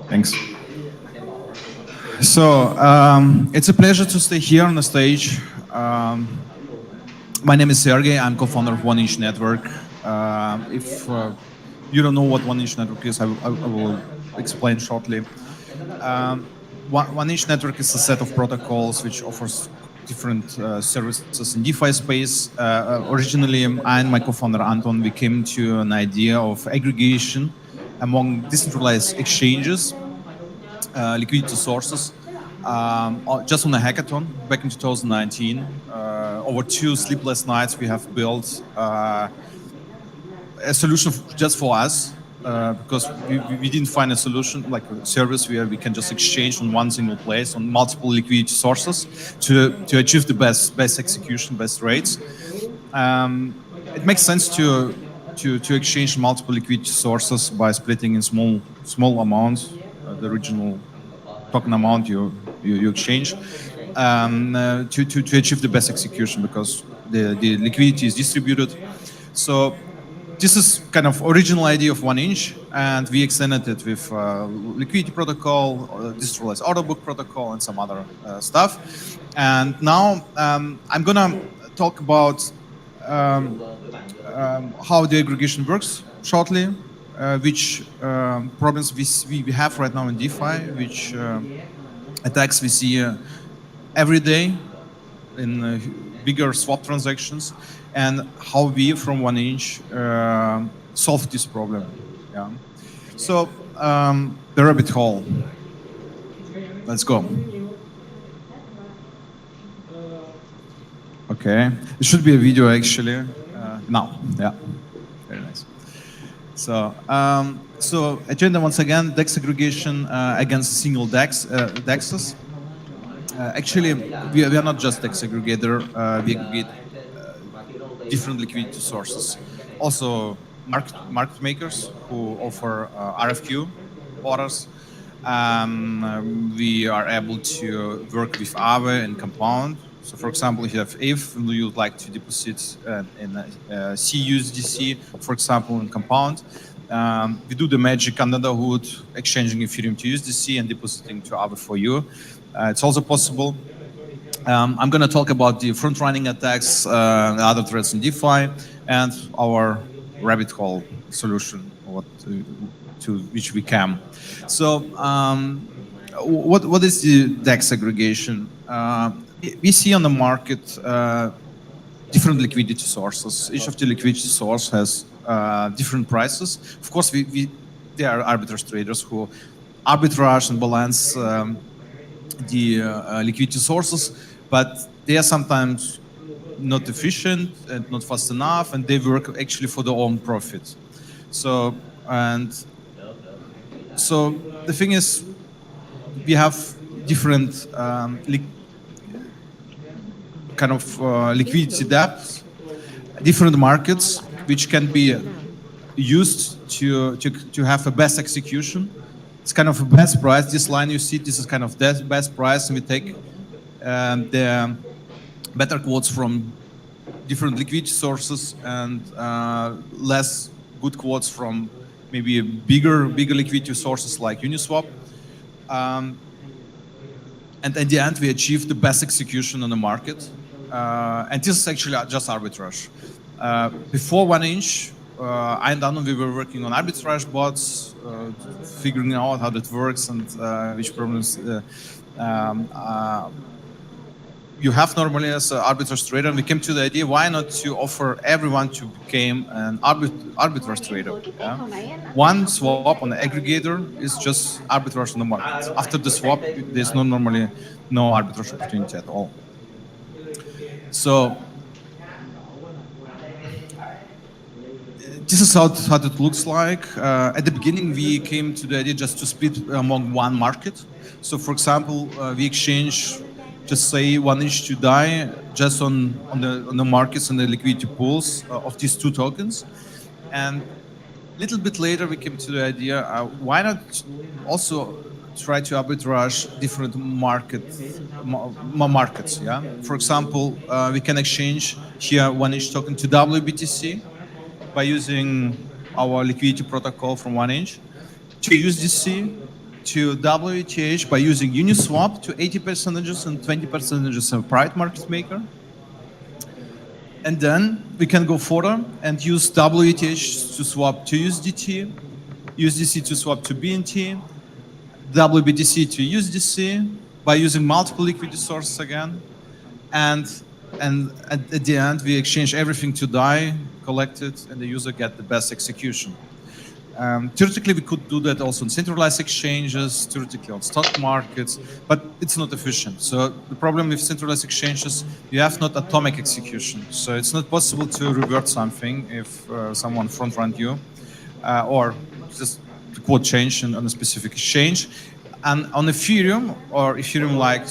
Thanks. So it's a pleasure to stay here on the stage. My name is Sergey. I'm co-founder of 1inch Network. If you don't know what 1inch Network is, I will explain shortly. 1inch Network is a set of protocols which offers different services in DeFi space. Originally, I and my co-founder Anton, we came to an idea of aggregation among decentralized exchanges, liquidity sources, just on a hackathon back in 2019. Over 2 sleepless nights, we have built a solution just for us. Because we didn't find a solution like a service where we can just exchange on one single place on multiple liquidity sources to achieve the best execution, best rates. It makes sense to exchange multiple liquidity sources by splitting in small amounts, the original token amount you exchange, to achieve the best execution because the liquidity is distributed. So this is kind of original idea of 1inch, and we extended it with liquidity protocol, decentralized order book protocol, and some other stuff. And now I'm gonna talk about how the aggregation works shortly, which problems we have right now in DeFi, which attacks we see every day in bigger swap transactions, and how we from 1inch solve this problem. Yeah. So the rabbit hole. Let's go. Okay, it should be a video actually. Now, yeah, very nice. So so agenda once again, DEX aggregation against single DEXs. Actually, we are not just DEX aggregator. We aggregate different liquidity sources. Also, market makers who offer RFQ orders. We are able to work with Aave and Compound. So, for example, if you have ETH and you would like to deposit in CUSDC, for example, in Compound, we do the magic under the hood, exchanging Ethereum to USDC and depositing to Aave for you. It's also possible. I'm going to talk about the front-running attacks, other threats in DeFi, and our rabbit hole solution, to which we can. So, what is the DEX aggregation? We see on the market different liquidity sources. Each of the liquidity sources has different prices. Of course, there are arbitrage traders who arbitrage and balance the liquidity sources, but they are sometimes not efficient and not fast enough, and they work actually for their own profit. So the thing is, we have different kind of liquidity depths, different markets, which can be used to have a best execution. It's kind of a best price. This line you see, this is kind of the best price, and we take the better quotes from different liquidity sources and less good quotes from maybe bigger liquidity sources like Uniswap. And at the end, we achieve the best execution on the market. And this is actually just arbitrage. Before 1inch, I and Anon, we were working on arbitrage bots, figuring out how that works and which problems you have normally as an arbitrage trader. And we came to the idea, why not to offer everyone to become an arbitrage trader? Yeah? One swap on the aggregator is just arbitrage on the market. After the swap, there's normally no arbitrage opportunity at all. So this is how it looks like. At the beginning, we came to the idea just to split among one market. So for example, we exchange, just say 1 inch to DAI just on the markets and the liquidity pools of these two tokens. And a little bit later, we came to the idea, why not also try to arbitrage different markets, yeah? For example, we can exchange here 1 inch token to WBTC by using our liquidity protocol from 1 inch, to USDC, to WETH by using Uniswap to 80% and 20% of private market maker. And then we can go further and use WETH to swap to USDT, USDC to swap to BNT, WBTC to USDC by using multiple liquidity sources again. And at the end, we exchange everything to DAI, collect it, and the user get the best execution. Theoretically, we could do that also on centralized exchanges, theoretically on stock markets, but it's not efficient. So the problem with centralized exchanges, you have not atomic execution. So it's not possible to revert something if someone front-run you, or just the quote change on a specific exchange. And on Ethereum or Ethereum-like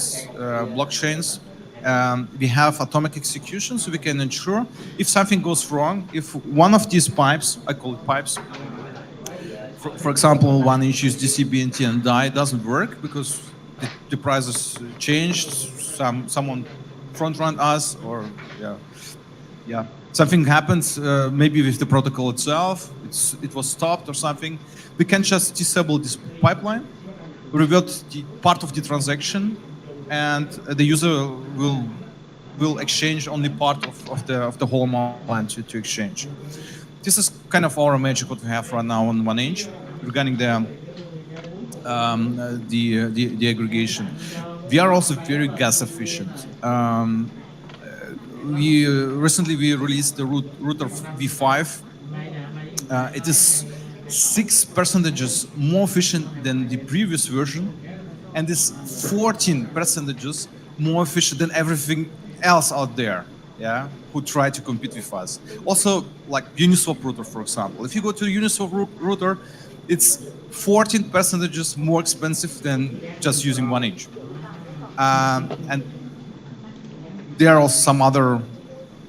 blockchains, we have atomic execution, so we can ensure if something goes wrong, if one of these pipes, I call it pipes, for example, 1 inch USDC, BNT, and DAI doesn't work because the prices changed, someone front-run us, or something happens, maybe with the protocol itself, it was stopped or something. We can just disable this pipeline, revert the part of the transaction, and the user will exchange only part of the whole amount to exchange. This is kind of our magic what we have right now on 1 inch regarding the aggregation. We are also very gas efficient. Recently we released the router V5. It is 6% more efficient than the previous version, and is 14% more efficient than everything else out there, yeah, who try to compete with us. Also, like Uniswap router, for example. If you go to Uniswap router, it's 14% more expensive than just using 1 inch. And there are some other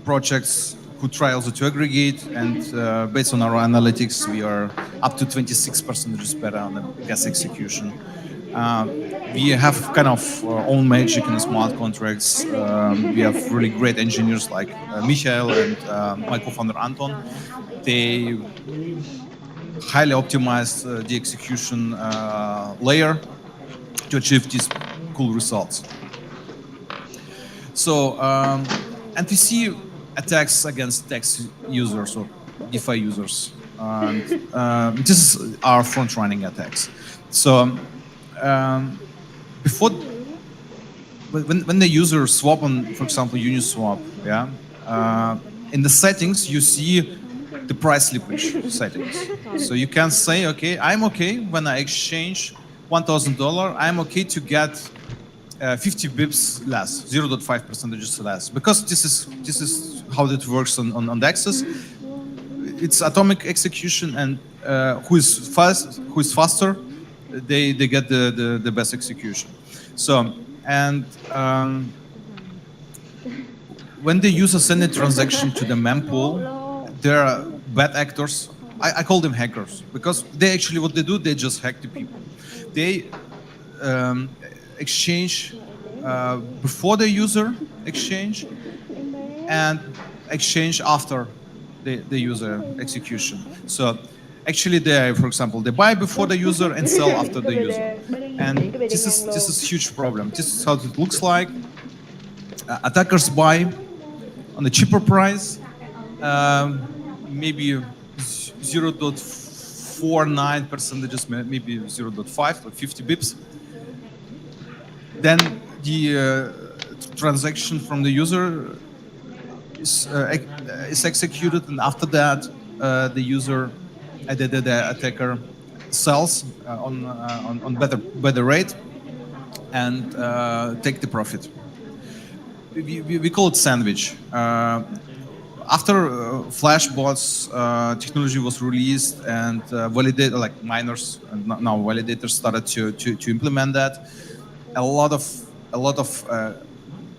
projects who try also to aggregate, and based on our analytics, we are up to 26% better on the gas execution. We have kind of own magic in the smart contracts. We have really great engineers like Michael and my co-founder Anton. They highly optimized the execution layer to achieve these cool results. So, and we see attacks against DEX users or DeFi users. This is our front-running attacks. So, before, when the user swap on, for example, Uniswap, yeah, in the settings you see the price slippage settings. So you can say, okay, I'm okay when I exchange $1,000. I'm okay to get 50 bips less, 0.5% less, because this is how it works on DEXs. It's atomic execution, and who is faster, they get the best execution. So, and when the user send a transaction to the mempool, there are bad actors. I call them hackers, because they actually, what they do, they just hack the people. They exchange before the user exchange, and exchange after the user execution. So actually, they, for example, they buy before the user and sell after the user, and this is a huge problem. This is how it looks like. Attackers buy on a cheaper price, maybe 0.49 percentages, maybe 0.5 or 50 bips. Then the transaction from the user is executed, and after that, the user, the attacker, sells on better rate and take the profit. We call it sandwich. After Flashbots technology was released and validated, like miners and now validators started to implement that, a lot of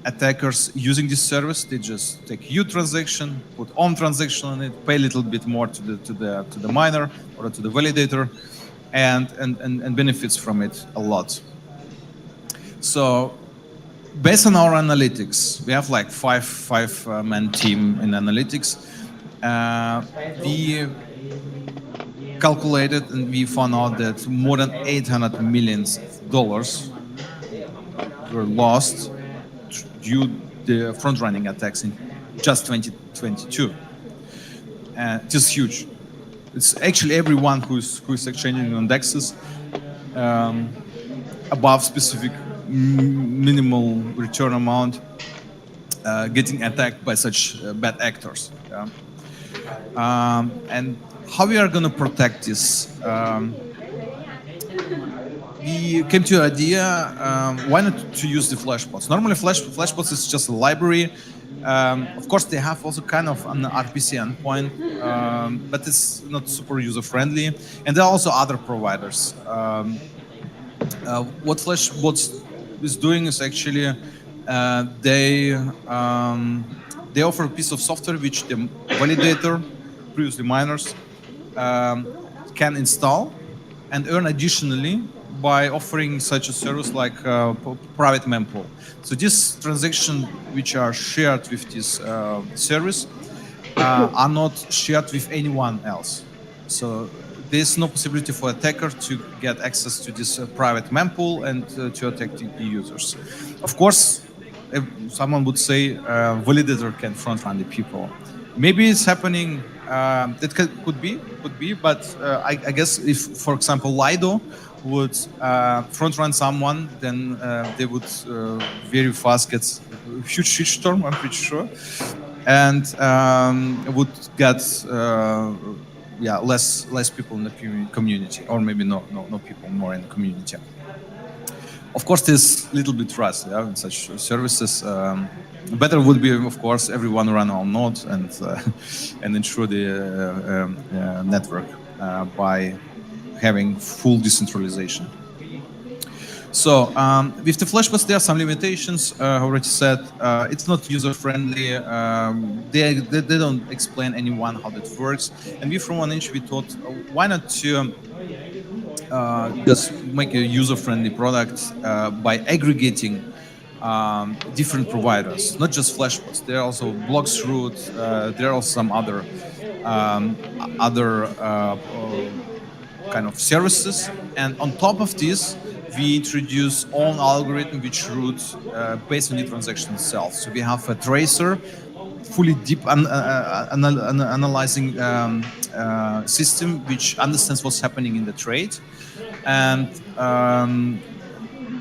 attackers using this service, they just take U transaction, put on transaction on it, pay a little bit more to the miner or to the validator, and benefits from it a lot. So based on our analytics, we have like five-man team in analytics. We calculated and we found out that more than $800 million were lost due to the front-running attacks in just 2022. It is huge. It's actually everyone who's exchanging on DEXs above specific minimal return amount getting attacked by such bad actors. Yeah? And how we are going to protect this? We came to an idea, why not to use the Flashbots? Normally Flashbots is just a library. Of course, they have also kind of an RPC endpoint, but it's not super user-friendly. And there are also other providers. What Flashbots is doing is actually they offer a piece of software which the validator, previously miners, can install and earn additionally by offering such a service like private mempool. So these transactions which are shared with this service are not shared with anyone else. So there's no possibility for attacker to get access to this private mempool and to attack the users. Of course, if someone would say validator can front run the people. Maybe it's happening, that could be, but I guess if, for example, Lido would front run someone, then they would very fast get a huge shitstorm, I'm pretty sure, and would get less people in the community, or maybe no people more in the community. Of course, there's a little bit trust in such services. Better would be, of course, everyone run on nodes and ensure the network by having full decentralization. So with the Flashbots, there are some limitations. I already said it's not user-friendly. They don't explain anyone how that works. And we from 1inch, we thought, why not to just make a user-friendly product by aggregating different providers, not just Flashbots. There are also Bloxroot. There are some other kind of services. And on top of this, we introduce own algorithm which routes based on the transaction itself. So we have a tracer, fully deep analyzing system which understands what's happening in the trade, and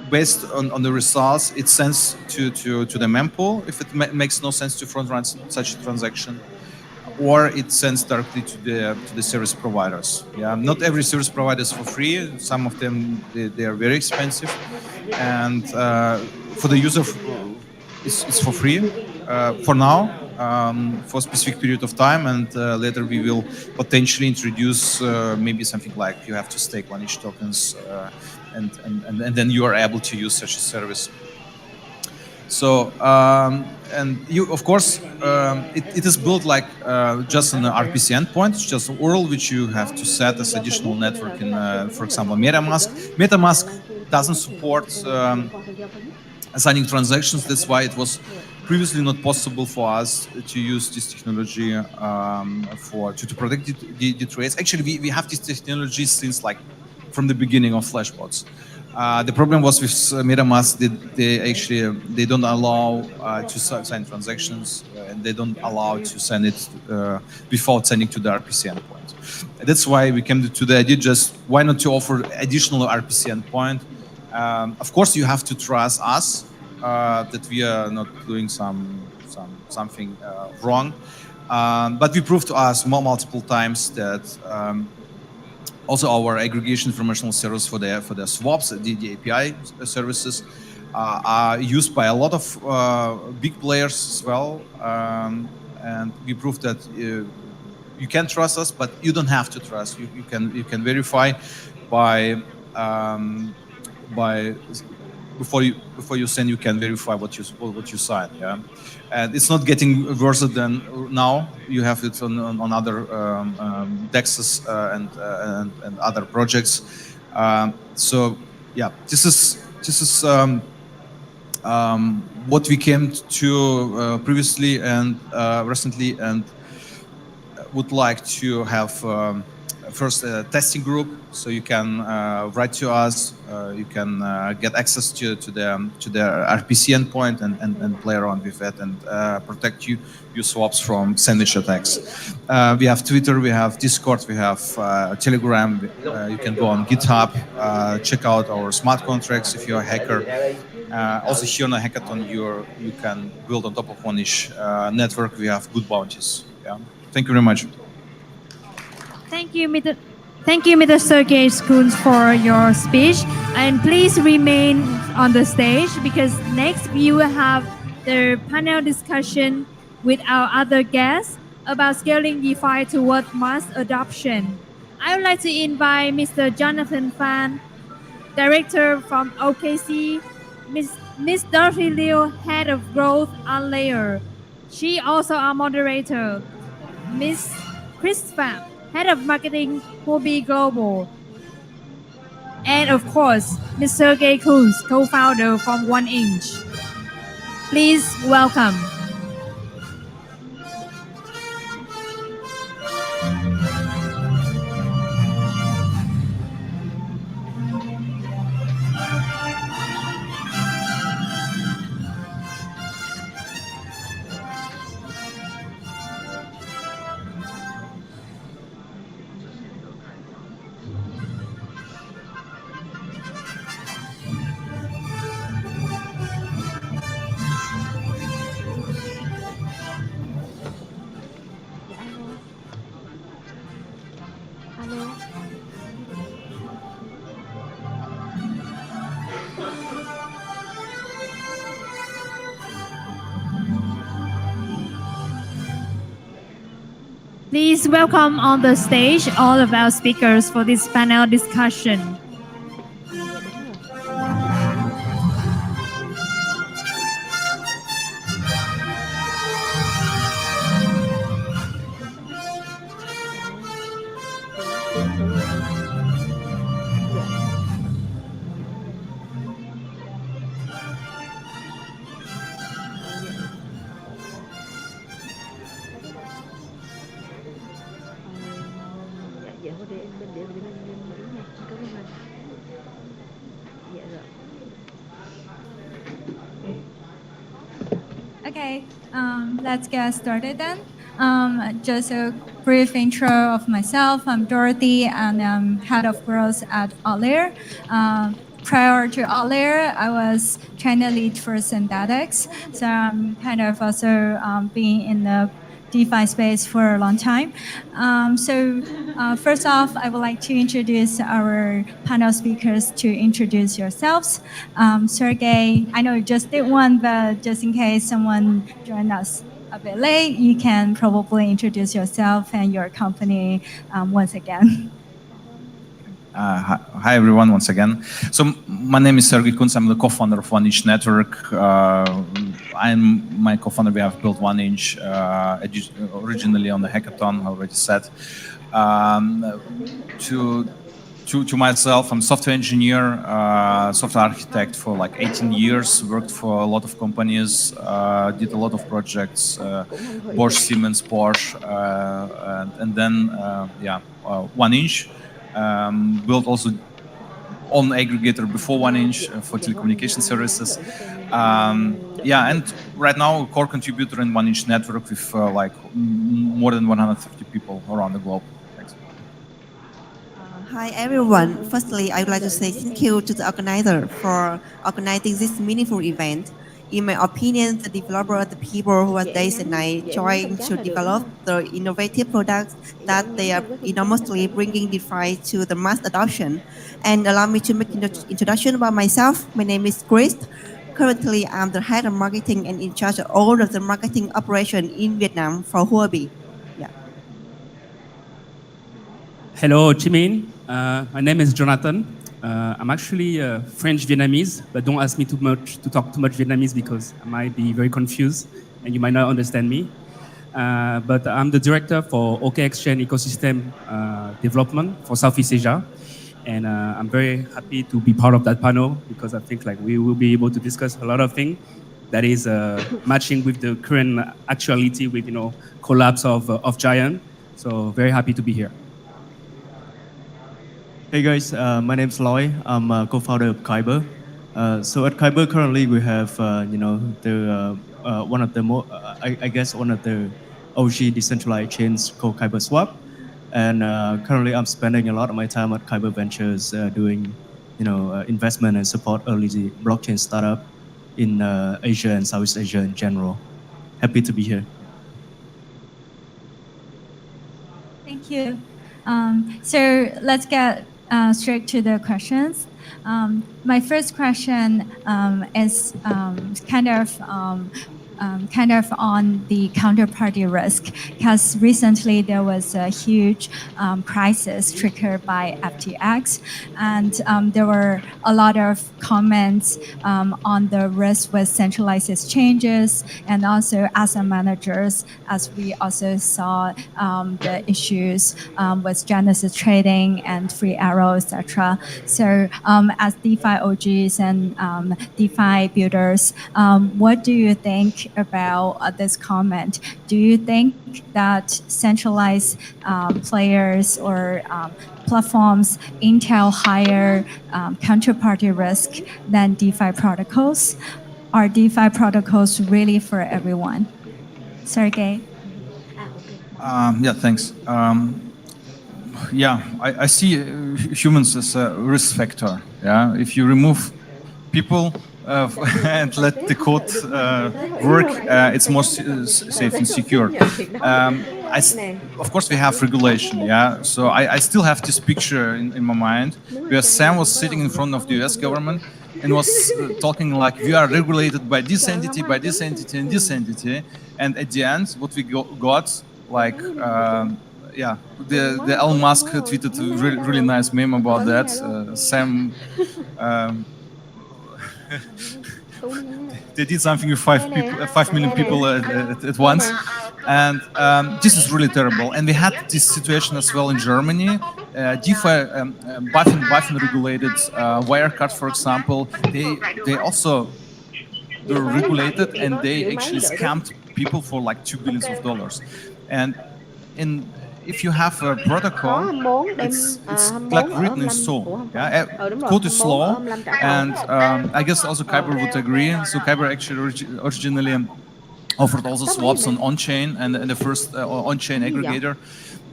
based on the results, it sends to the mempool if it makes no sense to front run such a transaction, or it sends directly to the service providers. Yeah, not every service provider is for free. Some of them they are very expensive, and for the user it's for free for now, for a specific period of time, and later we will potentially introduce maybe something like you have to stake 1inch tokens, and then you are able to use such a service. So and you, of course, it is built like just an RPC endpoint. It's just an URL which you have to set as additional network in, for example, MetaMask. MetaMask doesn't support assigning transactions. That's why it was previously not possible for us to use this technology to protect the trades. Actually, we have this technology since like from the beginning of Flashbots. The problem was with MetaMask that they don't allow to sign transactions, and they don't allow to send it before sending to the RPC endpoint. endpoint. That's why we came to the idea, just why not to offer additional RPC endpoint. Of course, you have to trust us that we are not doing something wrong. But we proved to us multiple times that also our aggregation informational service for the swaps, the API services, are used by a lot of big players as well. And we proved that you can trust us, but you don't have to trust. You can verify by before you send, you can verify what you sign. Yeah, and it's not getting worse than now. You have it on other DEXs and other projects. So yeah, this is what we came to previously and recently, and would like to have first a testing group, so you can write to us, you can get access to the RPC endpoint and play around with it and protect your swaps from sandwich attacks. We have Twitter, we have Discord, we have Telegram. You can go on GitHub, check out our smart contracts if you're a hacker. Also here on a hackathon, you can build on top of one-ish network. We have good bounties. Yeah. Thank you very much. Thank you, Mr. Sergey Skuns, for your speech. And please remain on the stage, because next we will have the panel discussion with our other guests about scaling DeFi toward mass adoption. I would like to invite Mr. Jonathan Fan, Director from OKC, Miss Dorothy Liu, Head of Growth on Layer. She also our moderator. Miss Chris Pham, Head of Marketing, Huobi Global. And of course, Ms. Sergey Kuns, co-founder from 1inch. Please welcome. Please welcome on the stage all of our speakers for this panel discussion. Dạ thôi để em để mình đứng nha. Cảm ơn anh. Dạ rồi. Okay, let's get started then. Just a brief intro of myself. I'm Dorothy, and I'm head of growth at Outlier. Prior to Outlier, I was China lead for Synthetics, so I'm kind of also being in the DeFi space for a long time. First off, I would like to introduce our panel speakers to introduce yourselves. Sergey, I know you just did one, but just in case someone joined us a bit late, you can probably introduce yourself and your company once again. Hi everyone, once again. So my name is Sergey Kuns. I'm the co-founder of 1inch Network. My co-founder. We have built 1inch originally on the hackathon, already said. To myself, I'm a software engineer, software architect for like 18 years, worked for a lot of companies, did a lot of projects, Bosch, Siemens, Porsche, and then 1inch. Built also on aggregator before 1inch for telecommunication services. And right now a core contributor in 1inch Network with like more than 150 people around the globe. Thanks. Hi everyone. Firstly, I would like to say thank you to the organizer for organizing this meaningful event. In my opinion, the developer, the people who are days and night trying to develop the innovative products that they are enormously bringing DeFi to the mass adoption. And allow me to make an introduction about myself. My name is Chris. Currently, I'm the head of marketing and in charge of all of the marketing operation in Vietnam for Huobi. Yeah. Hello, Jimin. My name is Jonathan. I'm actually French Vietnamese, but don't ask me too much to talk too much Vietnamese because I might be very confused and you might not understand me. But I'm the director for OK Exchange ecosystem development for Southeast Asia, and I'm very happy to be part of that panel because I think like we will be able to discuss a lot of things that is matching with the current actuality with collapse of giant. So very happy to be here. Hey guys, my name's Loy. I'm a co-founder of Kyber. So at Kyber currently we have, the one of the I guess one of the OG decentralized chains called Kyber Swap. And currently I'm spending a lot of my time at Kyber Ventures doing, investment and support early blockchain startup in Asia and Southeast Asia in general. Happy to be here. Thank you. So let's get straight to the questions. My first question is kind of on the counterparty risk, because recently there was a huge crisis triggered by FTX, and there were a lot of comments on the risk with centralized exchanges and also asset managers, as we also saw the issues with Genesis Trading and Free Arrow, etc. So as DeFi OGs and DeFi builders, what do you think about this comment? Do you think that centralized players or platforms entail higher counterparty risk than DeFi protocols? Are DeFi protocols really for everyone? Sergey? Yeah, thanks. Yeah, I see humans as a risk factor. Yeah, if you remove people and let the code work, it's more safe and secure. Of course, we have regulation. Yeah, so I still have this picture in my mind where Sam was sitting in front of the U.S. government and was talking like we are regulated by this entity, by this entity, and this entity. And at the end, what we got, like, yeah, the Elon Musk tweeted a really nice meme about that. Sam, they did something with 5 million people at once, and this is really terrible. And we had this situation as well in Germany. DeFi, BaFin regulated Wirecard, for example. They also were regulated, and they actually scammed people for like $2 billion. And if you have a protocol, it's like written in stone. Yeah, code is slow, and I guess also Kyber would agree. So Kyber actually originally offered also swaps on-chain and the first on-chain aggregator.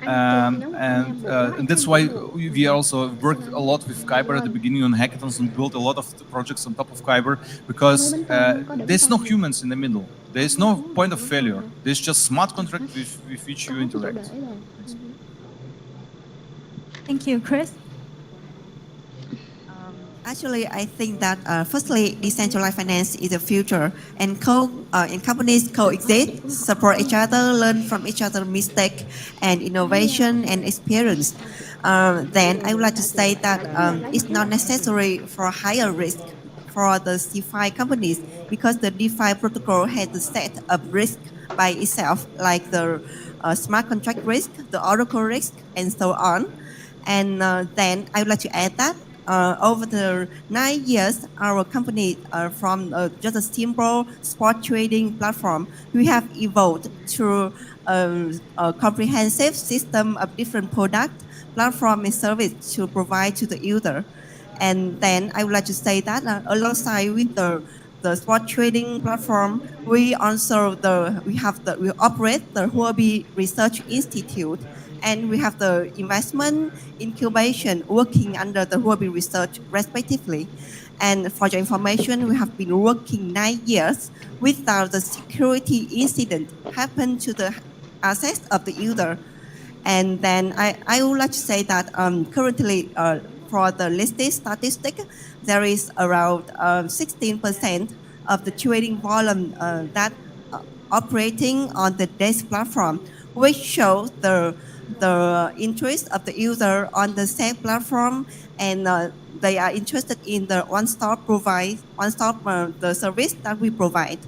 And that's why we also worked a lot with Kyber at the beginning on hackathons and built a lot of the projects on top of Kyber, because there's no humans in the middle. There's no point of failure. There's just smart contract with which you interact. Thank you, Chris. Actually, I think that firstly, decentralized finance is the future, and companies coexist, support each other, learn from each other's mistake and innovation and experience. Then I would like to say that it's not necessary for higher risk for the DeFi companies, because the DeFi protocol has a set of risk by itself, like the smart contract risk, the oracle risk, and so on. And then I would like to add that over the 9 years, our company from just a simple spot trading platform, we have evolved to a comprehensive system of different products, platform and service to provide to the user. And then I would like to say that alongside with the spot trading platform, we also we operate the Huobi Research Institute, and we have the investment, incubation, working under the Huobi Research, respectively. And for your information, we have been working 9 years without the security incident happen to the assets of the user. And then I would like to say that currently for the listed statistic, there is around 16% of the trading volume that operating on the DEX platform, which shows the interest of the user on the same platform, and they are interested in the one-stop the service that we provide.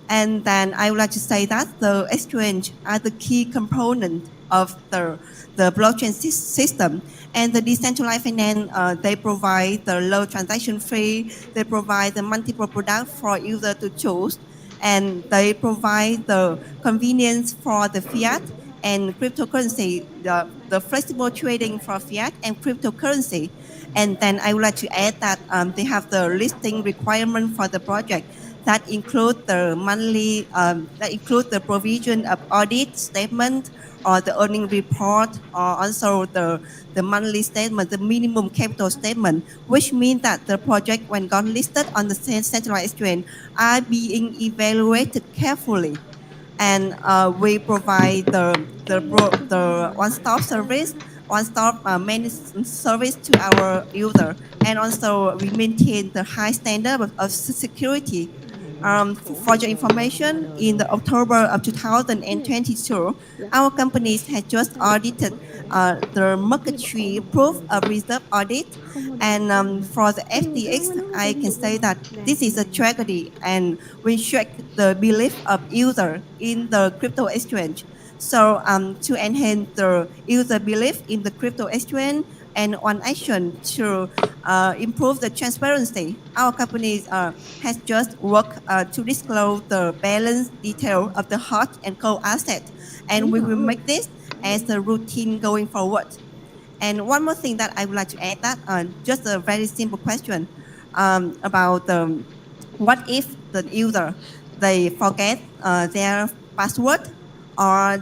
And then I would like to say that the exchange are the key component of the blockchain system. And the decentralized finance, they provide the low transaction fee, they provide the multiple products for user to choose, and they provide the convenience for the fiat and cryptocurrency, the flexible trading for fiat and cryptocurrency. And then I would like to add that they have the listing requirement for the project that include the monthly, that include the provision of audit statement or the earning report, or also the monthly statement, the minimum capital statement, which means that the project, when got listed on the centralized exchange, are being evaluated carefully. And we provide the one-stop service, one-stop managed service to our user, and also we maintain the high standard of security. For your information, in the October of 2022, our companies had just audited the market tree proof of reserve audit. And for the FTX, I can say that this is a tragedy, and we check the belief of user in the crypto exchange. So to enhance the user belief in the crypto exchange, and one action to improve the transparency, our companies has just worked to disclose the balance detail of the hot and cold asset, and we will make this as a routine going forward. And one more thing that I would like to add, that just a very simple question about what if the user, they forget their password, or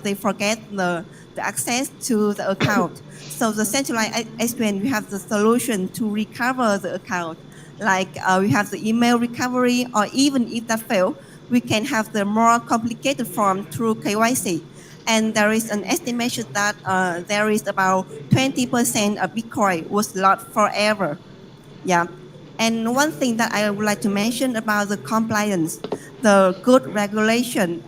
they forget the access to the account. So the centralized exchange, we have the solution to recover the account. Like we have the email recovery, or even if that fail, we can have the more complicated form through KYC. And there is an estimation that there is about 20% of Bitcoin was lost forever. Yeah. And one thing that I would like to mention about the compliance, the good regulation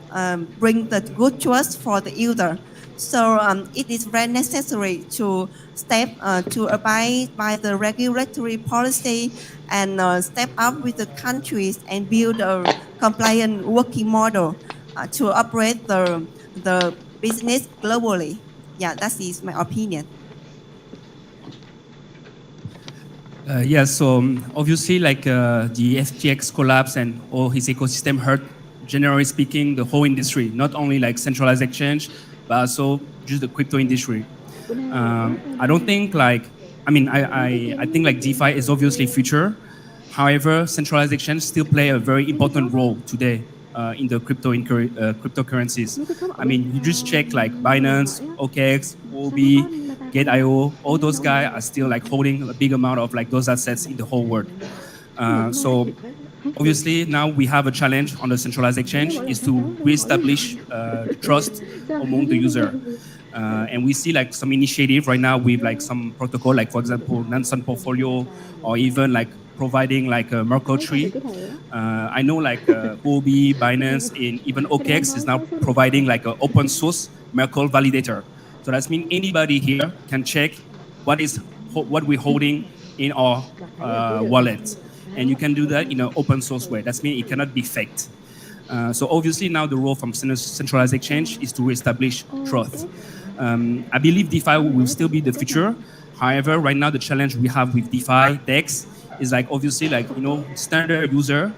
bring the good trust for the user. So it is very necessary to to abide by the regulatory policy, and step up with the countries and build a compliant working model to operate the business globally. Yeah, that is my opinion. Yeah, so obviously, like the FTX collapse and all his ecosystem hurt, generally speaking, the whole industry, not only like centralized exchange, but also just the crypto industry. I don't think like, I think like DeFi is obviously future. However, centralized exchange still play a very important role today in the cryptocurrencies. I mean, you just check like Binance, OKX, Huobi, Gate.io, all those guys are still like holding a big amount of like those assets in the whole world. So obviously now we have a challenge on the centralized exchange is to reestablish the trust among the user. And we see like some initiative right now with like some protocol, like for example, Nansen portfolio, or even like providing like a Merkle tree. I know like Huobi, Binance, and even OKX is now providing like an open source Merkle validator. So that means anybody here can check what we're holding in our wallet. And you can do that in an open source way. That means it cannot be faked. So obviously now the role from centralized exchange is to reestablish trust. I believe DeFi will still be the future. However, right now the challenge we have with DeFi, DEX, is like obviously like, standard user,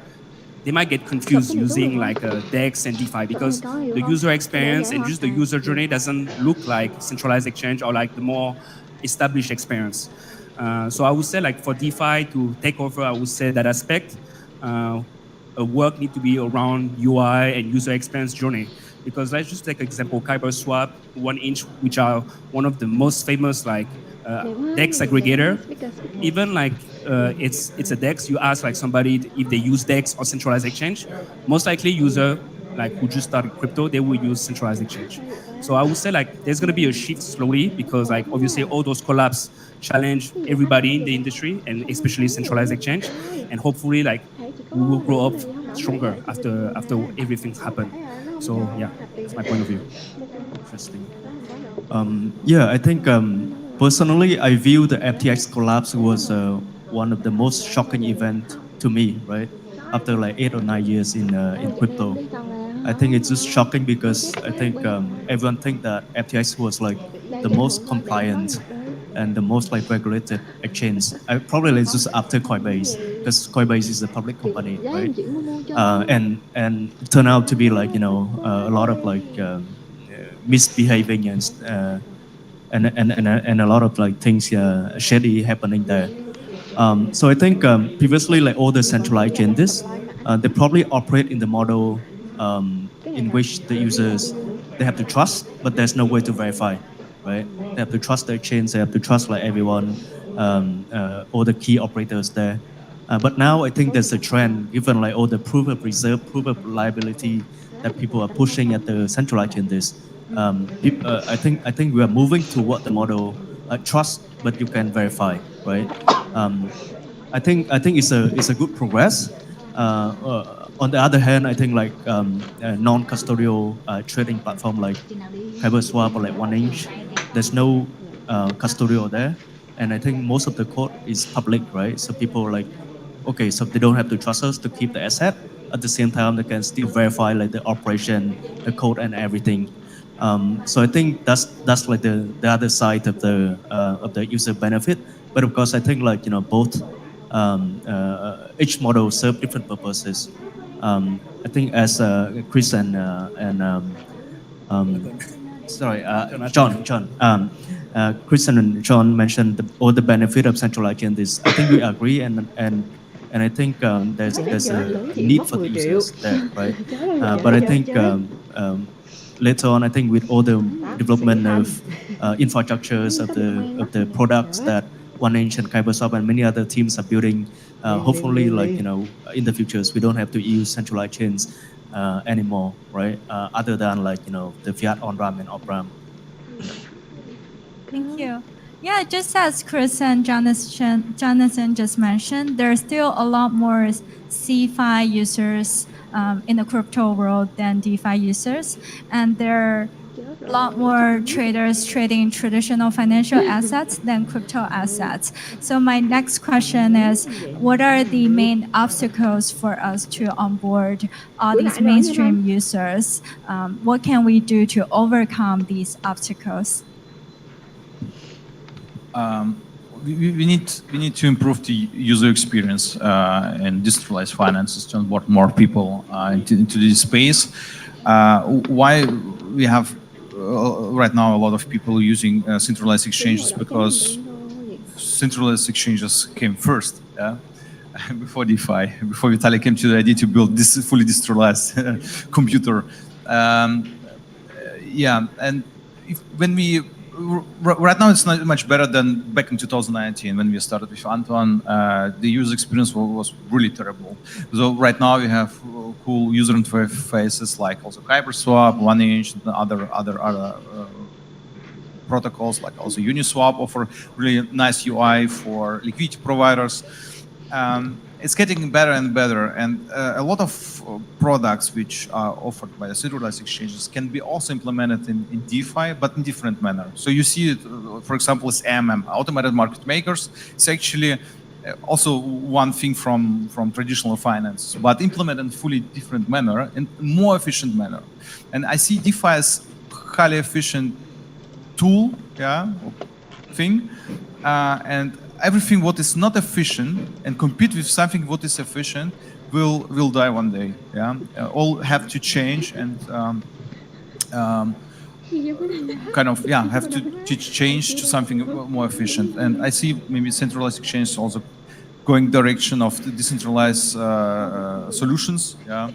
they might get confused using like DEX and DeFi because the user experience and just the user journey doesn't look like centralized exchange or like the more established experience. So I would say like for DeFi to take over, I would say that aspect, work need to be around UI and user experience journey Because let's just take example, Kyber Swap, 1inch, which are one of the most famous like DEX aggregator. Even like it's a DEX, you ask like somebody if they use DEX or centralized exchange, most likely user like who just started crypto, they will use centralized exchange. So I would say like there's gonna be a shift slowly because like obviously all those collapse challenge everybody in the industry and especially centralized exchange, and hopefully like we will grow up stronger after everything's happened. So yeah, that's my point of view. Interesting. Yeah, I think personally, I view the FTX collapse was one of the most shocking event to me, right? After like 8 or 9 years in crypto, I think it's just shocking because I think everyone think that FTX was like the most compliant and the most like regulated exchange. Probably it's just after Coinbase because Coinbase is a public company, right? And it turned out to be like a lot of like misbehaving and a lot of like things shady happening there. So I think previously like all the centralized changes, they probably operate in the model in which the users they have to trust, but there's no way to verify, right? They have to trust their chains, they have to trust like everyone, all the key operators there. But now I think there's a trend, given like all the proof of reserve, proof of reliability that people are pushing at the centralized changes. I think we are moving toward the model trust, but you can verify, right? I think it's a good progress. On the other hand, I think like non-custodial trading platform like Swap or like 1inch, there's no custodial there, and I think most of the code is public, right? So people are like, okay, so they don't have to trust us to keep the asset. At the same time, they can still verify like the operation, the code, and everything. So I think that's like the other side of the user benefit. But of course, I think like both each model serve different purposes. I think as Chris sorry, John. Kristen and John mentioned all the benefit of centralized changes. I think we agree, and I think there's a need for the users there, right? But I think later on, I think with all the development of infrastructures of the products that 1inch and Kyberswap and many other teams are building, hopefully, like in the futures, we don't have to use centralized chains anymore, right? Other than like the fiat on-ramp and off-ramp. Thank you. Yeah, just as Chris and Jonathan just mentioned, there are still a lot more CeFi users in the crypto world than DeFi users, and there are a lot more traders trading traditional financial assets than crypto assets. So my next question is, what are the main obstacles for us to onboard all these mainstream users? What can we do to overcome these obstacles? We need to improve the user experience and decentralized finances to onboard more people into this space. Why we have right now a lot of people using centralized exchanges, because centralized exchanges came first, yeah? Before DeFi, before Vitalik came to the idea to build this fully decentralized computer. Yeah, and right now it's not much better than back in 2019 when we started with Anton. The user experience was really terrible. So right now we have cool user interfaces like also Kyberswap, 1inch, and other protocols like also Uniswap offer really nice UI for liquidity providers. It's getting better and better, and a lot of products which are offered by the centralized exchanges can be also implemented in DeFi, but in different manner. So you see it, for example, as automated market makers. It's actually also one thing from traditional finance, but implemented in fully different manner and more efficient manner. And I see DeFi as highly efficient tool, yeah, thing, and everything what is not efficient and compete with something what is efficient will die one day. Yeah, all have to change and kind of have to change to something more efficient. And I see maybe centralized exchange also going direction of the decentralized solutions. Yeah,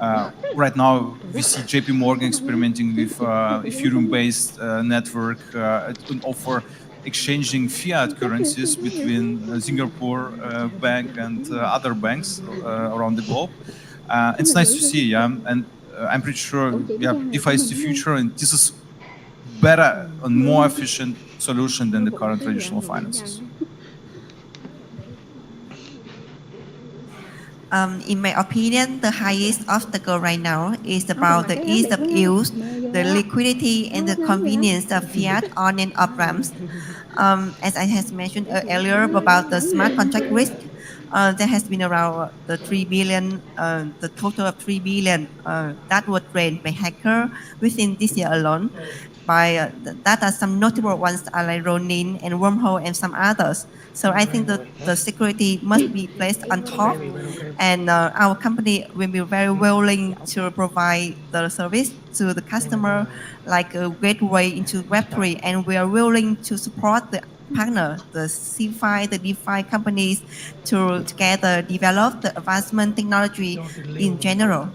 Right now, we see JP Morgan experimenting with Ethereum-based network and offer exchanging fiat currencies between Singapore bank and other banks around the globe. It's nice to see, yeah, and I'm pretty sure, yeah, DeFi is the future, and this is better and more efficient solution than the current traditional finances. In my opinion, the highest obstacle right now is about the ease of use, the liquidity, and the convenience of fiat on and off ramps. As I has mentioned earlier about the smart contract risk, there has been around the 3 billion, the total of 3 billion that were drained by hacker within this year alone. That are some notable ones are like Ronin and Wormhole and some others. So I think the security must be placed on top, and our company will be very willing to provide the service to the customer like a gateway into Web3, and we are willing to support the partner, the CFI, the DeFi companies to together develop the advancement technology in general.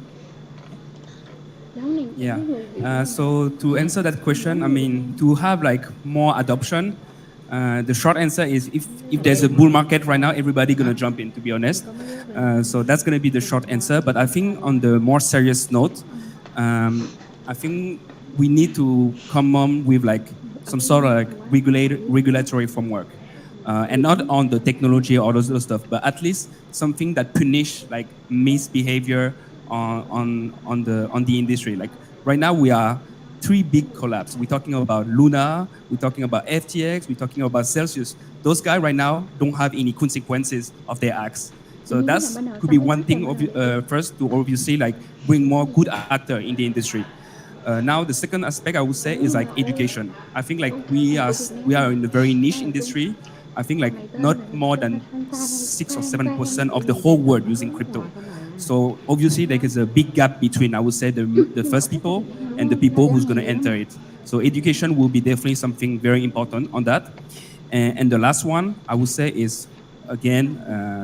Yeah. So to answer that question, I mean, to have like more adoption, the short answer is if there's a bull market right now, everybody gonna jump in. To be honest, so that's gonna be the short answer. But I think on the more serious note, I think we need to come on with like some sort of like regulatory framework. And not on the technology or those stuff, but at least something that punish like misbehavior on the industry. Like right now, we are three big collabs. We're talking about Luna, we're talking about FTX, we're talking about Celsius. Those guys right now don't have any consequences of their acts. So that's could be one thing. First, to obviously like bring more good actor in the industry. Now the second aspect I would say is like education. I think like we are in a very niche industry. I think like not more than 6 or 7% of the whole world using crypto. So obviously there is a big gap between I would say the first people and the people who's going to enter it. So education will be definitely something very important on that. And the last one I would say is again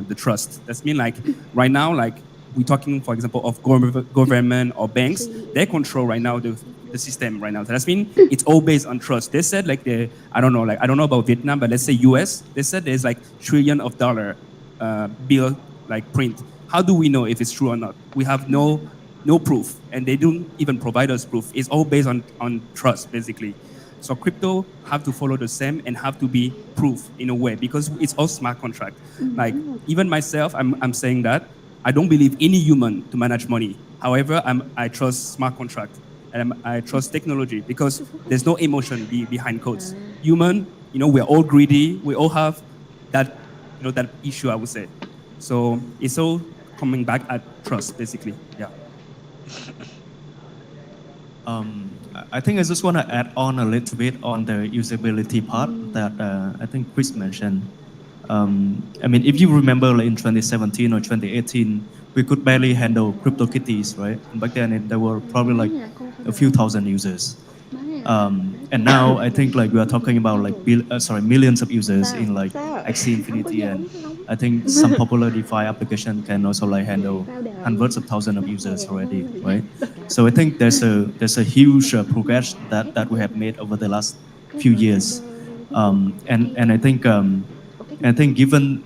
the trust. That's mean like right now like we're talking, for example, of government or banks. They control right now the system right now. So that's mean it's all based on trust. They said like I don't know about Vietnam, but let's say US. They said there's like trillion of dollar bill like print. How do we know if it's true or not? We have no proof, and they don't even provide us proof. It's all based on trust basically. So crypto have to follow the same and have to be proof in a way because it's all smart contract. Like even myself, I'm saying that I don't believe any human to manage money. However, I trust smart contract and I trust technology because there's no emotion behind codes. Human, we're all greedy. We all have that, that issue. I would say. So it's all coming back at trust, basically. Yeah. I think I just want to add on a little bit on the usability part that I think Chris mentioned. I mean, if you remember like in 2017 or 2018, we could barely handle CryptoKitties, right? And back then there were probably like a few thousand users. And now I think like we are talking about like millions of users in like Axie Infinity, and I think some popular DeFi application can also like handle hundreds of thousands of users already, right? So I think there's a huge progress that we have made over the last few years, and I think given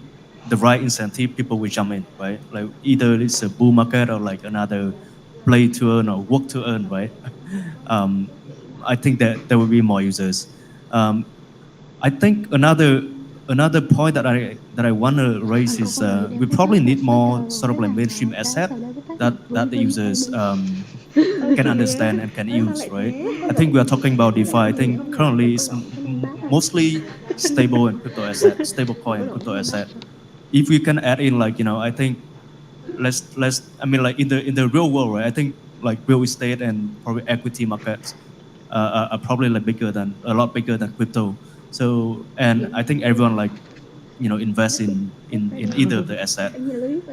the right incentive, people will jump in, right? Like either it's a bull market or like another play to earn or work to earn, right? I think that there will be more users. I think another point that I want to raise is we probably need more sort of like mainstream asset that the users can understand and can use, right? I think we are talking about DeFi. I think currently it's mostly stable and crypto asset, stable coin and crypto asset. If we can add in like I think let's I mean like in the real world, right? I think like real estate and probably equity markets are probably like a lot bigger than crypto. So and I think everyone like invest in either of the asset.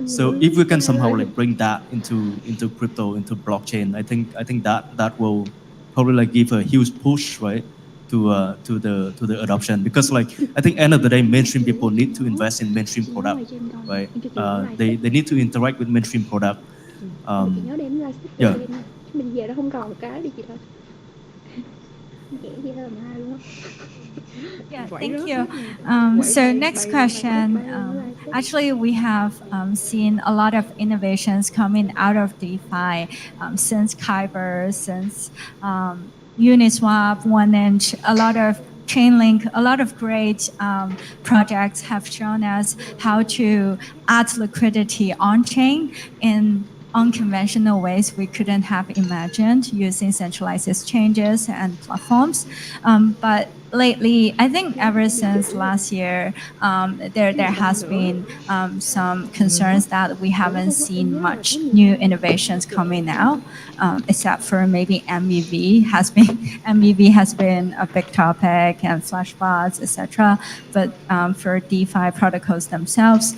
So if we can somehow like bring that into crypto, into blockchain, I think that will probably like give a huge push, right, to the adoption, because like I think end of the day mainstream people need to invest in mainstream product, right? They need to interact with mainstream product, Chị nhớ đem livestream yeah. cho em nha. Mình về nó không còn một cái đi chị ơi. Dễ gì hơn hai luôn á. Yeah, thank you. So next question. Actually, we have seen a lot of innovations coming out of DeFi since Kyber, since Uniswap, 1inch, a lot of Chainlink, a lot of great projects have shown us how to add liquidity on chain in unconventional ways we couldn't have imagined using centralized exchanges and platforms. But lately, I think ever since last year, there has been some concerns that we haven't seen much new innovations coming out, except for maybe MVV has been MVV has been a big topic and flashbots, etc. But for DeFi protocols themselves,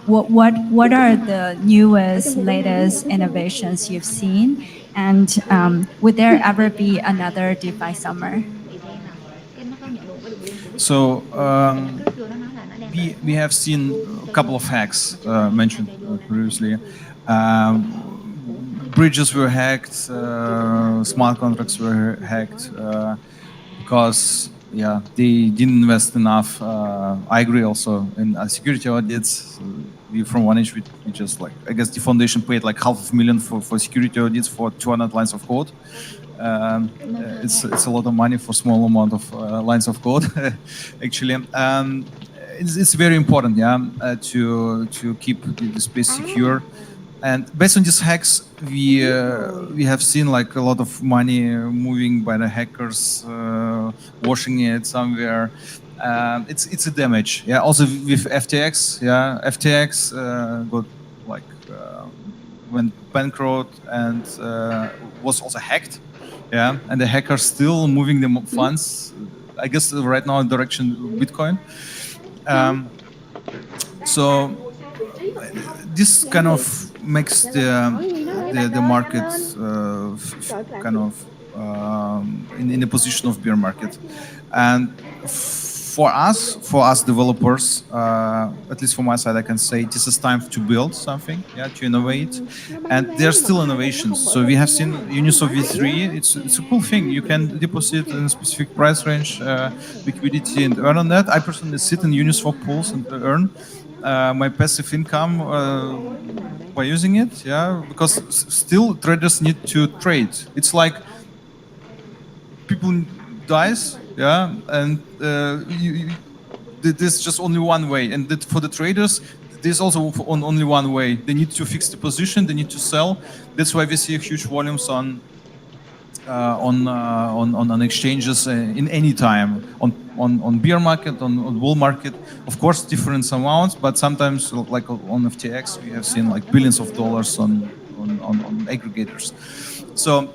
what are the newest, latest innovations you've seen, and would there ever be another DeFi summer? So we have seen a couple of hacks mentioned previously. Bridges were hacked, smart contracts were hacked because they didn't invest enough. I agree also in security audits. We from 1inch we just like, I guess the foundation paid like $500,000 for security audits for 200 lines of code. It's a lot of money for small amount of lines of code, actually. It's very important, to keep the space secure. And based on these hacks, we have seen like a lot of money moving by the hackers, washing it somewhere. It's a damage. Yeah. Also with FTX, FTX got like went bankrupt and was also hacked. Yeah, and the hackers still moving the funds. I guess right now in direction Bitcoin. So this kind of makes the market kind of in a position of bear market, and for us developers, at least from my side, I can say this is time to build something, to innovate, and there's still innovations. So we have seen Uniswap V3. It's a cool thing. You can deposit in a specific price range, liquidity, and earn on that. I personally sit in Uniswap pools and earn my passive income by using it, because still traders need to trade. It's like people dies, and there's just only one way, and that for the traders, there's also only one way. They need to fix the position, they need to sell. That's why we see huge volumes on exchanges in any time, on bear market, on bull market. Of course, different amounts, but sometimes like on FTX, we have seen like billions of dollars on aggregators. So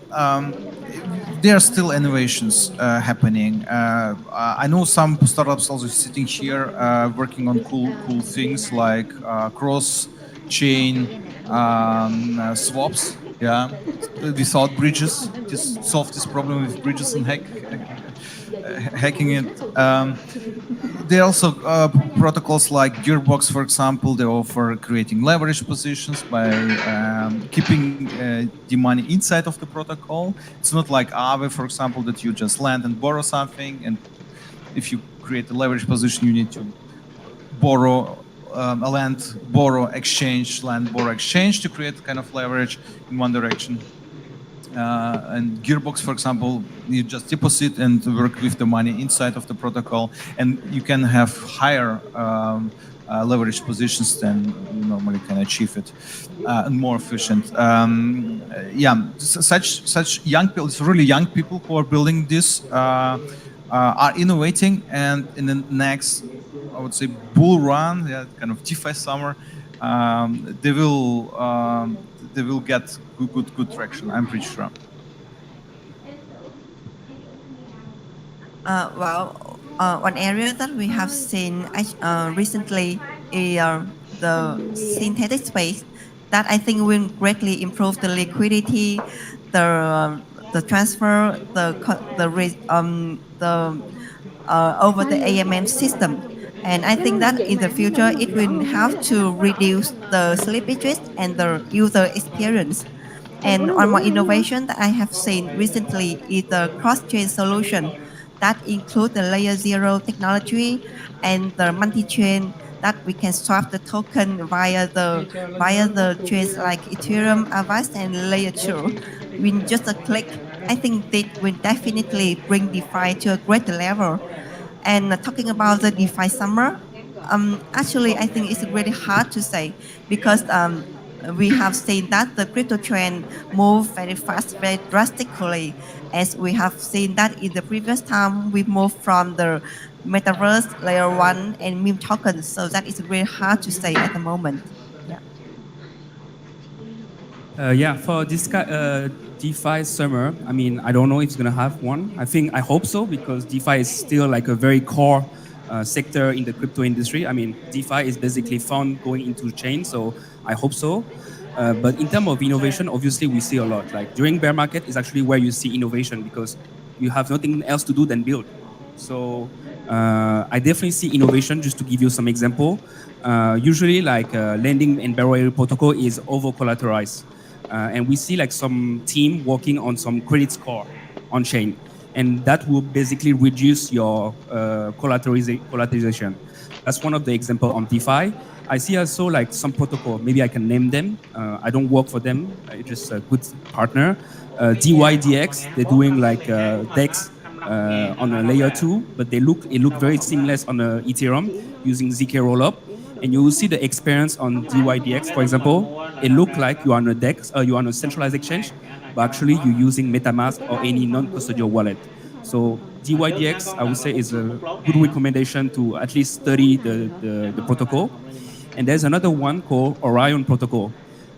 there are still innovations happening. I know some startups also sitting here working on cool things like cross-chain swaps. Yeah, without bridges, just solve this problem with bridges and hacking it. There are also protocols like Gearbox, for example. They offer creating leverage positions by keeping the money inside of the protocol. It's not like Aave, for example, that you just land and borrow something, and if you create a leverage position, you need to borrow a land, borrow, exchange, land, borrow, exchange to create kind of leverage in one direction. And Gearbox, for example, you just deposit and work with the money inside of the protocol, and you can have higher leverage positions than you normally can achieve it, and more efficient. Such young people, it's really young people who are building this, are innovating, and in the next, I would say, bull run, kind of DeFi summer, they will get good traction. I'm pretty sure. One area that we have seen recently is the synthetic space that I think will greatly improve the liquidity, the transfer, the over the AMM system. And I think that in the future, it will have to reduce the slippages and the user experience. And one more innovation that I have seen recently is the cross-chain solution that include the layer zero technology and the multi-chain that we can swap the token via the chains like Ethereum, Avast, and layer 2 with just a click. I think that will definitely bring DeFi to a greater level. And talking about the DeFi summer, actually, I think it's really hard to say because we have seen that the crypto trend move very fast, very drastically, as we have seen that in the previous time we moved from the metaverse layer one and meme tokens. So that is really hard to say at the moment. Yeah. Yeah, for this DeFi summer, I mean, I don't know if it's gonna have one. I hope so because DeFi is still like a very core sector in the crypto industry. I mean, DeFi is basically fund going into chain, so I hope so. But in terms of innovation, obviously we see a lot. Like during bear market is actually where you see innovation because you have nothing else to do than build. So I definitely see innovation. Just to give you some example, usually like lending and borrowing protocol is over collateralized. And we see like some team working on some credit score on chain, and that will basically reduce your collateralization. That's one of the example on DeFi. I see also like some protocol. Maybe I can name them. I don't work for them. It's just a good partner. DYDX. They're doing like DEX on a layer 2, but it look very seamless on the Ethereum using ZK rollup. And you will see the experience on DYDX, for example. It look like you are on a DEX, you are on a centralized exchange, but actually you're using MetaMask or any non-custodial wallet. So DYDX, I would say, is a good recommendation to at least study the protocol. And there's another one called Orion Protocol.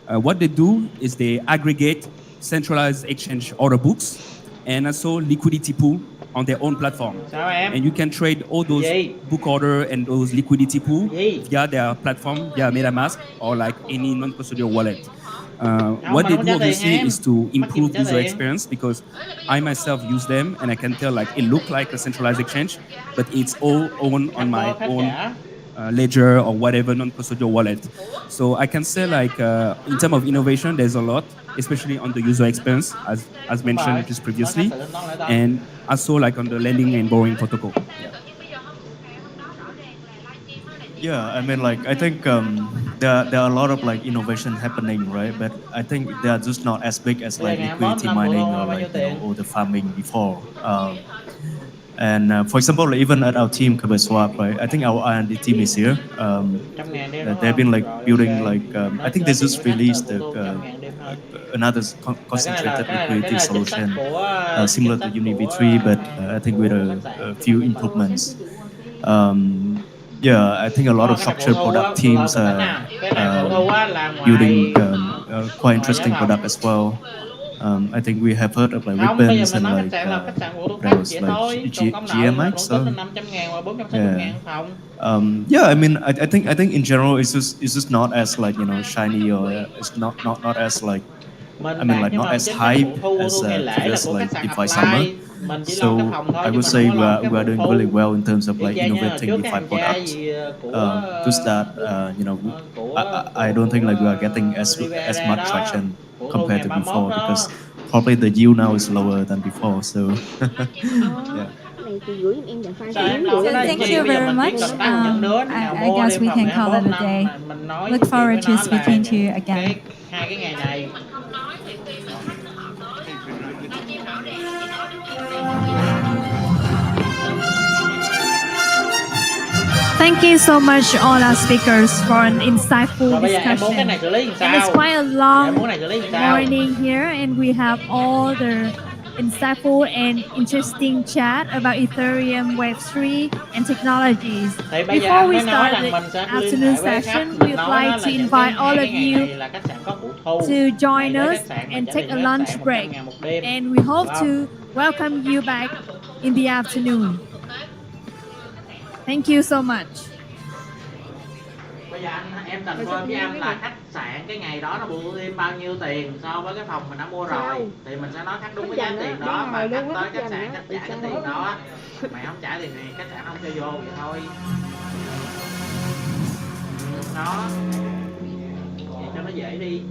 What they do is they aggregate centralized exchange order books and also liquidity pool on their own platform. And you can trade all those book order and those liquidity pool via their platform, via MetaMask or like any non-custodial wallet. What they do obviously is to improve user experience because I myself use them and I can tell like it look like a centralized exchange, but it's all owned on my own ledger or whatever non-custodial wallet. So I can say like in terms of innovation, there's a lot, especially on the user experience, as mentioned just previously, and also like on the lending and borrowing protocol. Yeah. Yeah, I mean, like I think there are a lot of like innovation happening, right? But I think they are just not as big as like liquidity mining or like or the farming before. And for example, like, even at our team, Swap, right? I think our R&D team is here. They've been like building like I think they just released another concentrated liquidity solution similar to UniV3, but I think with a few improvements. Yeah, I think a lot of structured product teams are building quite interesting product as well. I think we have heard of like ribbons and like there was like GMX. So yeah, I mean, I think in general it's just not as like shiny or it's not as like I mean like not as hype as previous like DeFi summer. So I would say we are doing really well in terms of like innovating DeFi products. Just that I don't think like we are getting as much traction compared to before because probably the yield now is lower than before. So yeah. So thank you very much. I guess we can call it a day. Look forward to speaking to you again. Hai cái ngày này. Thank you so much, all our speakers, for an insightful discussion. And it's quite a long morning here, and we have all the insightful and interesting chat about Ethereum, Web3, and technologies. Before we start the afternoon session, we'd like to invite all of you to join us and take a lunch break. And we hope to welcome you back in the afternoon. Thank you so much. Bây giờ em confirm với anh là khách sạn cái ngày đó nó bù thêm bao nhiêu tiền so với cái phòng mình đã mua rồi. Thì mình sẽ nói khách đúng cái giá tiền đó, mà khách tới khách sạn khách trả cái tiền đó. Mày không trả tiền này, khách sạn không cho vô vậy thôi. Đó. Vậy cho nó dễ đi.